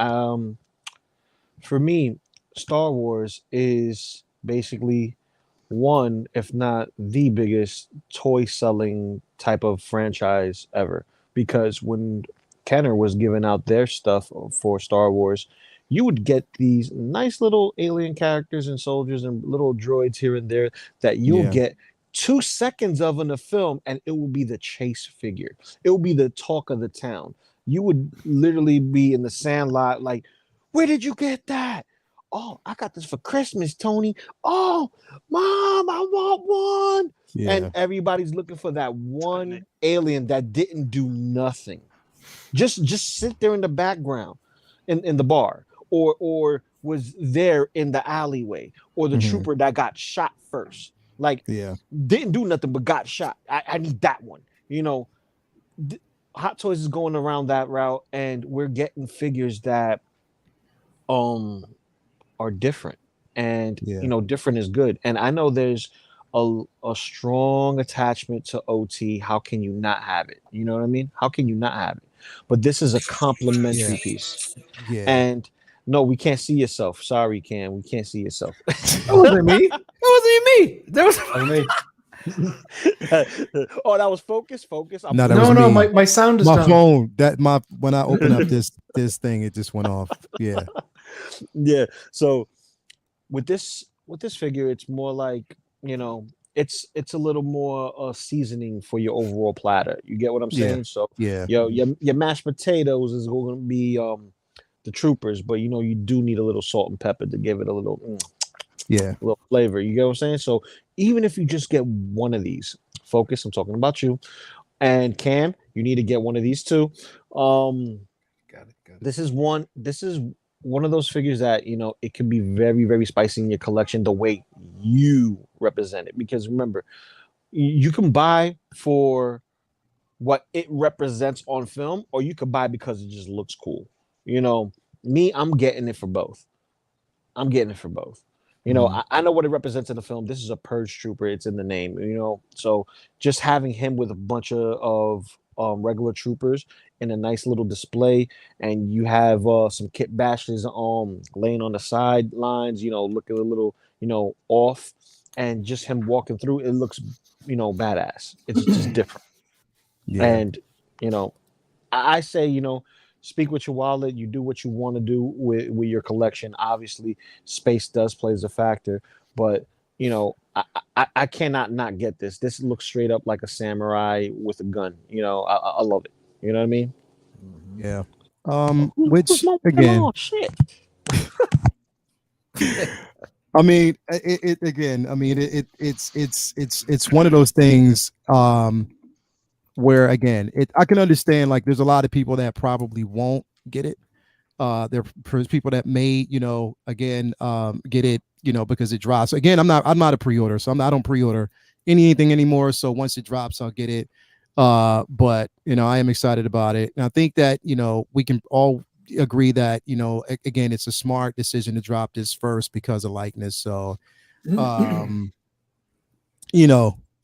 [SPEAKER 3] For me, Star Wars is basically one, if not the biggest toy selling type of franchise ever. Because when Kenner was giving out their stuff for Star Wars, you would get these nice little alien characters and soldiers and little droids here and there that you'll
[SPEAKER 1] Yeah.
[SPEAKER 3] get 2 seconds of in a film, and it will be the chase figure. It will be the talk of the town. You would literally be in the sandlot, like, where did you get that? Oh, I got this for Christmas, Tony. Oh, Mom, I want one.
[SPEAKER 1] Yeah.
[SPEAKER 3] And everybody's looking for that one alien that didn't do nothing. Just sit there in the background in the bar, or was there in the alleyway, or the trooper that got shot first. Like, didn't do nothing but got shot. I need that one. You know, Hot Toys is going around that route, and we're getting figures that are different, and different is good. And I know there's a strong attachment to OT. How can you not have it? You know what I mean? How can you not have it? But this is a complementary piece. And no, we can't see yourself. Sorry, Cam, we can't see yourself.
[SPEAKER 2] That wasn't me. That wasn't even me. That was me.
[SPEAKER 3] Oh, that was focus.
[SPEAKER 4] No, my sound is
[SPEAKER 1] my
[SPEAKER 4] down.
[SPEAKER 1] phone. When I open up this thing, it just went off. Yeah.
[SPEAKER 3] Yeah. So with this figure, it's more like, it's a little more seasoning for your overall platter. You get what I'm saying? So your mashed potatoes is going to be the troopers, but you do need a little salt and pepper to give it a little little flavor. You get what I'm saying? So even if you just get one of these, focus, I'm talking about you, and Cam, you need to get one of these too.
[SPEAKER 2] Got it.
[SPEAKER 3] This is one of those figures that it can be very, very spicy in your collection the way you represent it. Because remember, you can buy for what it represents on film, or you could buy because it just looks cool. Me, I'm getting it for both. I know what it represents in the film. This is a Purge Trooper. It's in the name, So just having him with a bunch of regular troopers in a nice little display, and you have some kit bashes laying on the sidelines, looking a little, off, and just him walking through, it looks, badass. It's just different. And I say, speak with your wallet. You do what you want to do with your collection. Obviously, space plays a factor, but I cannot not get this. This looks straight up like a samurai with a gun. I love it. You know what I mean?
[SPEAKER 1] Yeah. Which again,
[SPEAKER 3] shit.
[SPEAKER 1] I mean, it's one of those things where again, I can understand, like, there's a lot of people that probably won't get it. There's people that may, get it, because it drops. Again, I'm not a pre-order, so I don't pre-order anything anymore. So once it drops, I'll get it. But I am excited about it, and I think that we can all agree that again, it's a smart decision to drop this first because of likeness. So,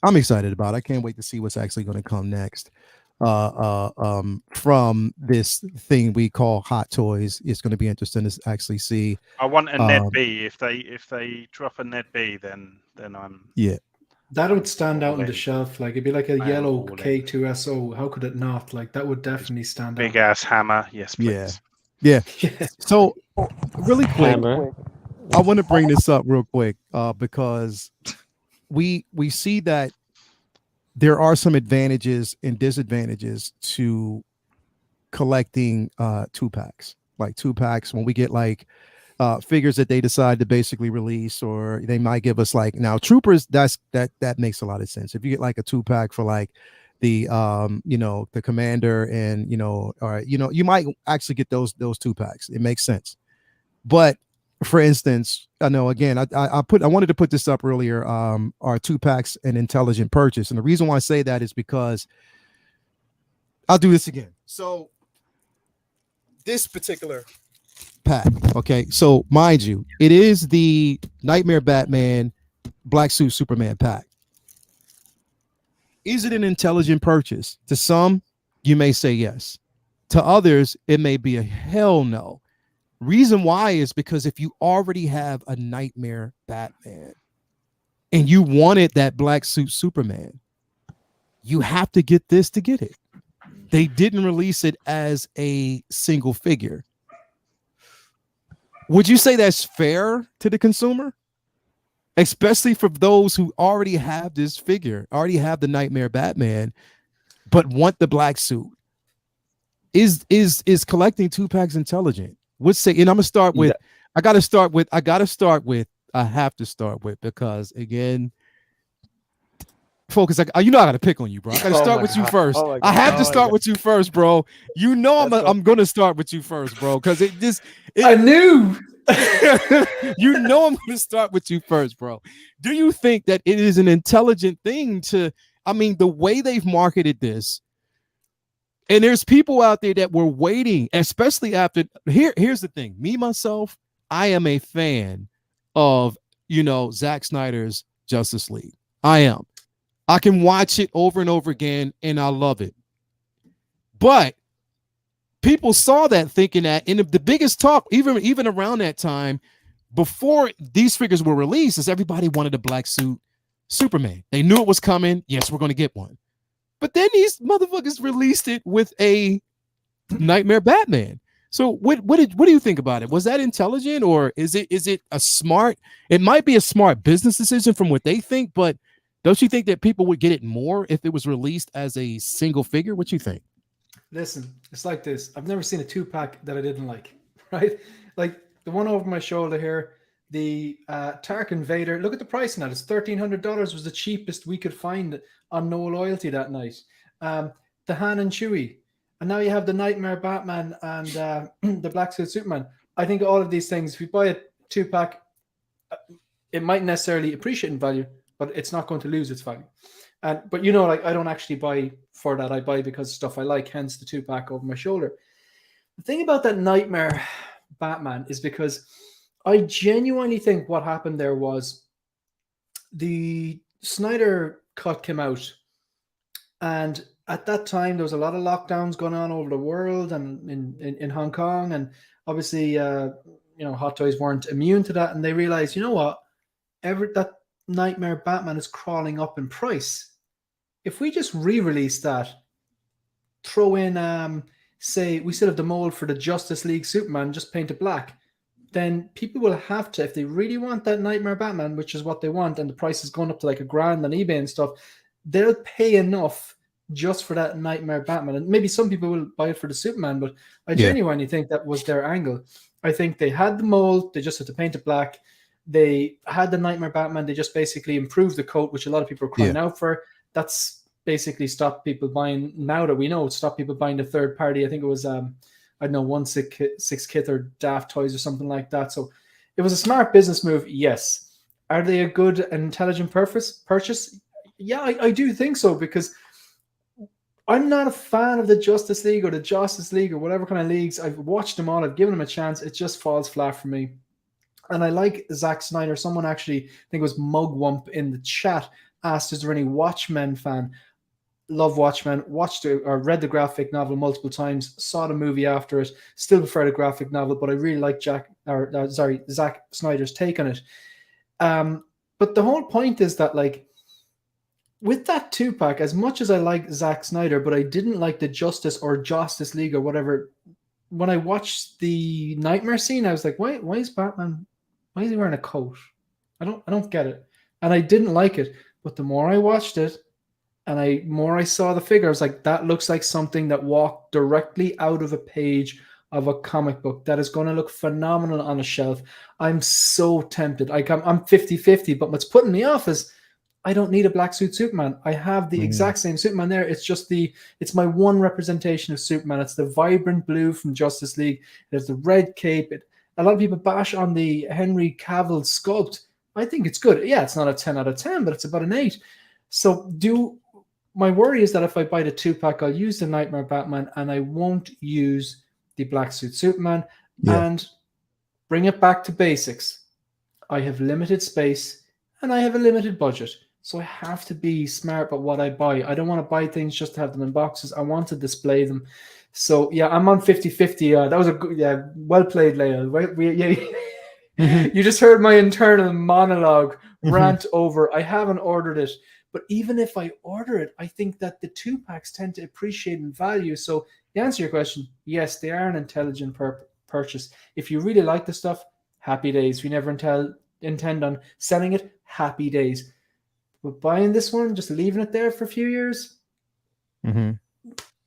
[SPEAKER 1] I'm excited about it. I can't wait to see what's actually going to come next. From this thing we call Hot Toys. It's going to be interesting to actually see.
[SPEAKER 5] I want a Ned B. If they drop a Ned B, then I'm
[SPEAKER 4] that would stand out on the shelf. Like, it'd be like a yellow K2SO. How could it not? Like, that would definitely stand out.
[SPEAKER 5] Big ass hammer. Yes, please.
[SPEAKER 1] Yeah. So really quick, I want to bring this up real quick because we see that there are some advantages and disadvantages to collecting 2-packs. Like 2-packs, when we get like figures that they decide to basically release, or they might give us, like, now troopers, that makes a lot of sense. If you get like a 2-pack for like the the commander, and you might actually get those 2-packs. It makes sense. But for instance, I know, again, I wanted to put this up earlier. Our 2-packs an intelligent purchase, and the reason why I say that is because I'll do this again. So this particular pack, okay, so mind you, it is the Nightmare Batman Black Suit Superman pack. Is it an intelligent purchase? To some, you may say yes. To others, it may be a hell no. Reason why is because if you already have a Nightmare Batman and you wanted that black suit Superman, you have to get this to get it. They didn't release it as a single figure. Would you say that's fair to the consumer? Especially for those who already have this figure, already have the Nightmare Batman, but want the black suit. Is collecting 2-packs intelligent? Would say, and I'm gonna start with, I have to start with, because again, focus. You know I gotta pick on you, bro. I gotta start with you first. I have to start with you first, bro. You know I'm gonna start with you first, bro, because
[SPEAKER 4] I knew.
[SPEAKER 1] You know I'm gonna start with you first, bro. Do you think that it is an intelligent thing to? I mean, the way they've marketed this. And there's people out there that were waiting, especially after here's the thing. Me, myself, I am a fan of, Zack Snyder's Justice League. I am. I can watch it over and over again, and I love it. But people saw that thinking that, and the biggest talk, even around that time, before these figures were released, is everybody wanted a black suit Superman. They knew it was coming. Yes, we're going to get one. But then these motherfuckers released it with a Nightmare Batman. So what do you think about it? Was that intelligent, or is it a smart? It might be a smart business decision from what they think, but don't you think that people would get it more if it was released as a single figure? What you think?
[SPEAKER 4] Listen, it's like this. I've never seen a 2-pack that I didn't like, right? Like the one over my shoulder here, the Tarkin and Vader. Look at the price on that. It's $1,300. Was the cheapest we could find on No Loyalty that night. The Han and Chewie. And now you have the Nightmare Batman and the Black Suit Superman. I think all of these things, if you buy a 2-pack, it might necessarily appreciate in value, but it's not going to lose its value. But I don't actually buy for that. I buy because of stuff I like, hence the 2-pack over my shoulder. The thing about that Nightmare Batman is because I genuinely think what happened there was the Snyder cut came out, and at that time there was a lot of lockdowns going on over the world and in Hong Kong, and obviously Hot Toys weren't immune to that, and they realized, you know what, that Nightmare Batman is crawling up in price. If we just re-release that, throw in say we still have the mold for the Justice League Superman, just paint it black, then people will have to, if they really want that Nightmare Batman, which is what they want, and the price is going up to like $1,000 on eBay and stuff, they'll pay enough just for that Nightmare Batman. And maybe some people will buy it for the Superman, but I genuinely think that was their angle. I think they had the mold, they just had to paint it black. They had the Nightmare Batman, they just basically improved the coat, which a lot of people are crying out for. That's basically stopped people buying, now that we know, stopped people buying the third party. I think it was I don't know, 1/6 kit or Daft Toys or something like that. So it was a smart business move, yes. Are they a good and intelligent purchase? Yeah, I do think so, because I'm not a fan of the Justice League or the Justice League or whatever kind of leagues. I've watched them all. I've given them a chance. It just falls flat for me. And I like Zack Snyder. Someone actually, I think it was Mugwump in the chat, asked, is there any Watchmen fan? Love Watchmen, watched it or read the graphic novel multiple times, saw the movie after it, still prefer the graphic novel, but I really like Zack Snyder's take on it. But the whole point is that, like, with that 2-pack, as much as I like Zack Snyder, but I didn't like the Justice League or whatever, when I watched the nightmare scene, I was like, why is Batman, why is he wearing a coat? I don't get it. And I didn't like it. But the more I watched it, and more I saw the figure, I was like, that looks like something that walked directly out of a page of a comic book that is going to look phenomenal on a shelf. I'm so tempted. I'm 50-50, but what's putting me off is I don't need a black suit Superman. I have the exact same Superman there. It's just it's my one representation of Superman. It's the vibrant blue from Justice League. There's the red cape. A lot of people bash on the Henry Cavill sculpt. I think it's good. Yeah, it's not a 10 out of 10, but it's about an 8. So my worry is that if I buy the 2-pack, I'll use the Nightmare Batman and I won't use the black suit Superman. And bring it back to basics. I have limited space and I have a limited budget. So I have to be smart about what I buy. I don't want to buy things just to have them in boxes. I want to display them. So yeah, I'm on 50-50. That was a good, well played, Leia. You just heard my internal monologue rant over. I haven't ordered it, but even if I order it, I think that the 2-packs tend to appreciate in value. So to answer your question, yes, they are an intelligent purchase. If you really like the stuff, happy days. If you never intend on selling it, happy days. But buying this one, just leaving it there for a few years,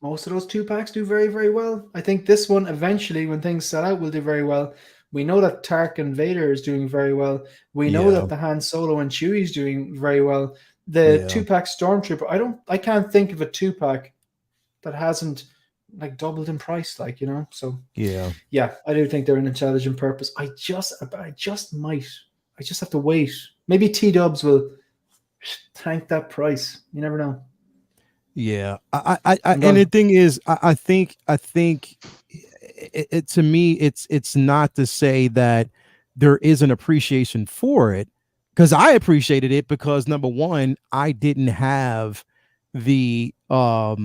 [SPEAKER 4] most of those 2-packs do very, very well. I think this one eventually, when things sell out, will do very well. We know that Tarkin and Vader is doing very well. We know that the Han Solo and Chewie is doing very well. The 2-pack Stormtrooper, I can't think of a 2-pack that hasn't like doubled in price, like, you know. So yeah, I do think they're an intelligent purpose. I just have to wait. Maybe T-Dubs will tank that price. You never know.
[SPEAKER 1] Yeah, and the thing is, I think it to me, it's not to say that there is an appreciation for it, because I appreciated it because number one, I didn't have the I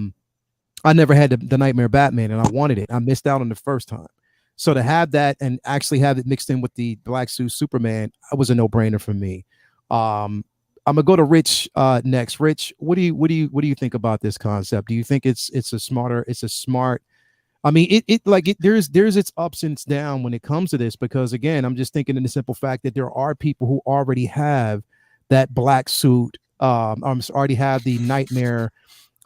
[SPEAKER 1] never had the Nightmare Batman, and I wanted it. I missed out on the first time, so to have that and actually have it mixed in with the black suit Superman, it was a no brainer for me. I'm gonna go to Rich next. Rich, what do you think about this concept? Do you think it's a smart? I mean, there's its ups and downs when it comes to this, because again, I'm just thinking in the simple fact that there are people who already have that black suit, already have the Nightmare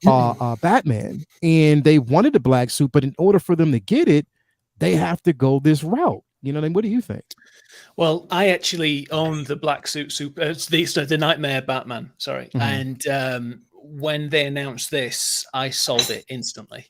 [SPEAKER 1] Batman, and they wanted the black suit, but in order for them to get it, they have to go this route. You know what I mean? What do you think?
[SPEAKER 6] Well, I actually own the black suit the Nightmare Batman. Sorry, and when they announced this, I sold it instantly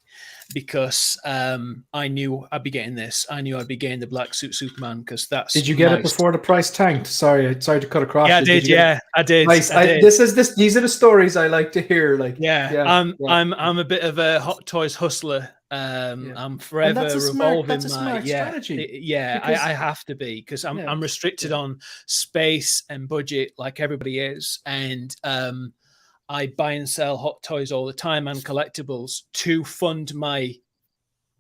[SPEAKER 6] because I knew I'd be getting this. I knew I'd be getting the black suit Superman because that's.
[SPEAKER 4] Did you get it before the price tanked? Sorry to cut across.
[SPEAKER 6] Yeah, I did. Yeah, I did.
[SPEAKER 4] Nice.
[SPEAKER 6] I did.
[SPEAKER 4] These are the stories I like to hear. Like,
[SPEAKER 6] I'm a bit of a Hot Toys hustler. I'm forever revolving
[SPEAKER 4] that's a smart strategy.
[SPEAKER 6] I have to be, because I'm restricted on space and budget like everybody is, and I buy and sell Hot Toys all the time and collectibles to fund my.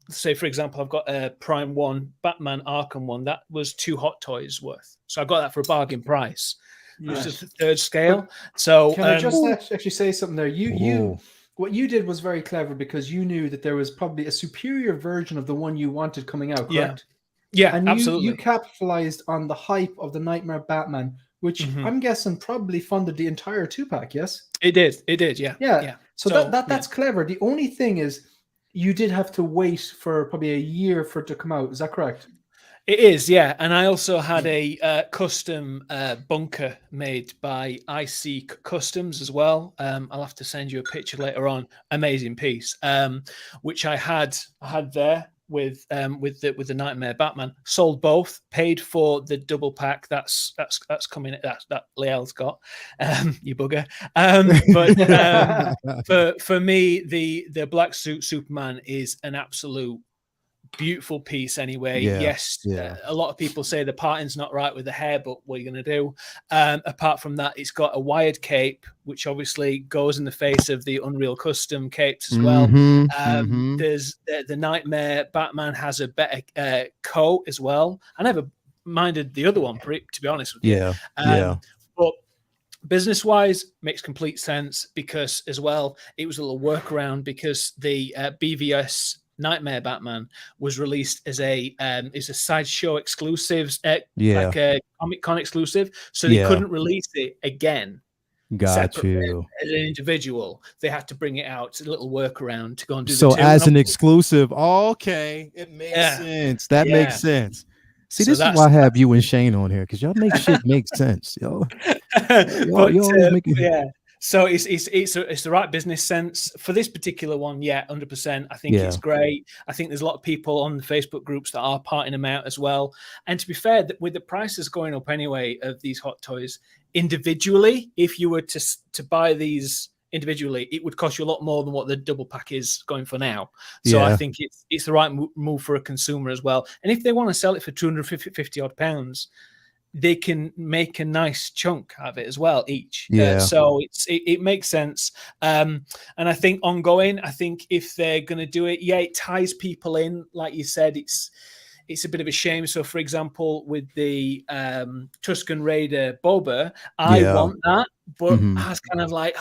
[SPEAKER 6] Say, for example, I've got a Prime 1 Batman Arkham one that was 2 Hot Toys worth, so I got that for a bargain price. It was just the 3rd scale. So
[SPEAKER 4] can I just actually say something there? What you did was very clever, because you knew that there was probably a superior version of the one you wanted coming out, correct?
[SPEAKER 6] Yeah,
[SPEAKER 4] and
[SPEAKER 6] absolutely.
[SPEAKER 4] You capitalized on the hype of the Nightmare Batman, which I'm guessing probably funded the entire 2-pack, yes?
[SPEAKER 6] It did, yeah.
[SPEAKER 4] So that's clever. The only thing is you did have to wait for probably a year for it to come out. Is that correct?
[SPEAKER 6] It is, yeah. And I also had a custom bunker made by IC Customs as well. I'll have to send you a picture later on. Amazing piece, which I had there with the Nightmare Batman. Sold both, paid for the double pack. That's coming. That Leal's got. You bugger. But for me, the black suit Superman is an absolute beautiful piece anyway. A lot of people say the parting's not right with the hair, but what are you going to do? Apart from that, it's got a wired cape, which obviously goes in the face of the Unreal Custom capes as well. There's the Nightmare Batman has a better coat as well. I never minded the other one, to be honest with you. But business-wise, makes complete sense, because as well, it was a little workaround, because the BVS Nightmare Batman was released as a sideshow exclusive, like a Comic-Con exclusive, so they couldn't release it again.
[SPEAKER 1] Got you.
[SPEAKER 6] As an individual, they had to bring it out. It's a little workaround to go and do.
[SPEAKER 1] So as an exclusive, okay, it makes sense. That makes sense. See, this is why I have you and Shane on here, because y'all make shit make sense, yo.
[SPEAKER 6] So it's the right business sense for this particular one. 100%. I think it's great. I think there's a lot of people on the Facebook groups that are parting them out as well. And to be fair, with the prices going up anyway of these Hot Toys individually, if you were to buy these individually, it would cost you a lot more than what the double pack is going for now. So I think it's the right move for a consumer as well. And if they want to sell it for 250 odd pounds, they can make a nice chunk out of it as well each.
[SPEAKER 1] Yeah.
[SPEAKER 6] So it makes sense. And I think ongoing, I think if they're going to do it, yeah, it ties people in. Like you said, it's a bit of a shame. So, for example, with the Tusken Raider Boba, I want that, but I was kind of like,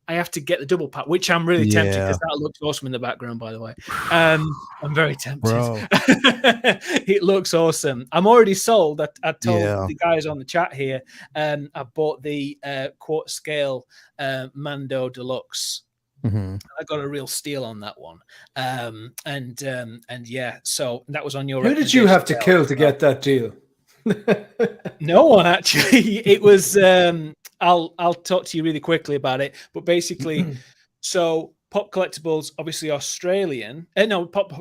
[SPEAKER 6] I have to get the double pack, which I'm really tempted because that looks awesome in the background, by the way. I'm very tempted.
[SPEAKER 1] Bro.
[SPEAKER 6] It looks awesome. I'm already sold. I told the guys on the chat here, I bought the quarter scale Mando Deluxe. I got a real steal on that one. And yeah, so that was on your.
[SPEAKER 4] Who did you have to kill to get that deal?
[SPEAKER 6] No one, actually. It was I'll talk to you really quickly about it, but basically so Pop Collectibles, obviously Australian. Pop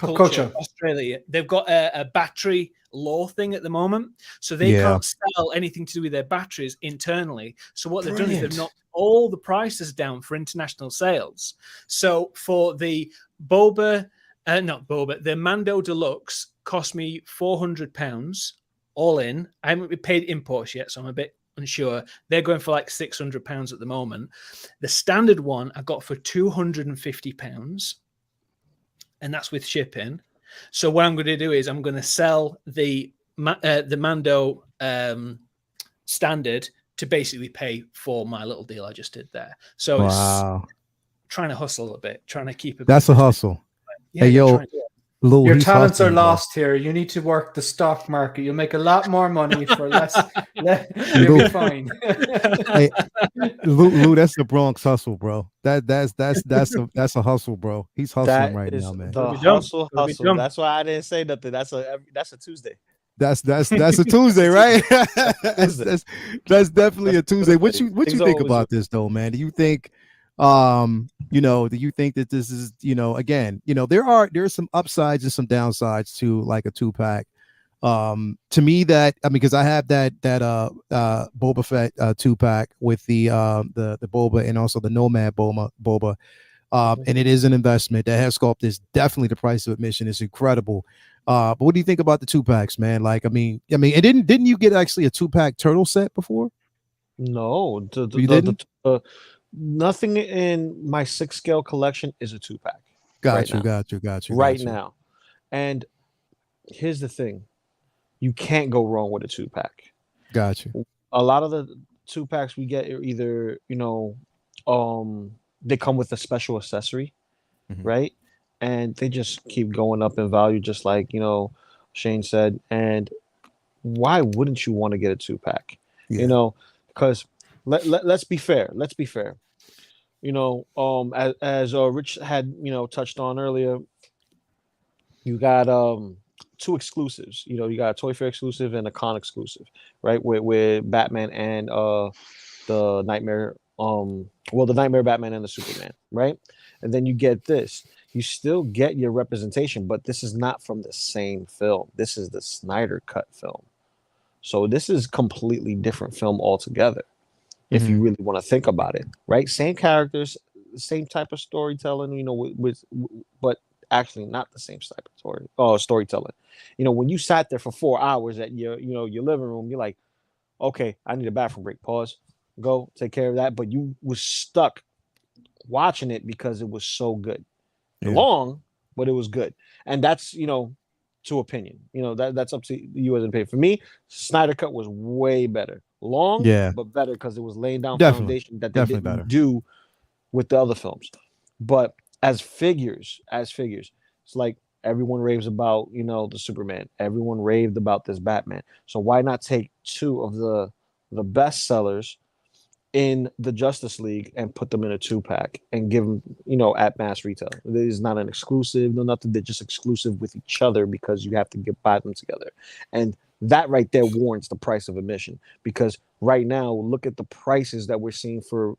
[SPEAKER 6] Culture Australia. They've got a battery law thing at the moment, so they can't sell anything to do with their batteries internally. So what they've done is they've knocked all the prices down for international sales. So for the the Mando Deluxe cost me £400 all in. I haven't paid imports yet, so I'm a bit unsure. They're going for like £600 at the moment. The standard one I got for £250, and that's with shipping. So what I'm going to do is I'm going to sell the Mando standard to basically pay for my little deal I just did there. So it's trying to hustle a bit, trying to keep it.
[SPEAKER 1] That's a hustle.
[SPEAKER 6] Yeah,
[SPEAKER 1] hey, yo, Lou,
[SPEAKER 4] your talents are lost here. You need to work the stock market. You'll make a lot more money for less. You'll be fine.
[SPEAKER 1] Hey, Lou, that's the Bronx hustle, bro. That's a hustle, bro. He's hustling right now, man.
[SPEAKER 3] The hustle. That's why I didn't say nothing. That's a Tuesday.
[SPEAKER 1] That's a Tuesday, right? that's definitely a Tuesday. What you think about this though, man? Do you think do you think that this is, again, there's some upsides and some downsides to like a 2-pack? To me, that because I have that Boba Fett 2-pack with the Boba and also the Nomad Boba. And it is an investment. That head sculpt is definitely the price of admission. It's incredible. But what do you think about the 2-packs, man? Like, and didn't you get actually a 2-pack turtle set before?
[SPEAKER 3] No,
[SPEAKER 1] you didn't?
[SPEAKER 3] Nothing in my 6-scale collection is a 2-pack.
[SPEAKER 1] Got you.
[SPEAKER 3] Right now. And here's the thing. You can't go wrong with a 2-pack.
[SPEAKER 1] Got you.
[SPEAKER 3] A lot of the 2-packs we get are either, they come with a special accessory, right? And they just keep going up in value, just like, Shane said. And why wouldn't you want to get a 2-pack?
[SPEAKER 1] Yeah.
[SPEAKER 3] Because let's be fair. As Rich had, touched on earlier, you got 2 exclusives. You got a Toy Fair exclusive and a con exclusive, right? With Batman and the Nightmare, the Nightmare Batman and the Superman, right? And then you get this. You still get your representation, but this is not from the same film. This is the Snyder Cut film. So this is completely different film altogether. If you really want to think about it, right? Same characters, same type of storytelling, but actually not the same type of storytelling. When you sat there for 4 hours at your living room, you're like, okay, I need a bathroom break. Pause, go take care of that. But you was stuck watching it because it was so good. Long, but it was good. And that's, to opinion. That's up to you as an opinion. For me, Snyder Cut was way better. Long, but better because it was laying down foundation that they didn't do with the other films. But as figures, it's like everyone raves about, the Superman. Everyone raved about this Batman. So why not take 2 of the best sellers in the Justice League and put them in a 2-pack and give them, at mass retail? It is not an exclusive, no nothing. They're just exclusive with each other because you have to buy them together. And that right there warrants the price of admission, because right now, look at the prices that we're seeing for,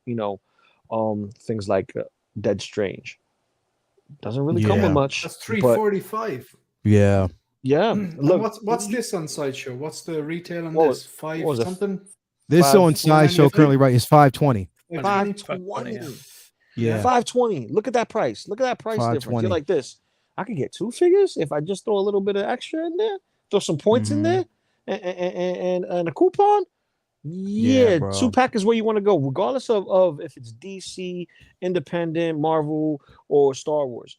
[SPEAKER 3] things like Dead Strange. Doesn't really come with much.
[SPEAKER 4] That's $345.
[SPEAKER 1] Yeah.
[SPEAKER 4] Look, what's this on Sideshow? What's the retail on this? 5 something?
[SPEAKER 1] This on Sideshow currently, right, is $520.
[SPEAKER 3] $520.
[SPEAKER 1] Yeah.
[SPEAKER 3] $520. Look at that price. Look at that price difference. You're like this. I could get 2 figures if I just throw a little bit of extra in there, throw some points in there. and a coupon, yeah,
[SPEAKER 1] bro.
[SPEAKER 3] 2-pack is where you want to go, regardless of if it's DC, Independent, Marvel, or Star Wars.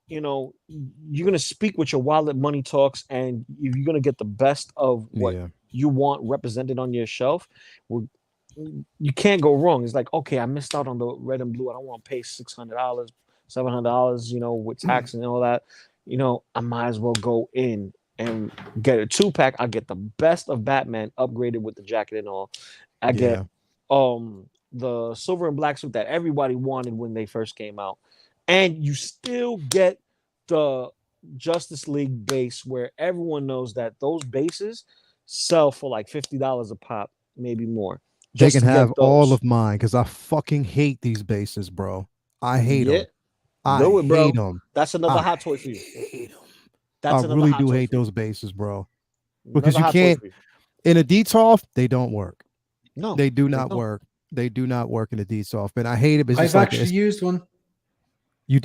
[SPEAKER 3] You know, you're gonna speak with your wallet, money talks, and you're gonna get the best of what you want represented on your shelf. You can't go wrong. It's like, okay, I missed out on the red and blue. I don't want to pay $600, $700, you know, with tax and all that. You know, I might as well go in and get a 2-pack. I get the best of Batman upgraded with the jacket and all. I get the silver and black suit that everybody wanted when they first came out. And you still get the Justice League base, where everyone knows that those bases sell for like $50 a pop, maybe more.
[SPEAKER 1] They can have all of mine because I fucking hate these bases, bro. I hate them. I hate them.
[SPEAKER 3] That's another hot toy for you.
[SPEAKER 1] I really do hate those bases, bro. Because you can't in a DTOF, they don't work.
[SPEAKER 3] No,
[SPEAKER 1] they do not work. They do not work in a DTOF. But I hate it. But
[SPEAKER 4] I've actually used one.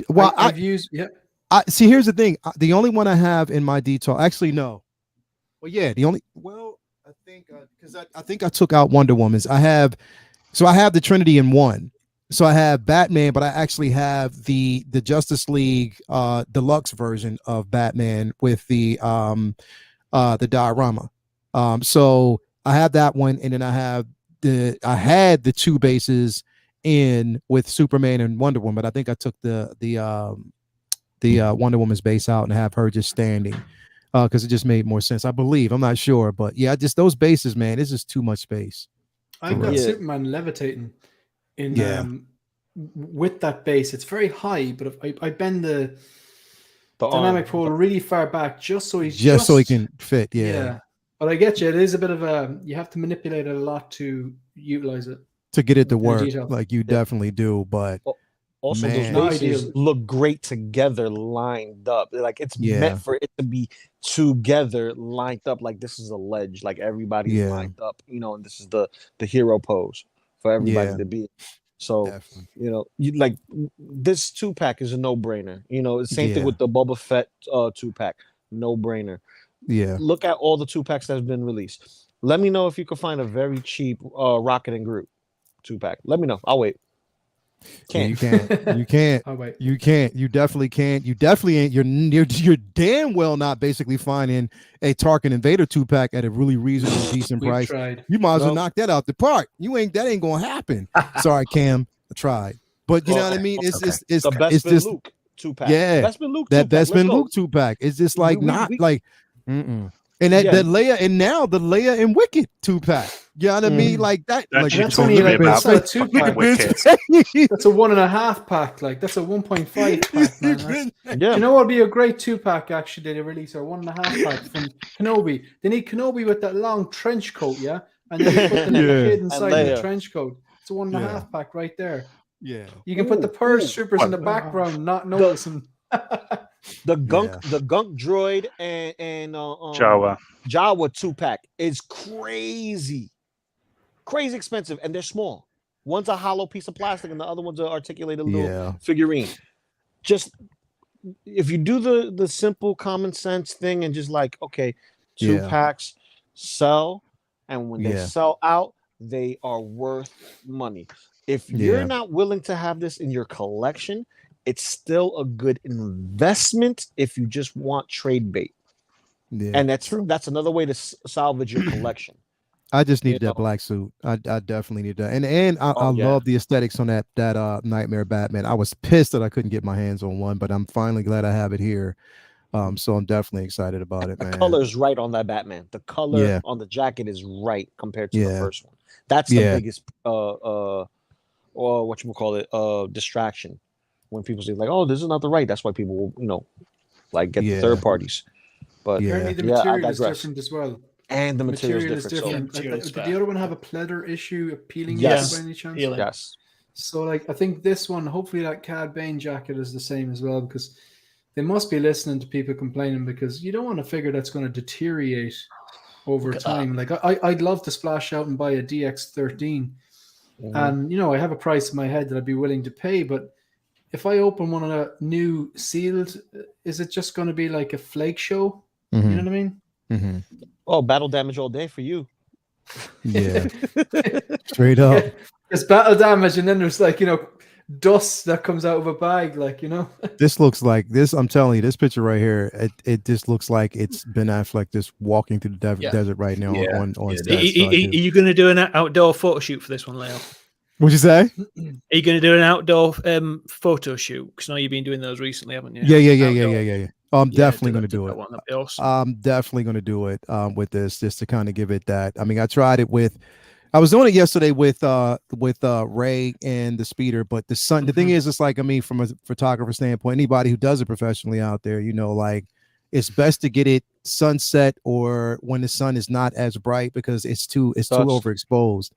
[SPEAKER 1] I've
[SPEAKER 4] used.
[SPEAKER 1] I see. Here's the thing. The only one I have in my DTOF. Actually, no. Well, yeah. The only. Well, I think because I think I took out Wonder Woman's. I have the Trinity in one. So I have Batman, but I actually have the Justice League deluxe version of Batman with the diorama. So I have that one, and then I had the two bases in with Superman and Wonder Woman, but I think I took the Wonder Woman's base out and have her just standing because it just made more sense. I believe. I'm not sure, but yeah, just those bases, man, it's just too much space.
[SPEAKER 4] I got Superman levitating in with that base. It's very high, but if I bend the dynamic pole really far back just so he can fit.
[SPEAKER 1] Yeah.
[SPEAKER 4] But I get you. It is a bit of you have to manipulate it a lot to utilize it.
[SPEAKER 1] To get it to work, like you definitely do, but
[SPEAKER 3] also those bases look great together, lined up. Like it's meant for it to be together, lined up. Like this is a ledge. Like everybody's lined up, you know. And this is the hero pose for everybody to be. So you know, like this 2-pack is a no-brainer. You know, the same thing with the Boba Fett 2-pack, no-brainer.
[SPEAKER 1] Yeah.
[SPEAKER 3] Look at all the 2-packs that have been released. Let me know if you can find a very cheap Rocket and Groot 2-pack. Let me know. I'll wait.
[SPEAKER 1] You can't.
[SPEAKER 4] I'll wait.
[SPEAKER 1] You can't. You definitely can't. You definitely ain't. You're damn well not basically finding a Tarkin and Vader 2-pack at a really reasonable, decent price.
[SPEAKER 4] Tried.
[SPEAKER 1] You might as well knock that out the park. That ain't gonna happen. Sorry, Cam. I tried. But you know what I mean? It's
[SPEAKER 3] the
[SPEAKER 1] it's just
[SPEAKER 3] Luke 2-pack.
[SPEAKER 1] Yeah.
[SPEAKER 3] Bespin Luke 2-pack.
[SPEAKER 1] That Bespin Luke 2-pack. It's just like mm-mm. And that Leia, and now the Leia and Wicked 2-pack. You know what I mean? Like that.
[SPEAKER 5] That's
[SPEAKER 1] like
[SPEAKER 5] only about
[SPEAKER 4] a 2-pack.
[SPEAKER 5] Wicked.
[SPEAKER 4] That's a 1.5 pack. Like that's a 1.5 pack, man.
[SPEAKER 3] Yeah.
[SPEAKER 4] You know what would be a great 2-pack actually? They release a 1.5 pack from Kenobi. They need Kenobi with that long trench coat, and then you put the kid inside the trench coat. It's a 1.5 pack right there.
[SPEAKER 1] Yeah.
[SPEAKER 4] You can put the Purge Troopers in the background, not noticing.
[SPEAKER 3] The gunk droid and
[SPEAKER 5] Jawa
[SPEAKER 3] 2-pack is crazy expensive, and they're small. One's a hollow piece of plastic, and the other one's an articulated little figurine. Just if you do the simple common sense thing and just like 2-packs sell, and when they sell out, they are worth money. If you're not willing to have this in your collection, it's still a good investment if you just want trade bait. Yeah, and that's another way to salvage your collection.
[SPEAKER 1] I just need that black suit. I definitely need that. And I love the aesthetics on that Nightmare Batman. I was pissed that I couldn't get my hands on one, but I'm finally glad I have it here. So I'm definitely excited about it, man.
[SPEAKER 3] The color is right on that Batman. The color on the jacket is right compared to the first one. That's the biggest or distraction. When people say like, "Oh, this is not the right," that's why people will, like get the third parties. But
[SPEAKER 4] apparently the material is different as well.
[SPEAKER 3] And the material is different.
[SPEAKER 4] Did the other one have a pleather issue, a peeling
[SPEAKER 3] issue
[SPEAKER 4] by any chance?
[SPEAKER 3] Yes.
[SPEAKER 4] So like I think this one, hopefully that Cad Bane jacket is the same as well, because they must be listening to people complaining, because you don't want a figure that's going to deteriorate over time. Like I'd love to splash out and buy a DX13. And I have a price in my head that I'd be willing to pay, but if I open one of the new sealed, is it just going to be like a flake show? You know what I mean?
[SPEAKER 1] Mm-hmm.
[SPEAKER 3] Oh, battle damage all day for you.
[SPEAKER 1] Yeah, straight up.
[SPEAKER 4] Yeah, there's battle damage, and then there's like dust that comes out of a bag, like
[SPEAKER 1] This looks like this. I'm telling you, this picture right here. It just looks like it's Ben Affleck just walking through the desert right now on set.
[SPEAKER 6] Are you going to do an outdoor photo shoot for this one, Leo?
[SPEAKER 1] What'd you say?
[SPEAKER 6] Are you going to do an outdoor photo shoot? Because I know you've been doing those recently, haven't you?
[SPEAKER 1] Yeah. I'm definitely going to do it.
[SPEAKER 6] That'd be awesome.
[SPEAKER 1] I'm definitely going to do it with this, just to kind of give it that. I mean, I tried it with. I was doing it yesterday with Ray and the speeder, but the sun. The thing is, it's like, I mean, from a photographer standpoint, anybody who does it professionally out there, like it's best to get it sunset or when the sun is not as bright, because it's too overexposed.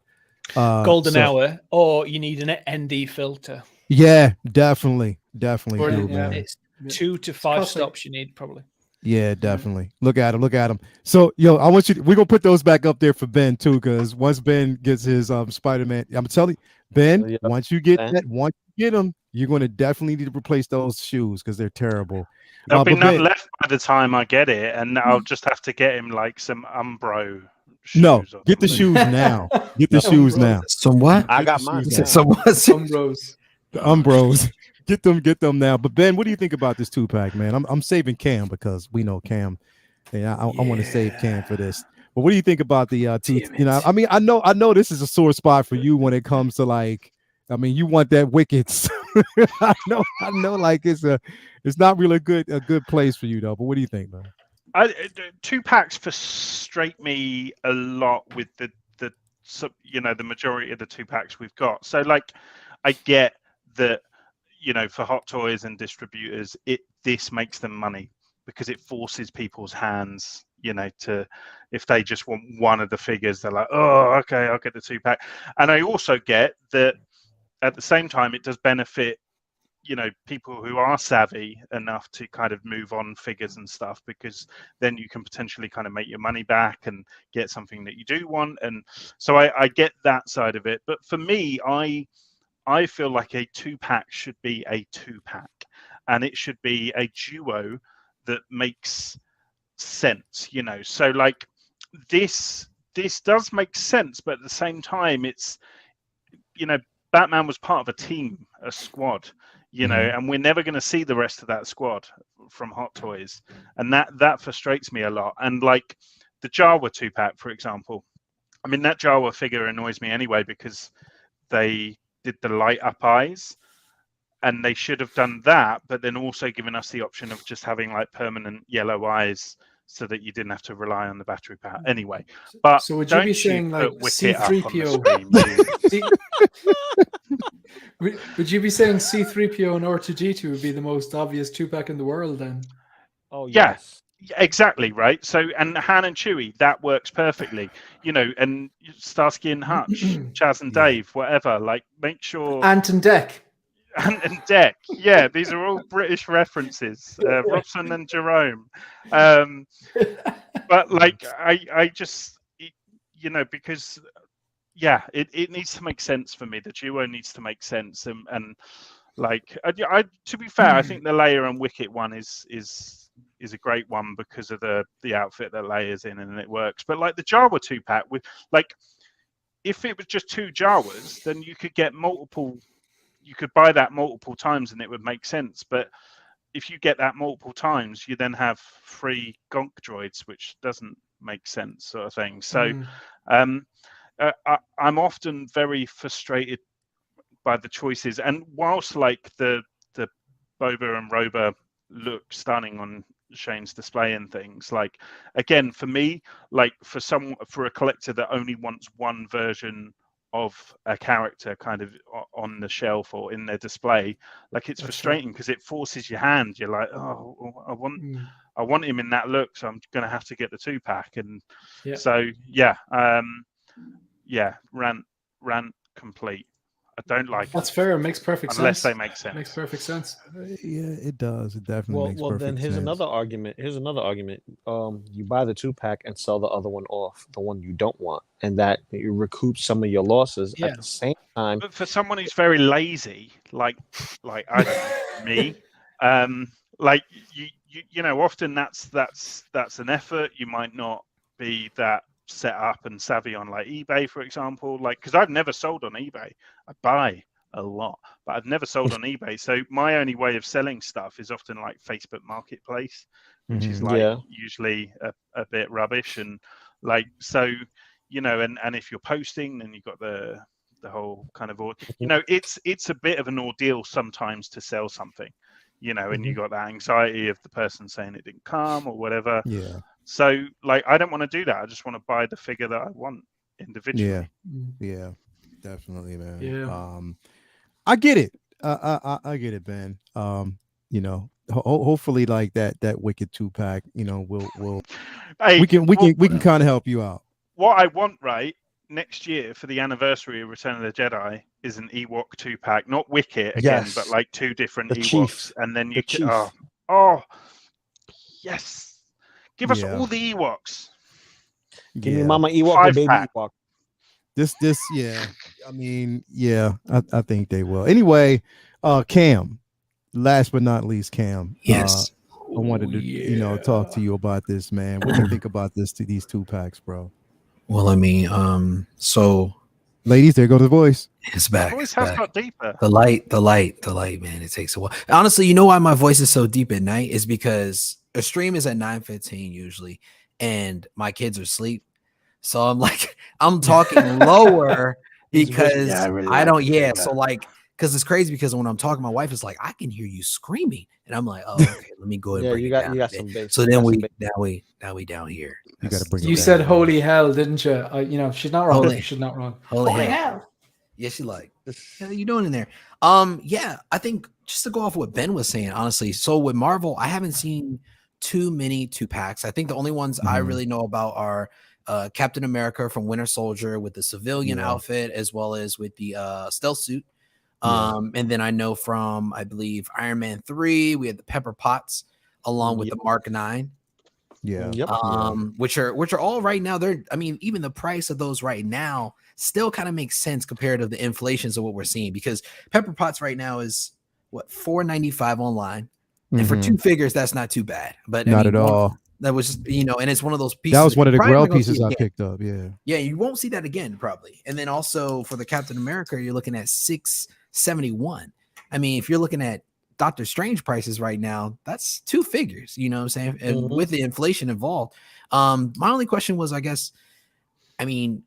[SPEAKER 6] Golden hour, or you need an ND filter.
[SPEAKER 1] Yeah, definitely do, man.
[SPEAKER 6] It's 2 to 5 stops you need, probably.
[SPEAKER 1] Yeah, definitely. Look at him. So, I want you. We're gonna put those back up there for Ben too, because once Ben gets his Spider-Man, I'm telling you, Ben, once you get him, you're gonna definitely need to replace those shoes because they're terrible.
[SPEAKER 5] There'll be none left by the time I get it, and I'll just have to get him like some Umbro shoes.
[SPEAKER 1] No, get the shoes now. Get the shoes now.
[SPEAKER 2] Some what?
[SPEAKER 3] I got mine.
[SPEAKER 2] Some what?
[SPEAKER 4] Some Umbros.
[SPEAKER 1] The Umbros. Get them now. But Ben, what do you think about this 2-pack, man? I'm saving Cam because we know Cam. Yeah, I want to save Cam for this. But what do you think about the two? I mean, I know this is a sore spot for you when it comes to like. I mean, you want that Wickets. I know. Like it's not really a good place for you though. But what do you think, man?
[SPEAKER 5] 2-packs frustrate me a lot with the majority of the 2-packs we've got. So like, I get that. For Hot Toys and distributors, this makes them money because it forces people's hands, to, if they just want one of the figures, they're like, oh, okay, I'll get the 2-pack. And I also get that at the same time, it does benefit, people who are savvy enough to kind of move on figures and stuff, because then you can potentially kind of make your money back and get something that you do want. And so I get that side of it. But for me, I feel like a 2-pack should be a 2-pack, and it should be a duo that makes sense, So like this does make sense, but at the same time, it's Batman was part of a team, a squad, and we're never going to see the rest of that squad from Hot Toys, and that frustrates me a lot. And like the Jawa 2-pack, for example, I mean that Jawa figure annoys me anyway because they did the light up eyes, and they should have done that, but then also given us the option of just having like permanent yellow eyes so that you didn't have to rely on the battery power anyway. But
[SPEAKER 4] so would you be saying like C3PO? Would you be saying C3PO and R2D2 would be the most obvious 2-pack in the world then?
[SPEAKER 3] Oh yes.
[SPEAKER 5] Yeah, exactly, right. So, and Han and Chewie, that works perfectly, and Starsky and Hutch, Chaz and Dave, whatever. Like, make sure.
[SPEAKER 4] Ant and Dec.
[SPEAKER 5] Ant and Dec. Yeah, these are all British references. Robson and Jerome. But like, I just, because. Yeah, it needs to make sense for me. The duo needs to make sense, and like, I to be fair, I think the Leia and Wicket one is a great one because of the outfit that Leia's in, and it works. But like the Jawa 2-pack, with like, if it was just 2 Jawas, then you could get multiple. You could buy that multiple times, and it would make sense. But if you get that multiple times, you then have 3 gonk droids, which doesn't make sense, sort of thing. So, I'm often very frustrated by the choices, and whilst like the Boba and Roba look stunning on Shane's display and things, like again for me, like for a collector that only wants one version of a character kind of on the shelf or in their display, like it's frustrating because it forces your hand. You're like, oh, I want him in that look, so I'm gonna have to get the 2-pack. And so rant complete. I don't like it.
[SPEAKER 4] That's fair. It makes perfect sense.
[SPEAKER 5] Unless they make sense.
[SPEAKER 4] Makes perfect sense.
[SPEAKER 1] Yeah, it does. It definitely makes perfect sense.
[SPEAKER 3] Well, then here's another argument. You buy the 2-pack and sell the other one off, the one you don't want, and that you recoup some of your losses at the same time.
[SPEAKER 5] But for someone who's very lazy, like I don't know, me, like you know, often that's an effort. You might not be that set up and savvy on like eBay, for example, like, because I've never sold on eBay. I buy a lot, but I've never sold on eBay. So my only way of selling stuff is often like Facebook Marketplace, which is like usually a bit rubbish. And like, so, you know, and if you're posting, then you've got the whole kind of, you know, it's a bit of an ordeal sometimes to sell something, you know, and you got that anxiety of the person saying it didn't come or whatever.
[SPEAKER 1] Yeah.
[SPEAKER 5] So like, I don't want to do that. I just want to buy the figure that I want individually.
[SPEAKER 1] Yeah, definitely, man.
[SPEAKER 4] Yeah.
[SPEAKER 1] I get it. I get it, Ben. You know, hopefully like that Wicked 2-pack, you know, we'll
[SPEAKER 5] hey,
[SPEAKER 1] we can kind of help you out.
[SPEAKER 5] What I want, right, next year for the anniversary of Return of the Jedi is an Ewok 2-pack, not Wicket again, but like 2 different Ewoks,
[SPEAKER 3] Chief.
[SPEAKER 5] and then
[SPEAKER 3] The
[SPEAKER 5] you
[SPEAKER 3] Chief.
[SPEAKER 5] can yes, give us all the Ewoks.
[SPEAKER 3] Give me Mama Ewok or Baby Ewok.
[SPEAKER 1] This yeah, I mean, yeah, I think they will. Anyway, Cam, last but not least, Cam.
[SPEAKER 2] Yes.
[SPEAKER 1] I wanted to, you know, talk to you about this, man. What do you think about these 2-packs, bro?
[SPEAKER 2] Well, I mean, so
[SPEAKER 1] ladies, there goes the voice.
[SPEAKER 2] It's back.
[SPEAKER 5] My voice has got deeper.
[SPEAKER 2] The light, man. It takes a while. Honestly, you know why my voice is so deep at night is because a stream is at 9:15 usually, and my kids are asleep. So I'm talking lower because I don't. Yeah. So like, because it's crazy because when I'm talking, my wife is like, I can hear you screaming, and I'm like, oh, okay, let me go ahead and bring it down.
[SPEAKER 3] You got some bass.
[SPEAKER 2] So then we down here.
[SPEAKER 1] You got to bring.
[SPEAKER 4] You said holy hell, didn't you? You know, she's not wrong. She's not wrong.
[SPEAKER 2] Holy hell. Yeah, she like, what are you doing in there? Yeah, I think just to go off what Ben was saying, honestly. So with Marvel, I haven't seen too many 2-packs. I think the only ones I really know about are Captain America from Winter Soldier with the civilian outfit, as well as with the stealth suit. And then I know from, I believe, Iron Man 3, we had the Pepper Potts along with the Mark 9. Which are all right now. I mean, even the price of those right now still kind of makes sense compared to the inflations of what we're seeing, because Pepper Potts right now is what, $4.95 online. And for 2 figures, that's not too bad. But
[SPEAKER 1] not at all.
[SPEAKER 2] That was, you know, and it's one of those pieces.
[SPEAKER 1] That was one of the Grail pieces I picked up. Yeah,
[SPEAKER 2] you won't see that again probably. And then also for the Captain America, you're looking at $671. I mean, if you're looking at Doctor Strange prices right now, that's 2 figures. You know what I'm saying? And with the inflation involved, my only question was, I guess, I mean,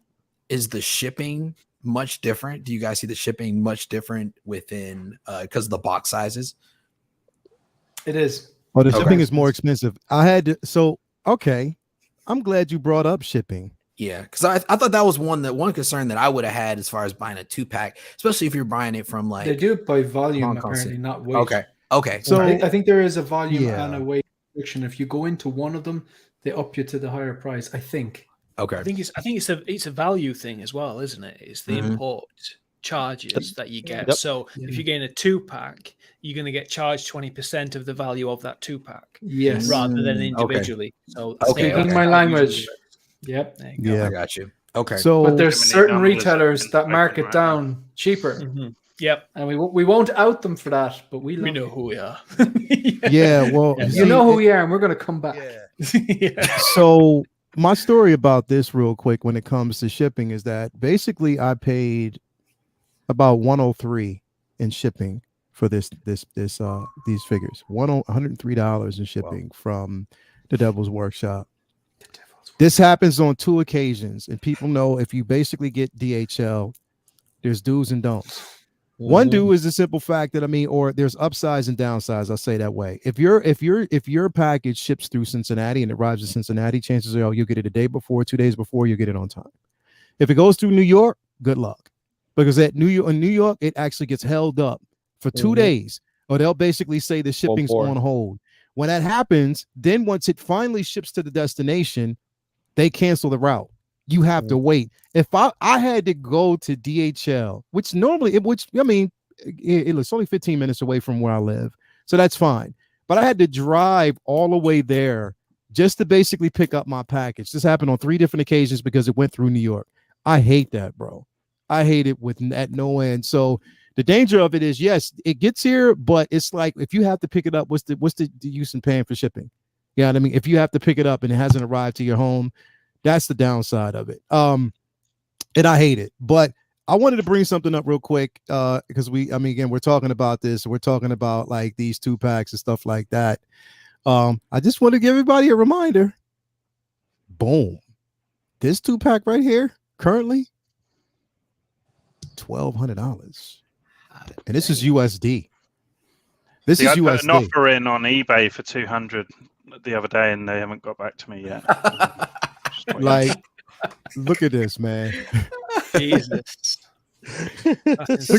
[SPEAKER 2] is the shipping much different? Do you guys see the shipping much different within because of the box sizes?
[SPEAKER 4] It is.
[SPEAKER 1] Oh, the shipping is more expensive. Okay. I'm glad you brought up shipping.
[SPEAKER 2] Yeah, because I thought that was one concern that I would have had as far as buying a 2-pack, especially if you're buying it from like,
[SPEAKER 4] they do it by volume apparently, not weight.
[SPEAKER 2] Okay.
[SPEAKER 4] So I think there is a volume and a weight restriction. If you go into one of them, they up you to the higher price, I think.
[SPEAKER 2] Okay.
[SPEAKER 6] I think it's a value thing as well, isn't it? It's the import charges that you get. So if you're getting a 2-pack, you're going to get charged 20% of the value of that 2-pack.
[SPEAKER 4] Yes.
[SPEAKER 6] Rather than individually. So
[SPEAKER 4] speaking my language. Yep.
[SPEAKER 2] I got you. Okay.
[SPEAKER 1] So,
[SPEAKER 4] but there's certain retailers that mark it down cheaper.
[SPEAKER 6] Yep.
[SPEAKER 4] And we won't out them for that, but we
[SPEAKER 6] know who we are.
[SPEAKER 1] Well,
[SPEAKER 4] you know who we are, and we're going to come back.
[SPEAKER 1] So my story about this real quick when it comes to shipping is that basically I paid about $103 in shipping for these figures. $103 in shipping from the Devil's Workshop. This happens on 2 occasions, and people know if you basically get DHL, there's do's and don'ts. One do is the simple fact that, I mean, or there's upsides and downsides. I'll say that way. If your package ships through Cincinnati and it arrives in Cincinnati, chances are you'll get it a day before, 2 days before, you'll get it on time. If it goes through New York, good luck, because in New York, it actually gets held up for 2 days, or they'll basically say the shipping's on hold. When that happens, then once it finally ships to the destination, they cancel the route. You have to wait. If I had to go to DHL, it's only 15 minutes away from where I live, so that's fine. But I had to drive all the way there just to basically pick up my package. This happened on 3 different occasions because it went through New York. I hate that, bro. I hate it at no end. So The danger of it is, yes, it gets here, but it's like if you have to pick it up, what's the use in paying for shipping? You know what I mean? If you have to pick it up and it hasn't arrived to your home, that's the downside of it. And I hate it. But I wanted to bring something up real quick because again, we're talking about this. We're talking about like these 2-packs and stuff like that. I just want to give everybody a reminder. Boom. This 2-pack right here, currently $1,200. And this is USD. This is
[SPEAKER 5] I put
[SPEAKER 1] USD.
[SPEAKER 5] an offer in on eBay for 200 the other day, and they haven't got back to me yet.
[SPEAKER 1] Like, look at this, man.
[SPEAKER 6] Jesus. That's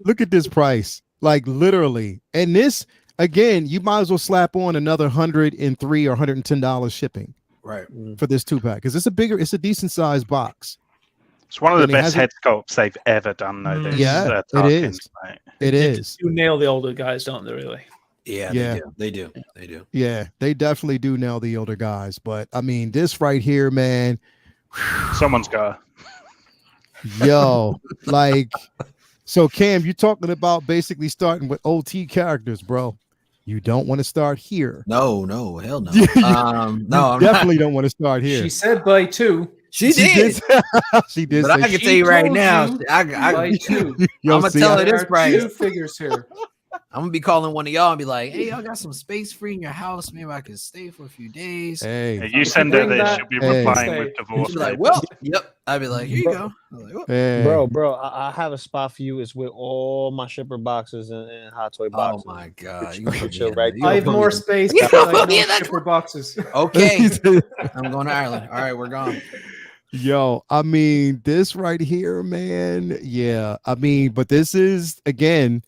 [SPEAKER 1] Look at this price. Like, literally. And this, again, you might as well slap on another $103 or $110 shipping.
[SPEAKER 2] Right.
[SPEAKER 1] For this 2-pack, because it's a decent sized box.
[SPEAKER 5] It's one of the best head sculpts they've ever done, though. This,
[SPEAKER 1] yeah, it is.
[SPEAKER 5] Right?
[SPEAKER 1] It is.
[SPEAKER 6] You nail the older guys, don't they? Really?
[SPEAKER 2] Yeah, they do.
[SPEAKER 1] Yeah, they definitely do nail the older guys. But I mean, this right here, man.
[SPEAKER 5] Someone's got.
[SPEAKER 1] Yo, like, so Cam, you're talking about basically starting with OT characters, bro. You don't want to start here.
[SPEAKER 2] No, hell no.
[SPEAKER 1] No, definitely don't want to start here.
[SPEAKER 4] She said buy 2.
[SPEAKER 2] She did.
[SPEAKER 1] She did.
[SPEAKER 2] But I can tell you right now, I
[SPEAKER 4] buy 2.
[SPEAKER 2] I'm gonna tell her this price.
[SPEAKER 4] 2 figures here.
[SPEAKER 2] I'm gonna be calling one of y'all and be like, "Hey, y'all got some space free in your house? Maybe I can stay for a few days."
[SPEAKER 1] Hey,
[SPEAKER 5] you send her this, she'll be replying with divorce.
[SPEAKER 2] She'll be like, "Well, yep." I'd be like, "Here you go." Like,
[SPEAKER 1] hey.
[SPEAKER 3] Bro, I have a spot for you. It's with all my shipper boxes and hot toy boxes.
[SPEAKER 2] Oh my god, you
[SPEAKER 4] I have more space. Shipper boxes.
[SPEAKER 2] Okay, I'm going to Ireland. All right, we're gone.
[SPEAKER 1] Yo, I mean, this right here, man. Yeah, I mean, but this is again.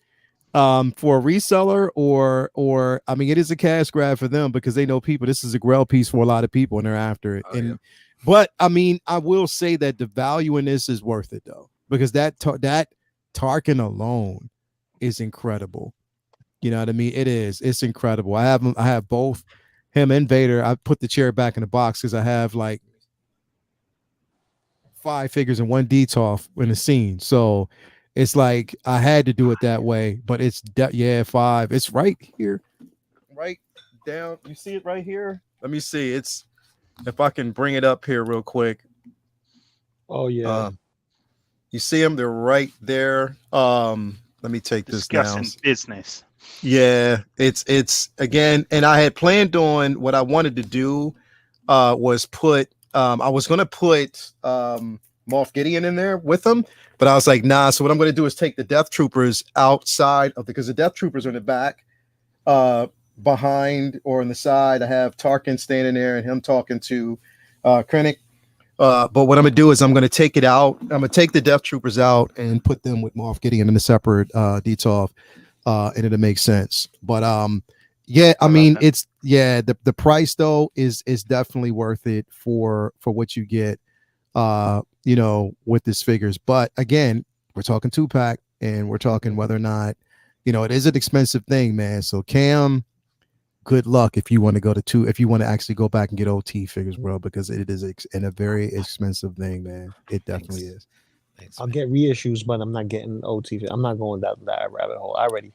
[SPEAKER 1] For a reseller or I mean, it is a cash grab for them because they know people. This is a grail piece for a lot of people and they're after it. But I mean, I will say that the value in this is worth it though, because that Tarkin alone is incredible. You know what I mean? It is. It's incredible. I have both him and Vader. I put the chair back in the box because I have like 5 figures and 1 DTOF in the scene. So it's like I had to do it that way, but it's 5. It's right here, right down. You see it right here? Let me see. It's if I can bring it up here real quick.
[SPEAKER 3] Oh yeah.
[SPEAKER 1] You see them? They're right there. Let me take this down.
[SPEAKER 5] Discussing business.
[SPEAKER 1] Yeah, it's again, and I had planned on what I wanted to do was put. I was gonna put Moff Gideon in there with them. But I was like, nah. So what I'm going to do is take the Death Troopers outside of because the Death Troopers are in the back, behind or on the side. I have Tarkin standing there and him talking to Krennic. But what I'm going to do is I'm going to take it out. I'm going to take the Death Troopers out and put them with Moff Gideon in a separate DTOF, and it'll make sense. But yeah, I mean, it's the price though is definitely worth it for what you get. You know, with these figures. But again, we're talking 2-pack and we're talking whether or not, you know, it is an expensive thing, man. So Cam, good luck if you want to go to 2, if you want to actually go back and get OT figures, bro, because it is a very expensive thing, man. It definitely is.
[SPEAKER 2] Thanks,
[SPEAKER 3] I'll get reissues, but I'm not getting OT. I'm not going that rabbit hole. I already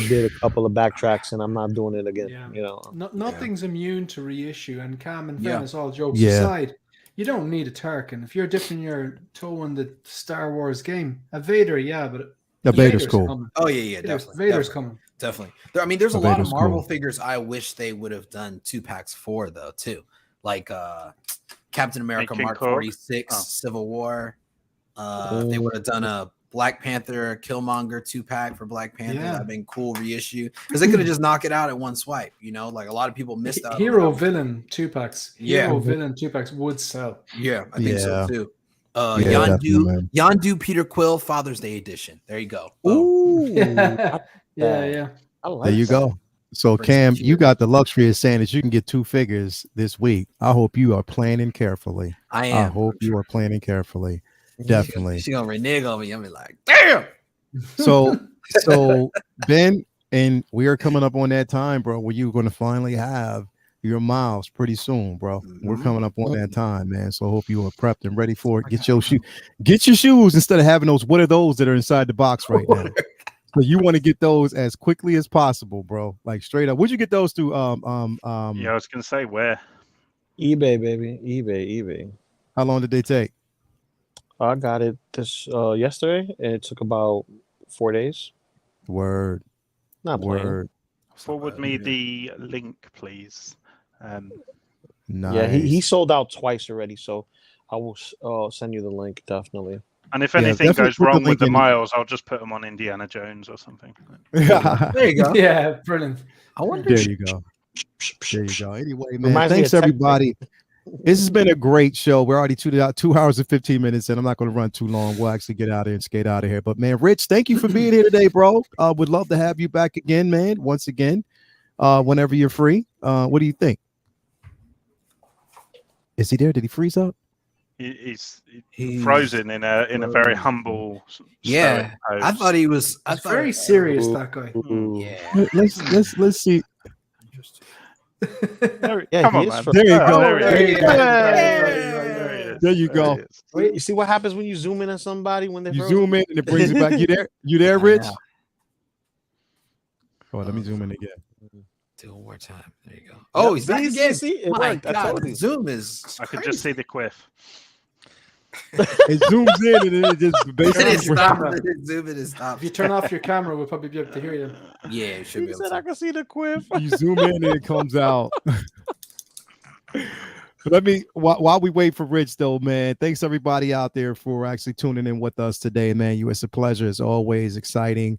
[SPEAKER 3] did a couple of backtracks and I'm not doing it again.
[SPEAKER 4] Yeah.
[SPEAKER 3] You know,
[SPEAKER 4] Nothing's immune to reissue. And Cam and fairness, all jokes aside, you don't need a Tarkin. If you're dipping your toe in the Star Wars game, a Vader, but
[SPEAKER 1] Vader's cool.
[SPEAKER 4] Coming.
[SPEAKER 2] Oh yeah, definitely.
[SPEAKER 4] Vader's coming.
[SPEAKER 2] Definitely. I mean, there's a lot of
[SPEAKER 1] Vader's
[SPEAKER 2] Marvel
[SPEAKER 1] cool.
[SPEAKER 2] figures I wish they would have done 2-packs for though too, like Captain America Mark 46, Civil War. They would have done a Black Panther Killmonger 2-pack for Black Panther. That'd been cool reissue because they could have just knocked it out at one swipe. You know, like a lot of people missed out.
[SPEAKER 4] Hero villain 2-packs.
[SPEAKER 2] Yeah,
[SPEAKER 4] Hero villain 2-packs would sell.
[SPEAKER 2] Yeah, I think so too.
[SPEAKER 1] Yondu
[SPEAKER 2] Peter Quill Father's Day edition. There you go.
[SPEAKER 3] ooh,
[SPEAKER 4] yeah.
[SPEAKER 3] I like
[SPEAKER 1] There you
[SPEAKER 3] that.
[SPEAKER 1] go. So Cam, you got the luxury of saying that you can get 2 figures this week. I hope you are planning carefully.
[SPEAKER 2] I am.
[SPEAKER 1] I hope you are planning carefully. Definitely.
[SPEAKER 2] She gonna renege on me. I'm like, damn.
[SPEAKER 1] So Ben, and we are coming up on that time, bro, where you're going to finally have your miles pretty soon, bro. We're
[SPEAKER 2] Mhm.
[SPEAKER 1] coming up on that time, man. So I hope you are prepped and ready for it. Get your shoes instead of having those. What are those that are inside the box right now? So you want to get those as quickly as possible, bro. Like straight up. Where'd you get those through?
[SPEAKER 5] Yeah, I was gonna say where.
[SPEAKER 3] eBay, baby. eBay.
[SPEAKER 1] How long did they take?
[SPEAKER 3] I got it this yesterday, and it took about 4 days.
[SPEAKER 1] Word.
[SPEAKER 3] Not playing.
[SPEAKER 1] Word.
[SPEAKER 5] Forward me the link, please.
[SPEAKER 1] Nice.
[SPEAKER 3] Yeah, he sold out twice already, so I will send you the link definitely.
[SPEAKER 5] And if
[SPEAKER 1] Yeah,
[SPEAKER 5] anything
[SPEAKER 1] definitely
[SPEAKER 5] goes
[SPEAKER 1] put the
[SPEAKER 5] wrong with
[SPEAKER 1] link
[SPEAKER 5] the
[SPEAKER 1] in.
[SPEAKER 5] miles, I'll just put them on Indiana Jones or something.
[SPEAKER 2] There you go.
[SPEAKER 4] Yeah, brilliant.
[SPEAKER 2] I wonder.
[SPEAKER 1] There you go. There you go. Anyway, man,
[SPEAKER 3] Reminds me
[SPEAKER 1] thanks
[SPEAKER 3] of Tech
[SPEAKER 1] everybody. This has been a great show. We're already 2 hours and 15 minutes, and I'm not going to run too long. We'll actually get out of here and skate out of here. But man, Rich, thank you for being here today, bro. Would love to have you back again, man. Once again, whenever you're free. What do you think? Is he there? Did he freeze up?
[SPEAKER 5] He's
[SPEAKER 2] He's
[SPEAKER 5] frozen in a very humble.
[SPEAKER 2] Yeah,
[SPEAKER 5] stoic
[SPEAKER 2] I
[SPEAKER 5] pose.
[SPEAKER 2] thought he was. I
[SPEAKER 4] It's
[SPEAKER 2] thought
[SPEAKER 4] very serious, that guy.
[SPEAKER 2] Yeah.
[SPEAKER 1] Let's see.
[SPEAKER 3] Yeah,
[SPEAKER 5] Come
[SPEAKER 3] he
[SPEAKER 5] on,
[SPEAKER 3] is
[SPEAKER 5] man.
[SPEAKER 3] from-
[SPEAKER 1] There you go.
[SPEAKER 5] There he is.
[SPEAKER 4] There you go.
[SPEAKER 1] There you go.
[SPEAKER 5] There he is.
[SPEAKER 3] You see what happens when you zoom in on somebody when they
[SPEAKER 1] You zoom in and it brings it back. You there,
[SPEAKER 2] I
[SPEAKER 1] Rich?
[SPEAKER 2] know.
[SPEAKER 1] Oh, let me zoom in again.
[SPEAKER 2] Do it one more time. There you go. Oh, he's back again.
[SPEAKER 3] See, it
[SPEAKER 2] My
[SPEAKER 3] worked. I
[SPEAKER 2] God,
[SPEAKER 3] told
[SPEAKER 2] the
[SPEAKER 3] you.
[SPEAKER 2] Zoom is.
[SPEAKER 5] I could just see the quiff.
[SPEAKER 1] It zooms in and then it just
[SPEAKER 2] It
[SPEAKER 1] basically.
[SPEAKER 2] is stopped. Zoom in and
[SPEAKER 4] If
[SPEAKER 2] stops.
[SPEAKER 4] you turn off your camera, we'll probably be able to hear you.
[SPEAKER 2] Yeah, you should be
[SPEAKER 3] He
[SPEAKER 2] able
[SPEAKER 3] said I
[SPEAKER 2] to.
[SPEAKER 3] can see the quiff.
[SPEAKER 1] You zoom in and it comes out. Let me while we wait for Rich though, man. Thanks everybody out there for actually tuning in with us today, man. It's a pleasure. It's always exciting.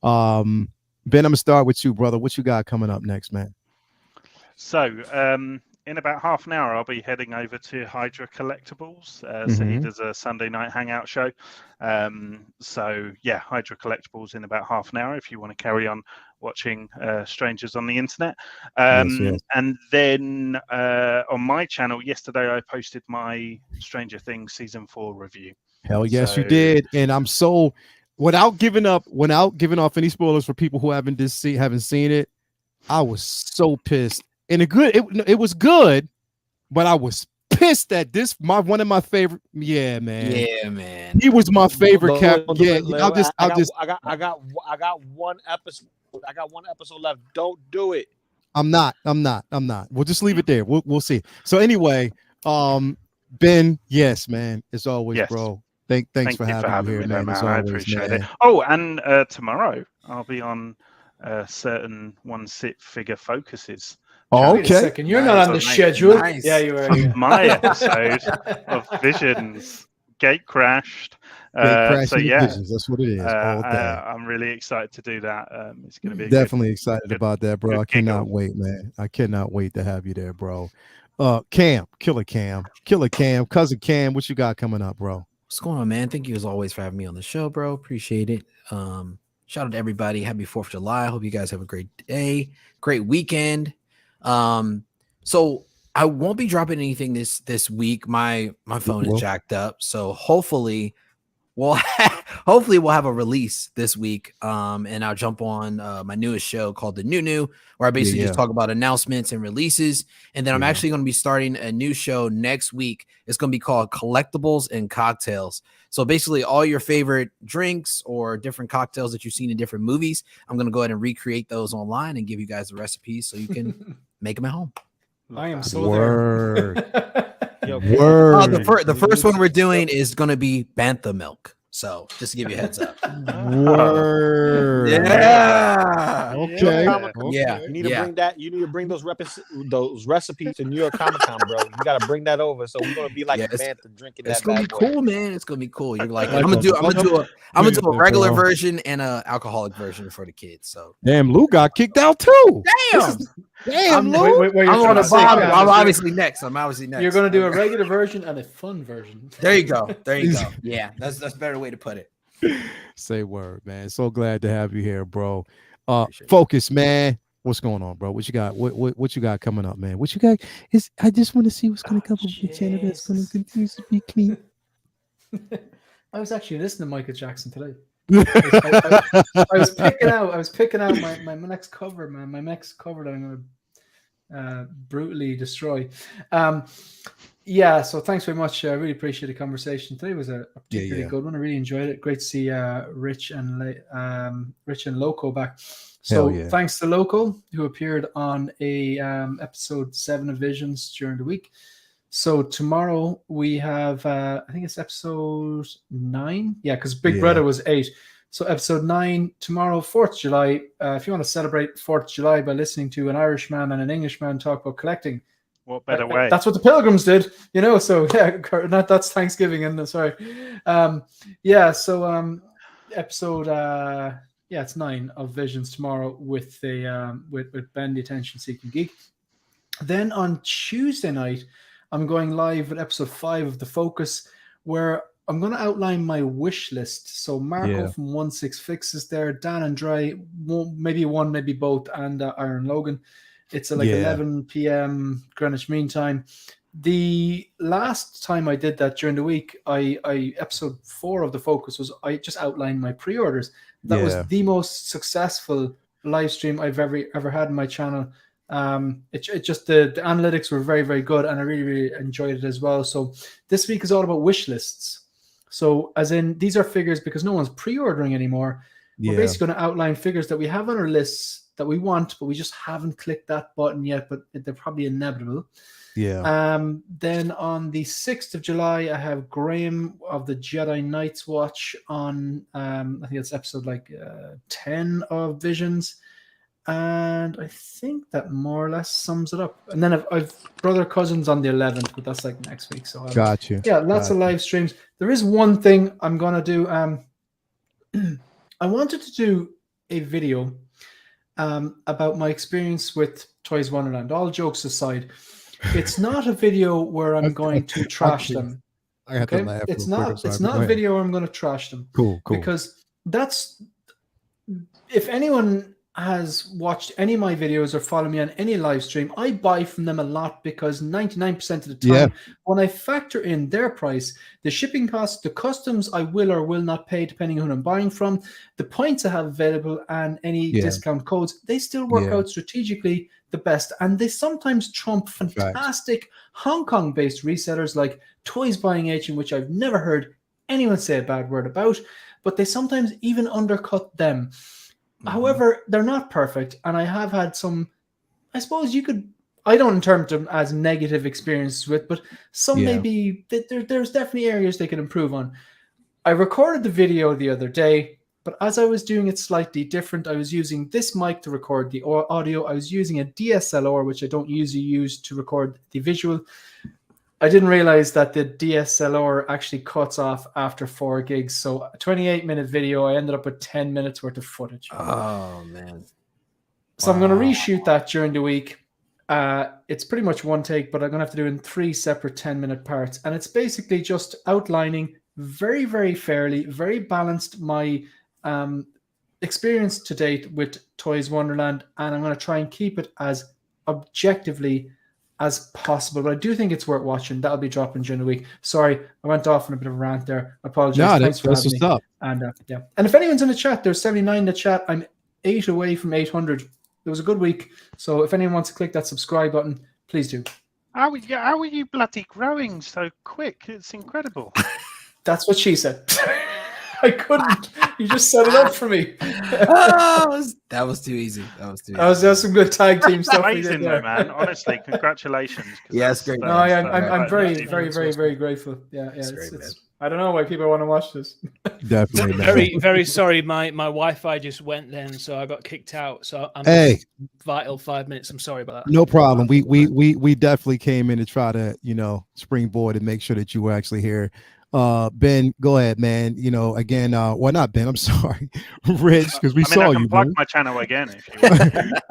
[SPEAKER 1] Ben, I'm gonna start with you, brother. What you got coming up next, man?
[SPEAKER 5] So, in about half an hour, I'll be heading over to Hydra Collectibles. So he does a Sunday night hangout show. So yeah, Hydra Collectibles in about half an hour if you want to carry on watching strangers on the internet.
[SPEAKER 1] Yes.
[SPEAKER 5] And then on my channel yesterday, I posted my Stranger Things season 4 review.
[SPEAKER 1] Hell yes, you did. And I'm so without giving off any spoilers for people who haven't seen it. I was so pissed. And it was good, but I was pissed that one of my favorite. Yeah, man.
[SPEAKER 2] Yeah, man.
[SPEAKER 1] He was my favorite character. Yeah,
[SPEAKER 3] I got one episode. I got one episode left. Don't do it.
[SPEAKER 1] I'm not. We'll just leave it there. We'll see. So anyway, Ben, yes, man. As always,
[SPEAKER 5] Yes.
[SPEAKER 1] bro. Thanks for having me here, man. As
[SPEAKER 5] I
[SPEAKER 1] always,
[SPEAKER 5] appreciate
[SPEAKER 1] man.
[SPEAKER 5] it. Oh, and tomorrow I'll be on certain one sit figure focuses.
[SPEAKER 1] Oh,
[SPEAKER 4] Wait a
[SPEAKER 1] okay.
[SPEAKER 4] second, you're not on the
[SPEAKER 2] Nice.
[SPEAKER 4] schedule.
[SPEAKER 2] Nice.
[SPEAKER 4] Yeah, you are. Yeah.
[SPEAKER 5] My episode of Visions. Gate crashed. So yeah,
[SPEAKER 1] Visions. That's what it is. All day.
[SPEAKER 5] I'm really excited to do that. It's going to be
[SPEAKER 1] Definitely excited about that, bro.
[SPEAKER 5] good
[SPEAKER 1] I cannot
[SPEAKER 5] giggle.
[SPEAKER 1] wait, man. I cannot wait to have you there, bro. Killer Cam, cousin Cam. What you got coming up, bro?
[SPEAKER 2] What's going on, man? Thank you as always for having me on the show, bro. Appreciate it. Shout out to everybody. Happy 4th of July. Hope you guys have a great day, great weekend. So I won't be dropping anything this week. My phone is jacked up. So hopefully we'll have a release this week. And I'll jump on my newest show called The New, where I basically just talk about announcements and releases. And then I'm actually going to be starting a new show next week. It's going to be called Collectibles and Cocktails. So basically all your favorite drinks or different cocktails that you've seen in different movies, I'm going to go ahead and recreate those online and give you guys the recipes so you can make them at home.
[SPEAKER 4] I am so
[SPEAKER 1] Word.
[SPEAKER 4] there.
[SPEAKER 1] Word.
[SPEAKER 2] The first one we're doing is going to be Bantha milk. So just to give you a heads up.
[SPEAKER 1] Word.
[SPEAKER 2] Yeah.
[SPEAKER 1] Okay.
[SPEAKER 2] Yeah.
[SPEAKER 3] You need to bring that. You need to bring those recipes to New York Comic Con, bro. You got to bring that over. So we're gonna be like Bantha drinking that.
[SPEAKER 2] It's gonna be
[SPEAKER 3] bad boy.
[SPEAKER 2] cool, man. It's gonna be cool. You're like, I'm gonna do a regular version and a alcoholic version for the kids. So
[SPEAKER 1] damn, Lou got kicked out too.
[SPEAKER 2] Damn,
[SPEAKER 1] Lou.
[SPEAKER 4] Wait,
[SPEAKER 2] I'm on the bottom. I'm obviously next.
[SPEAKER 4] You're going to do a regular version and a fun version.
[SPEAKER 2] There you go. Yeah, that's a better way to put it.
[SPEAKER 1] Say word, man. So glad to have you here, bro. Focus, man. What's going on, bro? What you got? What you got coming up, man? What you got? I just want to see what's going to come up with your channel that's going to continue to be clean.
[SPEAKER 4] I was actually listening to Michael Jackson today. I was picking out my next cover, man. My next cover that I'm brutally destroy. Yeah, so thanks very much. I really appreciate the conversation today. It was a particularly good one. I really enjoyed it. Great to see Rich and Loco back. So thanks to Loco, who appeared on a episode 7 of Visions during the week. So tomorrow we have I think it's episode 9. Yeah, because Big Brother was 8. So episode 9 tomorrow, 4th July. If you want to celebrate 4th July by listening to an Irishman and an Englishman talk about collecting.
[SPEAKER 5] What better way?
[SPEAKER 4] That's what the Pilgrims did, you know. So yeah, that's Thanksgiving, and sorry, So episode, it's 9 of Visions tomorrow with the with Ben, the attention-seeking geek. Then on Tuesday night, I'm going live with episode 5 of The Focus, where I'm going to outline my wish list. So Marco from 16 Fixes there, Dan and Dre, maybe one, maybe both, and Iron Logan. It's 11 p.m. Greenwich Mean Time. The last time I did that during the week, I episode 4 of The Focus was I just outlined my pre-orders. That was the most successful live stream I've ever had in my channel. It just the analytics were very, very good, and I really, really enjoyed it as well. So this week is all about wish lists. So as in, these are figures because no one's pre-ordering anymore. We're basically going to outline figures that we have on our lists that we want, but we just haven't clicked that button yet, but they're probably inevitable. Then on the 6th of July, I have Graham of the Jedi Knights Watch on, I think it's episode 10 of Visions. And I think that more or less sums it up. And then I've Brother Cousins on the 11th, but that's next week. So
[SPEAKER 1] got you.
[SPEAKER 4] Yeah, lots of live streams. There is one thing I'm going to do. I wanted to do a video about my experience with Toys Wonderland. All jokes aside, it's not a video where I'm going to trash them.
[SPEAKER 1] I have to laugh.
[SPEAKER 4] It's not a video where I'm going to trash them.
[SPEAKER 1] Cool.
[SPEAKER 4] Because that's, if anyone has watched any of my videos or follow me on any live stream, I buy from them a lot because 99% of the time, when I factor in their price, the shipping costs, the customs I will or will not pay depending on who I'm buying from, the points I have available, and any discount codes, they still work out strategically the best. And they sometimes trump fantastic Hong Kong-based resellers like Toys Buying Agent, which I've never heard anyone say a bad word about, but they sometimes even undercut them. However, they're not perfect, and I have had some, I suppose you could, I don't interpret them as negative experiences with, but some maybe, there's definitely areas they could improve on. I recorded the video the other day, but as I was doing it slightly different, I was using this mic to record the audio. I was using a DSLR, which I don't usually use to record the visual. I didn't realize that the DSLR actually cuts off after 4 gigs. So a 28-minute video, I ended up with 10 minutes worth of footage.
[SPEAKER 2] Oh, man.
[SPEAKER 4] So I'm going to reshoot that during the week. It's pretty much one take, but I'm going to have to do it in 3 separate 10-minute parts. And it's basically just outlining very, very fairly, very balanced my experience to date with Toys Wonderland. And I'm going to try and keep it as objectively as possible, but I do think it's worth watching. That'll be dropping during the week. Sorry, I went off on a bit of a rant there. I apologize.
[SPEAKER 1] No,
[SPEAKER 4] Thanks for having me.
[SPEAKER 1] Up.
[SPEAKER 4] And and if anyone's in the chat, there's 79 in the chat. I'm 8 away from 800. It was a good week. So if anyone wants to click that subscribe button, please do.
[SPEAKER 5] How are you bloody growing so quick? It's incredible.
[SPEAKER 4] That's what she said. I couldn't. You just set it up for me.
[SPEAKER 2] That was too easy. That was
[SPEAKER 4] some good tag team stuff.
[SPEAKER 5] Amazing, though, man. Honestly, congratulations.
[SPEAKER 2] Yeah, it's great.
[SPEAKER 4] No, I'm very, very, very, very grateful. Yeah.
[SPEAKER 2] It's great, man.
[SPEAKER 4] I don't know why people want to watch this.
[SPEAKER 1] Definitely.
[SPEAKER 6] Very, very sorry. My Wi-Fi just went then, so I got kicked out. So I'm vital 5 minutes. I'm sorry about that.
[SPEAKER 1] No problem. We definitely came in to try to springboard and make sure that you were actually here. Ben, go ahead, man. Again, well, not Ben, I'm sorry, Rich, because we saw
[SPEAKER 5] I can
[SPEAKER 1] you.
[SPEAKER 5] Plug my channel again if you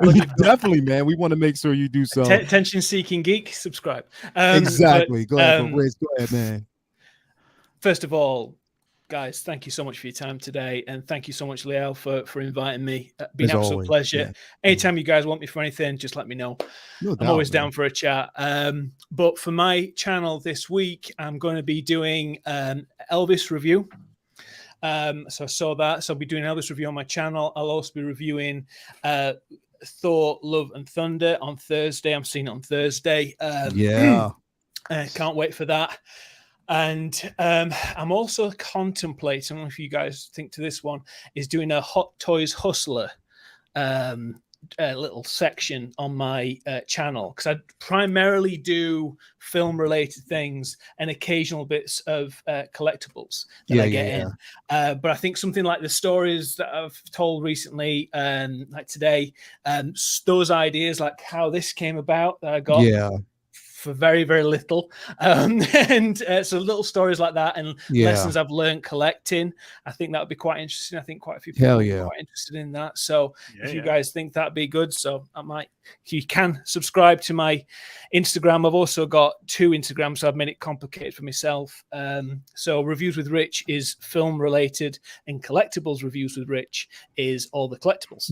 [SPEAKER 5] want.
[SPEAKER 1] Definitely, man. We want to make sure you do so.
[SPEAKER 6] Attention-seeking geek, subscribe.
[SPEAKER 1] Exactly. Go ahead, Rich. Go ahead, man.
[SPEAKER 6] First of all, guys, thank you so much for your time today, and thank you so much, Leo, for inviting me. Been an absolute pleasure. Yeah. Anytime you guys want me for anything, just let me know. No doubt, I'm always down for a chat. But for my channel this week, I'm going to be doing Elvis review. So I saw that. So I'll be doing Elvis review on my channel. I'll also be reviewing Thor: Love and Thunder on Thursday. I'm seeing it on Thursday.
[SPEAKER 1] Yeah.
[SPEAKER 6] Can't wait for that. And I'm also contemplating, I don't know if you guys think to this one, is doing a Hot Toys Hustler little section on my channel, because I primarily do film related things and occasional bits of collectibles that I get in. But I think something like the stories that I've told recently, like today, those ideas, like how this came about, that I got for very, very little. And so little stories like that and lessons I've learned collecting. I think that would be quite interesting. I think quite a few people would be quite interested in that. So if you guys think that'd be good, so I might, you can subscribe to my Instagram. I've also got 2 Instagrams, so I've made it complicated for myself. So Reviews with Rich is film related, and Collectibles Reviews with Rich is all the collectibles.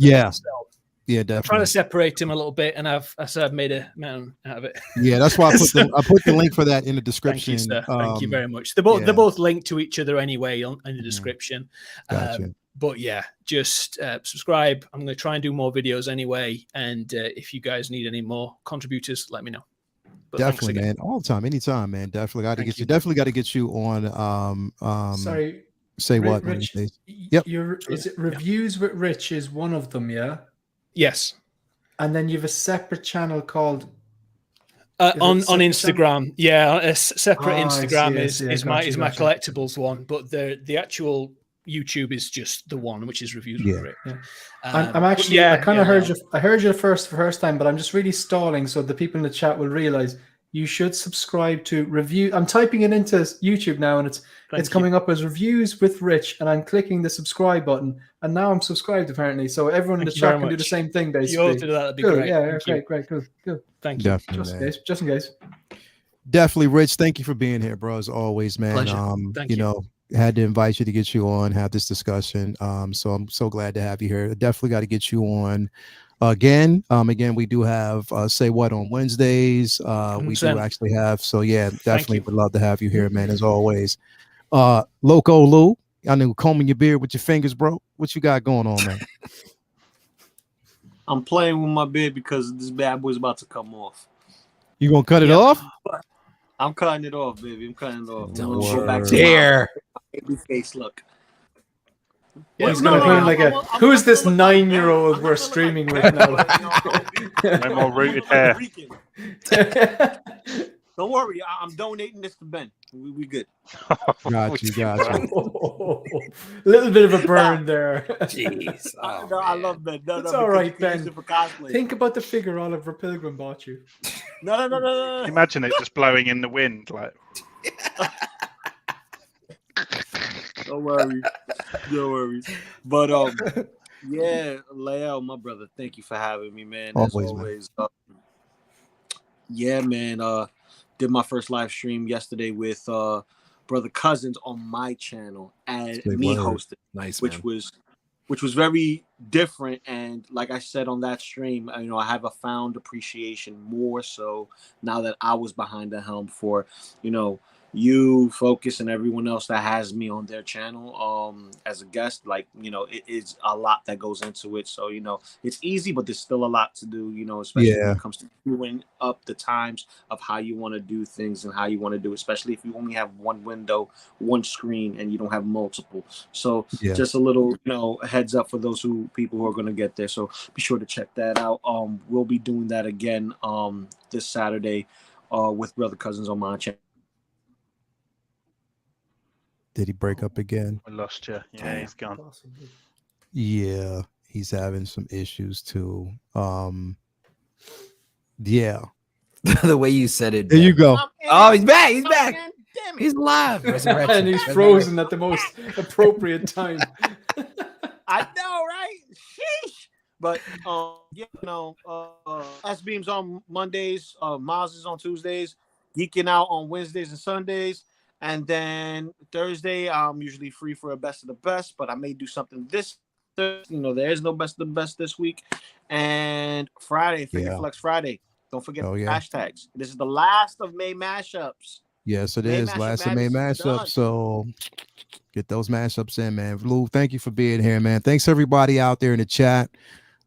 [SPEAKER 1] Yeah, definitely.
[SPEAKER 6] I'm trying to separate them a little bit, and I've made a mountain out of it.
[SPEAKER 1] Yeah, that's why I put the link for that in the description.
[SPEAKER 6] Thank you, sir. Thank you very much. They're both linked to each other anyway in the description.
[SPEAKER 1] Gotcha.
[SPEAKER 6] But yeah, just subscribe. I'm going to try and do more videos anyway, and if you guys need any more contributors, let me know. But
[SPEAKER 1] definitely, man. All the time, anytime, man. Definitely got to get you. Definitely got to get you on.
[SPEAKER 4] Sorry.
[SPEAKER 1] Say what?
[SPEAKER 4] Rich,
[SPEAKER 1] yep.
[SPEAKER 4] Is it Reviews with Rich is one of them, yeah?
[SPEAKER 6] Yes.
[SPEAKER 4] And then you have a separate channel called
[SPEAKER 6] on Instagram. Yeah, a separate Instagram is my collectibles one, but the actual YouTube is just the one, which is Reviews with Rich.
[SPEAKER 4] Yeah. I'm actually I kind of heard you. I heard you first time, but I'm just really stalling so the people in the chat will realize you should subscribe to review. I'm typing it into YouTube now, and it's coming up as Reviews with Rich, and I'm clicking the subscribe button, and now I'm subscribed apparently. So everyone in the chat can do the same thing, basically.
[SPEAKER 6] You all do that, that'd be great.
[SPEAKER 4] Yeah, great, cool.
[SPEAKER 6] Thank you.
[SPEAKER 4] Just in case.
[SPEAKER 1] Definitely, Rich. Thank you for being here, bro. As always, man.
[SPEAKER 6] Pleasure. Thank you.
[SPEAKER 1] Had to invite you to get you on, have this discussion. So I'm so glad to have you here. Definitely got to get you on. Again, we do have Say What on Wednesdays. We do actually have, so yeah, definitely would love to have you here, man, as always. Loco Lou, I know combing your beard with your fingers, bro. What you got going on, man?
[SPEAKER 7] I'm playing with my beard because this bad boy's about to come off.
[SPEAKER 1] You gonna cut it off?
[SPEAKER 7] I'm cutting it off, baby. I'm cutting it off.
[SPEAKER 2] Don't
[SPEAKER 7] go back to
[SPEAKER 2] dare.
[SPEAKER 7] my face look.
[SPEAKER 4] Yeah, he's gonna put in who's this 9-year-old we're streaming with now?
[SPEAKER 5] No more rooted hair.
[SPEAKER 7] Don't worry, I'm donating this to Ben. We good.
[SPEAKER 1] Got you.
[SPEAKER 4] Little bit of a burn there.
[SPEAKER 2] Jeez.
[SPEAKER 7] I love Ben.
[SPEAKER 4] It's all right, Ben. Think about the figure Oliver Pilgrim bought you.
[SPEAKER 7] No.
[SPEAKER 5] Imagine it just blowing in the wind, like.
[SPEAKER 7] Don't worry. But yeah, Leo, my brother, thank you for having me, man. As always. Yeah, man. Did my first live stream yesterday with Brother Cousins on my channel and me hosted.
[SPEAKER 2] Nice,
[SPEAKER 7] which was very different. And like I said on that stream, I have a found appreciation more so now that I was behind the helm for, you, Focus, and everyone else that has me on their channel as a guest. Like, it is a lot that goes into it. So, it's easy, but there's still a lot to do, especially when it comes to queuing up the times of how you want to do things and how you want to do it, especially if you only have one window, one screen, and you don't have multiple. So just a little, heads up for those people who are going to get there. So be sure to check that out. We'll be doing that again this Saturday with Brother Cousins on my channel.
[SPEAKER 1] Did he break up again?
[SPEAKER 5] I lost you. Yeah, he's gone.
[SPEAKER 1] Yeah, he's having some issues too. Yeah.
[SPEAKER 2] The way you said it.
[SPEAKER 1] There you go.
[SPEAKER 2] Oh, he's back. He's back. He's alive.
[SPEAKER 4] And he's frozen at the most appropriate time.
[SPEAKER 7] I know, right? Sheesh. But S-Beam's on Mondays, Miles is on Tuesdays, Geeking Out on Wednesdays and Sundays. And then Thursday, I'm usually free for a best of the best, but I may do something this Thursday. There is no best of the best this week. And Friday, Figure Flex Friday. Don't forget the hashtags. This is the last of May mashups.
[SPEAKER 1] Yes, it is. Last of May mashups. So get those mashups in, man. Lou, thank you for being here, man. Thanks everybody out there in the chat.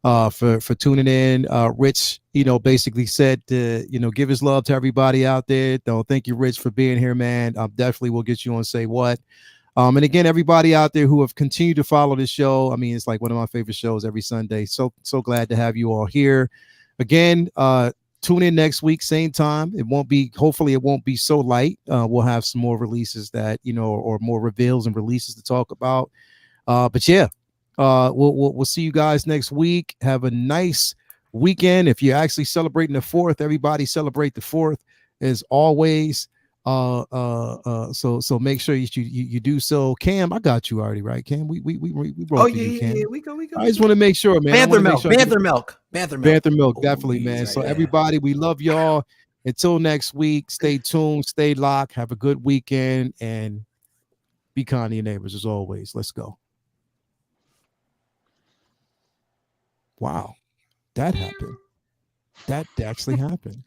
[SPEAKER 1] for tuning in. Rich, basically said to, give his love to everybody out there. Thank you, Rich, for being here, man. Definitely will get you on Say What. And again, everybody out there who have continued to follow this show. I mean, it's like one of my favorite shows every Sunday. So glad to have you all here. Again, tune in next week, same time. Hopefully it won't be so light. We'll have some more releases that, or more reveals and releases to talk about. But yeah, we'll see you guys next week. Have a nice weekend. If you're actually celebrating the 4th, everybody celebrate the 4th as always. So make sure you do so. Cam, I got you already, right? Cam, we wrote you, Cam.
[SPEAKER 2] Yeah, we go.
[SPEAKER 1] I just want to make sure, man.
[SPEAKER 2] Banther milk.
[SPEAKER 1] Definitely, man. So everybody, we love y'all. Until next week, stay tuned, stay locked, have a good weekend, and be kind to your neighbors as always. Let's go. Wow, that happened. That actually happened.